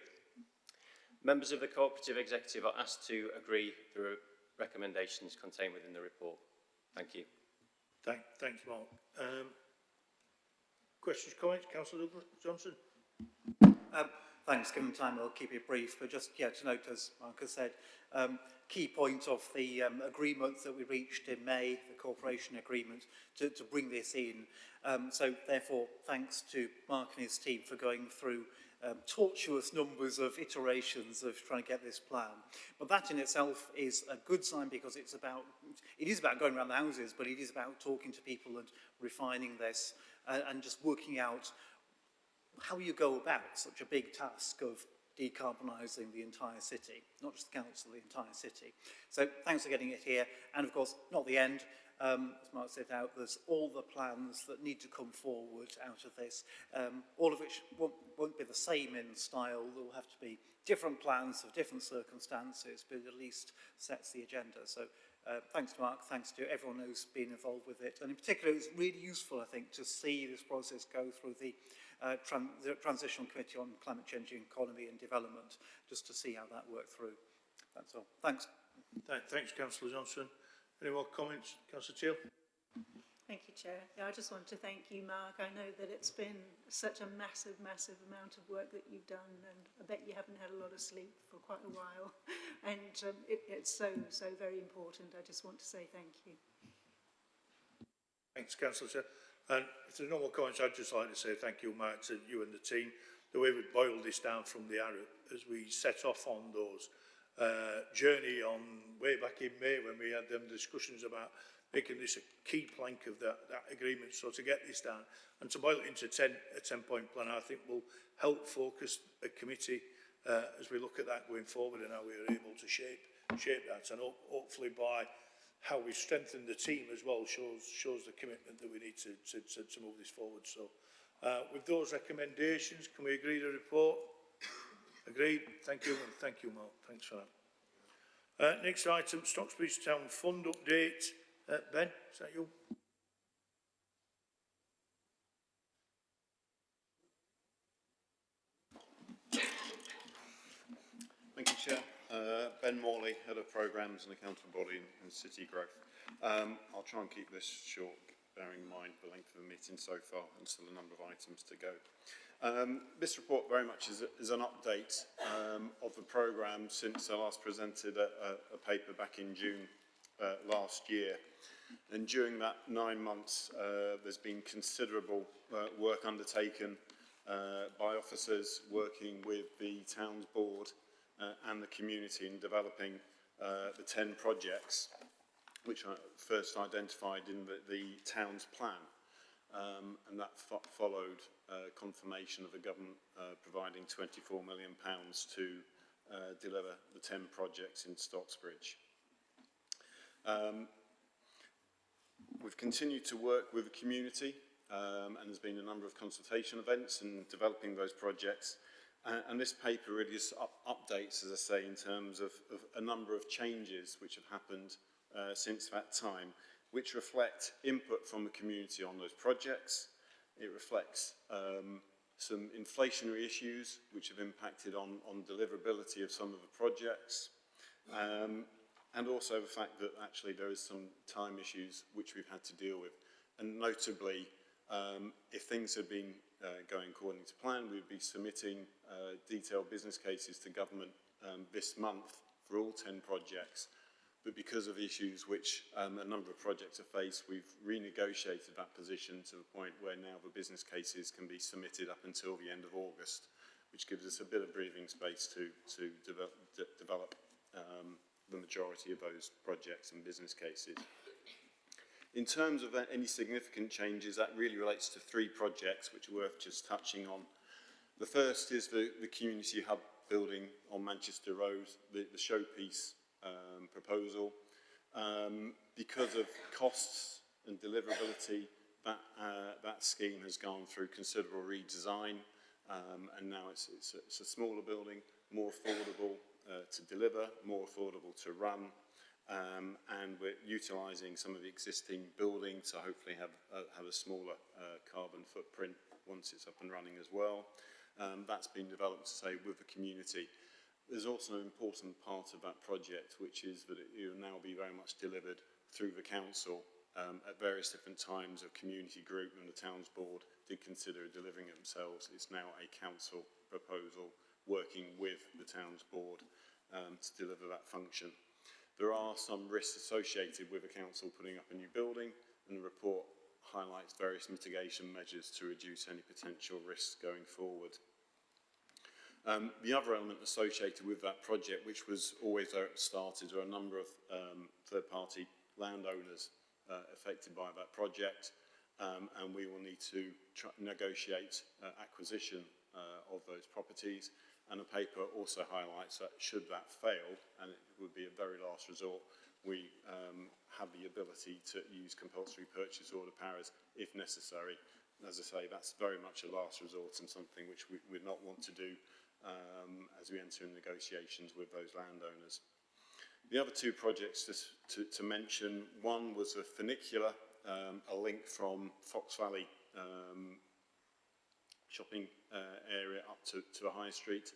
Members of the Co-operative Executive are asked to agree the recommendations contained within the report. Thank you. Thanks, Mark. Questions, comments? Councillor Johnson? Thanks. Given time, I'll keep it brief, but just to note, as Mark has said, key point of the agreement that we reached in May, the cooperation agreement, to bring this in. So therefore, thanks to Mark and his team for going through tortuous numbers of iterations of trying to get this plan. But that in itself is a good sign, because it is about going around the houses, but it is about talking to people and refining this and just working out how you go about such a big task of decarbonising the entire city, not just the council, the entire city. So thanks for getting it here. And of course, not the end. As Mark set out, there's all the plans that need to come forward out of this, all of which won't be the same in style. There will have to be different plans for different circumstances, but at least sets the agenda. So thanks to Mark, thanks to everyone who's been involved with it. And in particular, it's really useful, I think, to see this process go through the Transitional Committee on Climate Change, Economy and Development, just to see how that worked through. That's all. Thanks. Thanks, Councillor Johnson. Any more comments? Councillor Teal? Thank you, Chair. Yeah, I just want to thank you, Mark. I know that it's been such a massive, massive amount of work that you've done, and I bet you haven't had a lot of sleep for quite a while. And it's so very important. I just want to say thank you. Thanks, Councillor Teal. And if there's no more comments, I'd just like to say thank you, Mark, to you and the team. The way we boiled this down from the ARUP as we set off on those journey on way back in May when we had them discussions about making this a key plank of that agreement. So to get this down and to boil it into a 10-point plan, I think will help focus a committee as we look at that going forward and how we are able to shape that, and hopefully by how we've strengthened the team as well shows the commitment that we need to move this forward. So with those recommendations, can we agree the report? Agreed. Thank you, and thank you, Mark. Thanks for that. Next item, Stocksbridge Town Fund update. Ben, is that you? Thank you, Chair. Ben Morley, Head of Programmes and Accountable Body in City Growth. I'll try and keep this short, bearing in mind the length of the meeting so far and still a number of items to go. This report very much is an update of the programme since I last presented a paper back in June last year. And during that 9 months, there's been considerable work undertaken by officers working with the town's board and the community in developing the 10 projects which I first identified in the town's plan. And that followed confirmation of the government providing £24 million to deliver the 10 projects in Stocksbridge. We've continued to work with the community and there's been a number of consultation events in developing those projects. And this paper really just updates, as I say, in terms of a number of changes which have happened since that time, which reflect input from the community on those projects. It reflects some inflationary issues which have impacted on deliverability of some of the projects. And also the fact that actually there is some time issues which we've had to deal with. And notably, if things had been going according to plan, we would be submitting detailed business cases to government this month for all 10 projects. But because of issues which a number of projects have faced, we've renegotiated that position to the point where now the business cases can be submitted up until the end of August, which gives us a bit of breathing space to develop the majority of those projects and business cases. In terms of any significant changes, that really relates to 3 projects which are worth just touching on. The first is the community hub building on Manchester Road, the showpiece proposal. Because of costs and deliverability, that scheme has gone through considerable redesign, and now it's a smaller building, more affordable to deliver, more affordable to run. And we're utilising some of the existing buildings to hopefully have a smaller carbon footprint once it's up and running as well. That's been developed, to say, with the community. There's also an important part of that project, which is that it will now be very much delivered through the council at various different times. A community group and the town's board did consider delivering it themselves. It's now a council proposal working with the town's board to deliver that function. There are some risks associated with the council putting up a new building, and the report highlights various mitigation measures to reduce any potential risks going forward. The other element associated with that project, which was always there at the start, is there are a number of third-party landowners affected by that project, and we will need to negotiate acquisition of those properties. And the paper also highlights that should that fail, and it would be a very last resort, we have the ability to use compulsory purchase order powers if necessary. As I say, that's very much a last resort and something which we would not want to do as we enter in negotiations with those landowners. The other 2 projects to mention, one was a funicular, a link from Fox Valley shopping area up to a high street.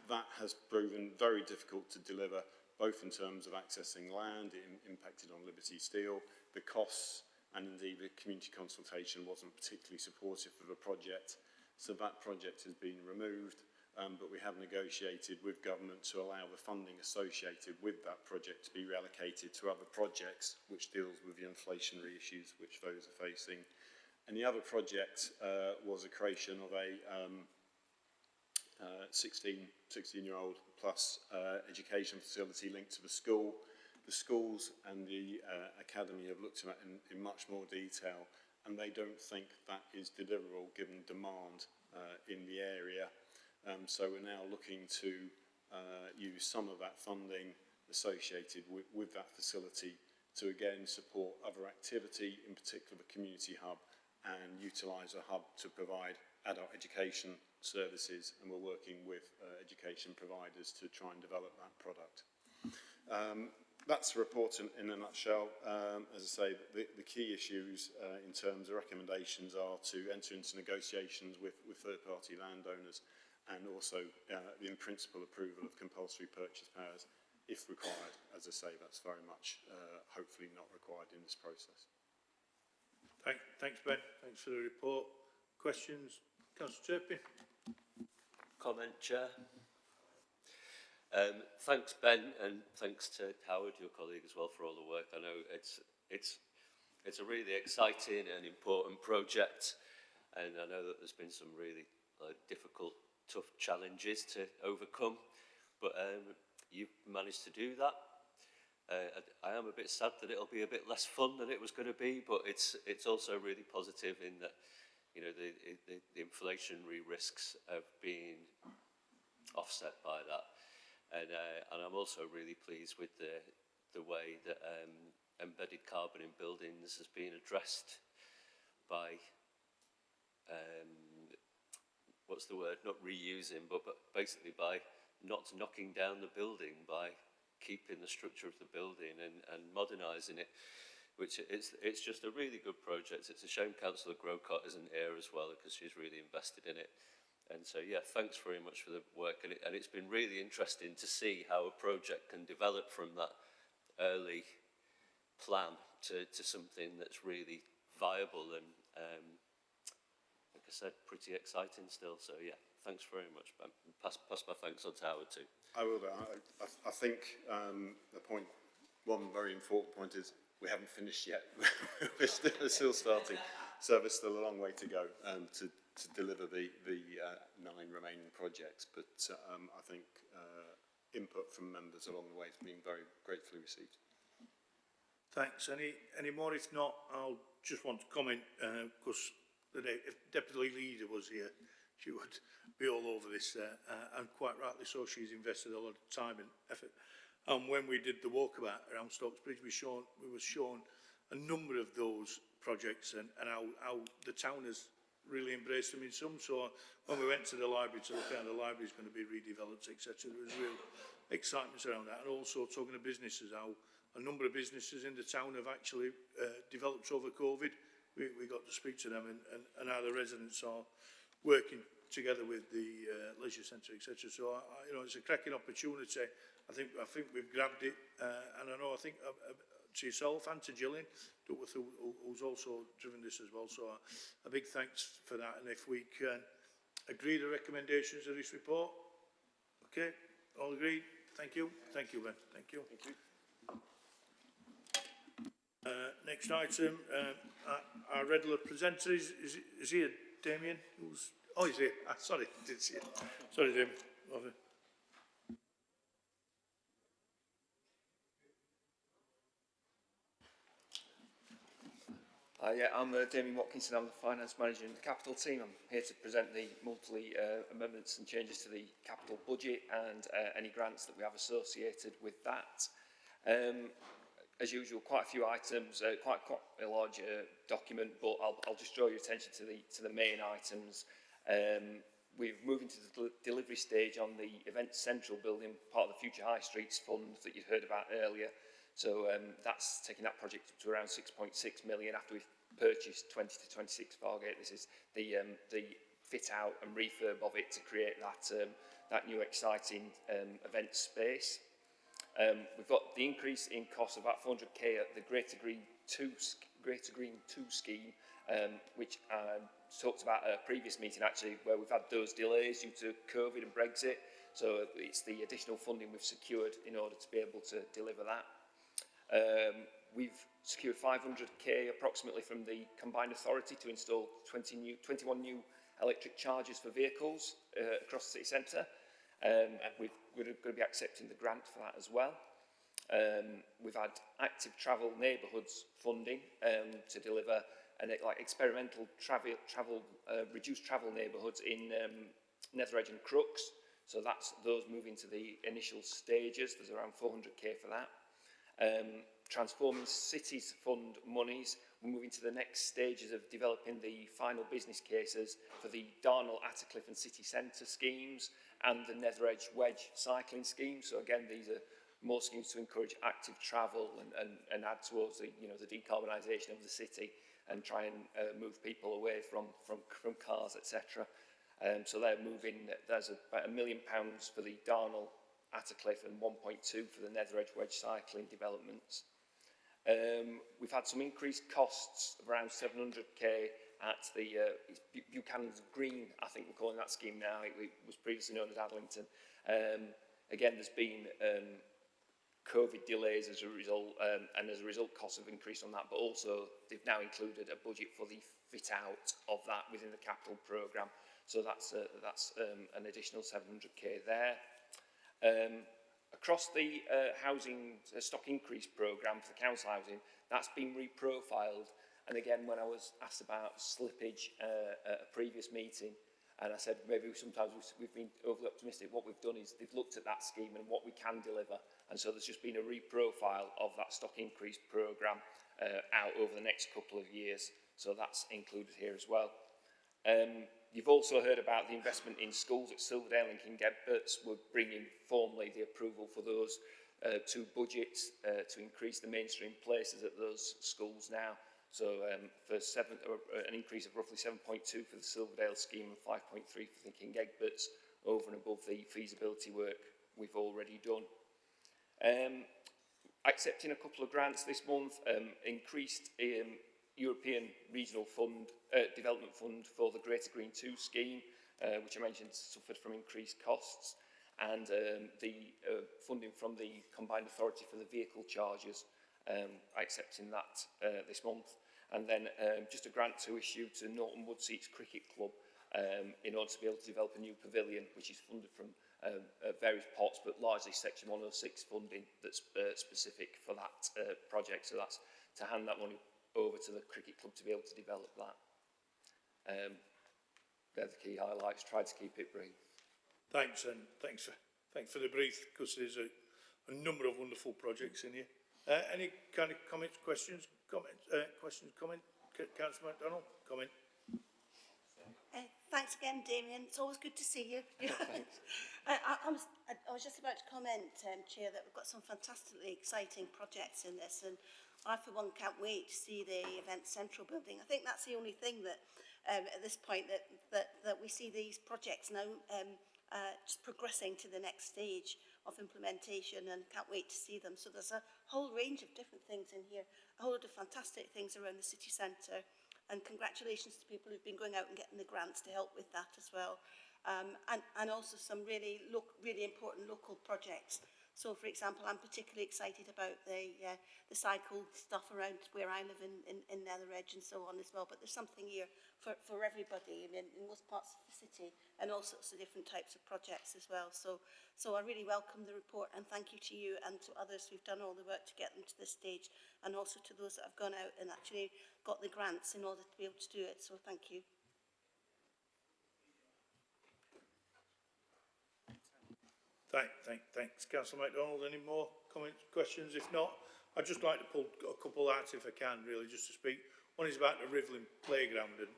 That has proven very difficult to deliver, both in terms of accessing land. It impacted on Liberty Steel, the costs, and indeed the community consultation wasn't particularly supportive of the project. So that project has been removed, but we have negotiated with government to allow the funding associated with that project to be reallocated to other projects, which deals with the inflationary issues which those are facing. And the other project was a creation of a 16-year-old plus education facility linked to the school. The schools and the academy have looked at it in much more detail, and they don't think that is deliverable given demand in the area. So we're now looking to use some of that funding associated with that facility to again support other activity, in particular the community hub, and utilise a hub to provide adult education services, and we're working with education providers to try and develop that product. That's the report in a nutshell. As I say, the key issues in terms of recommendations are to enter into negotiations with third-party landowners, and also the in-principle approval of compulsory purchase powers if required. As I say, that's very much hopefully not required in this process. Thanks, Ben. Thanks for the report. Questions? Councillor Turpin. Comment, Chair. Thanks, Ben, and thanks to Howard, your colleague, as well, for all the work. I know it's a really exciting and important project, and I know that there's been some really difficult, tough challenges to overcome, but you've managed to do that. I am a bit sad that it'll be a bit less fun than it was going to be, but it's also really positive in that, you know, the inflationary risks have been offset by that. And I'm also really pleased with the way that embedded carbon in buildings has been addressed by, what's the word, not reusing, but basically by not knocking down the building, by keeping the structure of the building and modernising it, which it's just a really good project. It's a shame Councillor Grocott isn't here as well, because she's really invested in it. And so, yeah, thanks very much for the work. And it's been really interesting to see how a project can develop from that early plan to something that's really viable and, like I said, pretty exciting still. So, yeah, thanks very much, Ben. Pass my thanks on to Howard too. I will do. I think one very important point is we haven't finished yet. We're still starting. So there's still a long way to go to deliver the 9 remaining projects, but I think input from members along the way has been very gratefully received. Thanks. Any more? If not, I'll just want to comment, because if Deputy Leader was here, she would be all over this, and quite rightly so. She's invested a lot of time and effort. And when we did the walkabout around Stokes Bridge, we were shown a number of those projects and how the town has really embraced them in some. So when we went to the library to look at how the library is going to be redeveloped, etc., there was real excitement around that. And also talking to businesses, how a number of businesses in the town have actually developed over COVID. We got to speak to them, and how the residents are working together with the leisure centre, etc. So you know, it's a cracking opportunity. I think we've grabbed it, and I think to yourself and to Gillian Duckworth, who's also driven this as well. So a big thanks for that. And if we can agree the recommendations of this report, okay, all agreed. Thank you. Thank you, Ben. Thank you. Thank you. Next item, our regular presenter is here, Damien. He's here. Sorry, didn't see it. Sorry, Damien. Over. Yeah, I'm Damien Watkinson. I'm the Finance Manager in the Capital team. I'm here to present the monthly amendments and changes to the capital budget and any grants that we have associated with that. As usual, quite a few items, quite a large document, but I'll just draw your attention to the main items. We're moving to the delivery stage on the Event Central building, part of the Future High Streets Fund that you heard about earlier. So that's taking that project up to around 6.6 million after we've purchased 20 to 26 Fargate. This is the fit out and refurb of it to create that new exciting event space. We've got the increase in cost of about 400k at the Greater Green 2 scheme, which I talked about at a previous meeting actually, where we've had those delays due to COVID and Brexit. So it's the additional funding we've secured in order to be able to deliver that. We've secured 500k approximately from the Combined Authority to install 21 new electric chargers for vehicles across the city centre. And we're going to be accepting the grant for that as well. We've had active travel neighbourhoods funding to deliver like experimental reduced travel neighbourhoods in Netheredge and Crooks. So that's those moving to the initial stages. There's around 400k for that. Transforming Cities Fund monies, we're moving to the next stages of developing the final business cases for the Darnall, Attercliffe and City Centre schemes and the Netheredge Wedge cycling scheme. So again, these are more schemes to encourage active travel and add towards the, the decarbonisation of the city and try and move people away from cars, etc. So they're moving, there's about £1 million for the Darnall, Attercliffe and 1.2 for the Netheredge Wedge cycling developments. We've had some increased costs of around 700k at the Buchanan's Green, I think we're calling that scheme now. It was previously known as Adlington. Again, there's been COVID delays as a result, and as a result costs have increased on that, but also they've now included a budget for the fit out of that within the capital programme. So that's an additional 700k there. Across the housing stock increase programme for the council housing, that's been reprofiled. And again, when I was asked about slippage at a previous meeting, and I said maybe sometimes we've been overly optimistic, what we've done is they've looked at that scheme and what we can deliver. And so there's just been a reprofile of that stock increase programme out over the next couple of years. So that's included here as well. You've also heard about the investment in schools at Silverdale and King Edwards. We're bringing formally the approval for those two budgets to increase the mainstream places at those schools now. So for an increase of roughly 7.2 for the Silverdale scheme and 5.3 for the King Edwards, over and above the feasibility work we've already done. Accepting a couple of grants this month, increased European Regional Fund Development Fund for the Greater Green 2 scheme, which I mentioned suffered from increased costs, and the funding from the Combined Authority for the vehicle charges, accepting that this month. And then just a grant to issue to Norton Woodseats Cricket Club in order to be able to develop a new pavilion, which is funded from various pots, but largely Section 106 funding that's specific for that project. So that's to hand that money over to the cricket club to be able to develop that. They're the key highlights. Tried to keep it brief. Thanks, and thanks for the brief, because there's a number of wonderful projects in here. Any kind of comments, questions? Councillor MacDonald, comment. Thanks again, Damien. It's always good to see you. I was just about to comment, Chair, that we've got some fantastically exciting projects in this, and I, for one, can't wait to see the Event Central building. I think that's the only thing that, at this point, that we see these projects now just progressing to the next stage of implementation, and can't wait to see them. So there's a whole range of different things in here, a whole lot of fantastic things around the city centre, and congratulations to people who've been going out and getting the grants to help with that as well. And also some really important local projects. So, for example, I'm particularly excited about the cycle stuff around where I live in Netheredge and so on as well. But there's something here for everybody in most parts of the city, and all sorts of different types of projects as well. So I really welcome the report, and thank you to you and to others who've done all the work to get them to this stage, and also to those that have gone out and actually got the grants in order to be able to do it. So thank you. Thanks, Councillor MacDonald. Any more comments, questions? If not, I'd just like to pull a couple out if I can, really, just to speak. One is about the Rivlin playground and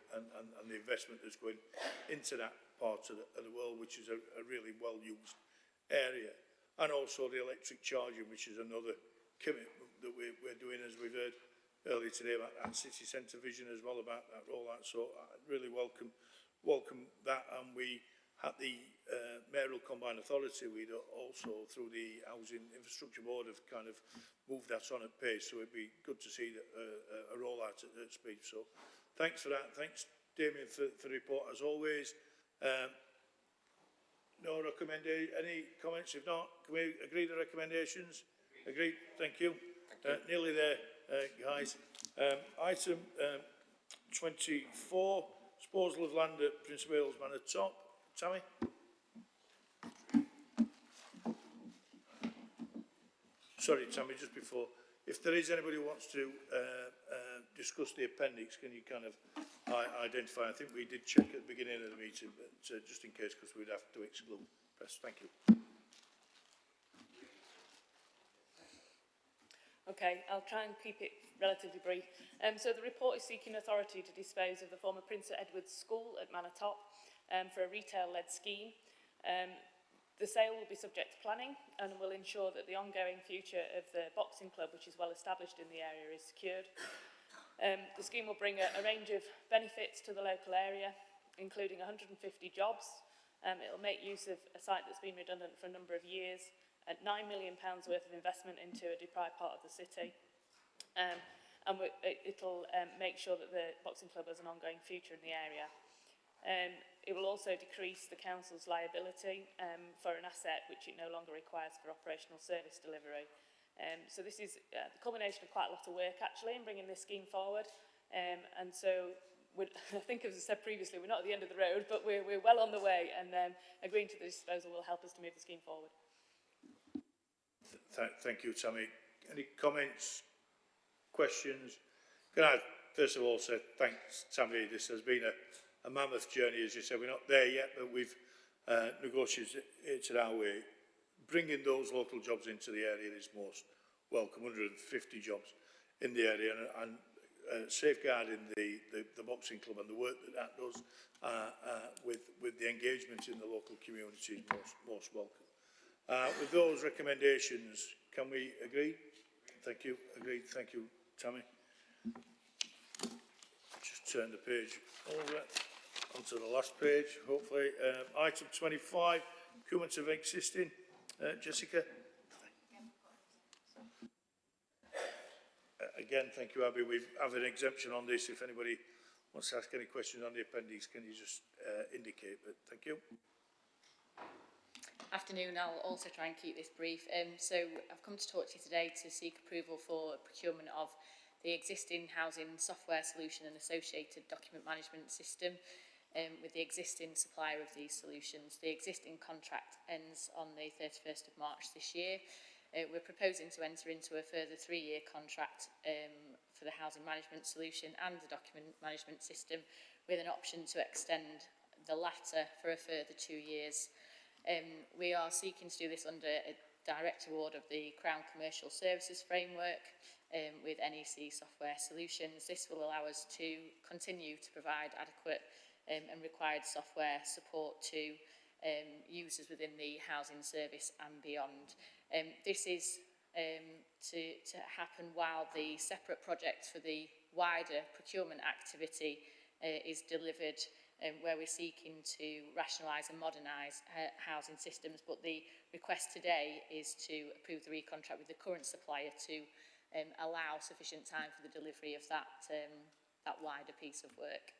the investment that's going into that part of the world, which is a really well-used area. And also the electric charging, which is another commitment that we're doing, as we've heard earlier today, about that city centre vision as well, about that rollout. So I really welcome that. And we, at the Mayoral Combined Authority, we'd also, through the Housing Infrastructure Board, have kind of moved that on at pace. So it'd be good to see that, a rollout at speed. So thanks for that. Thanks, Damien, for the report, as always. No recommendation. Any comments? If not, can we agree the recommendations? Agreed. Thank you. Nearly there, guys. Item 24, disposal of land at Prince of Wales Manor Top. Tammy? sorry, Tammy, just before, if there is anybody who wants to discuss the appendix, can you kind of identify? I think we did check at the beginning of the meeting, but just in case, because we'd have to exclude press. Thank you. Okay, I'll try and keep it relatively brief. So the report is seeking authority to dispose of the former Prince Edward's School at Manor Top for a retail-led scheme. The sale will be subject to planning and will ensure that the ongoing future of the boxing club, which is well established in the area, is secured. The scheme will bring a range of benefits to the local area, including 150 jobs. It will make use of a site that's been redundant for a number of years, at £9 million worth of investment into a deprived part of the city. And it'll make sure that the boxing club has an ongoing future in the area. It will also decrease the council's liability for an asset which it no longer requires for operational service delivery. So this is the culmination of quite a lot of work actually in bringing this scheme forward. And so I think, as I said previously, we're not at the end of the road, but we're well on the way, and agreeing to the disposal will help us to move the scheme forward. Thank you, Tammy. Any comments, questions? Can I first of all say thanks, Tammy. This has been a mammoth journey, as you said. We're not there yet, but we've negotiated it our way. Bringing those local jobs into the area is most welcome. 150 jobs in the area, and safeguarding the boxing club and the work that does with the engagement in the local community is most welcome. With those recommendations, can we agree? Thank you. Agreed. Thank you, Tammy. Just turn the page over onto the last page, hopefully. Item 25, procurement of existing. Jessica? Again, thank you, Abby. We have an exemption on this. If anybody wants to ask any questions on the appendix, can you just indicate? But thank you. Afternoon, I'll also try and keep this brief. So I've come to talk to you today to seek approval for procurement of the existing housing software solution and associated document management system with the existing supplier of these solutions. The existing contract ends on the 31st of March this year. We're proposing to enter into a further 3-year contract for the housing management solution and the document management system, with an option to extend the latter for a further 2 years. We are seeking to do this under a direct award of the Crown Commercial Services Framework with NEC Software Solutions. This will allow us to continue to provide adequate and required software support to users within the housing service and beyond. This is to happen while the separate project for the wider procurement activity is delivered, where we're seeking to rationalise and modernise housing systems, but the request today is to approve the recontract with the current supplier to allow sufficient time for the delivery of that wider piece of work.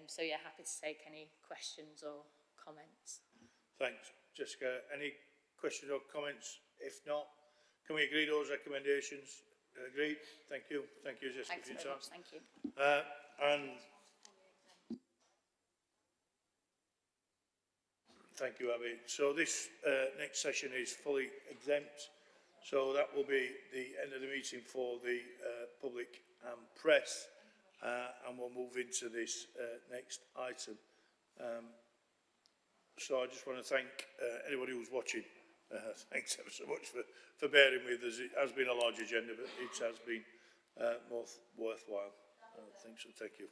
So yeah, happy to take any questions or comments. Thanks, Jessica. Any questions or comments? If not, can we agree those recommendations? Agreed. Thank you. Thank you, Jessica, Thanks for your very time. much. Thank you. And thank you, Abby. So this next session is fully exempt. So that will be the end of the meeting for the public and press. And we'll move into this next item. So I just want to thank anybody who's watching. Thanks ever so much for bearing with us. It has been a large agenda, but it has been most worthwhile. Thank you.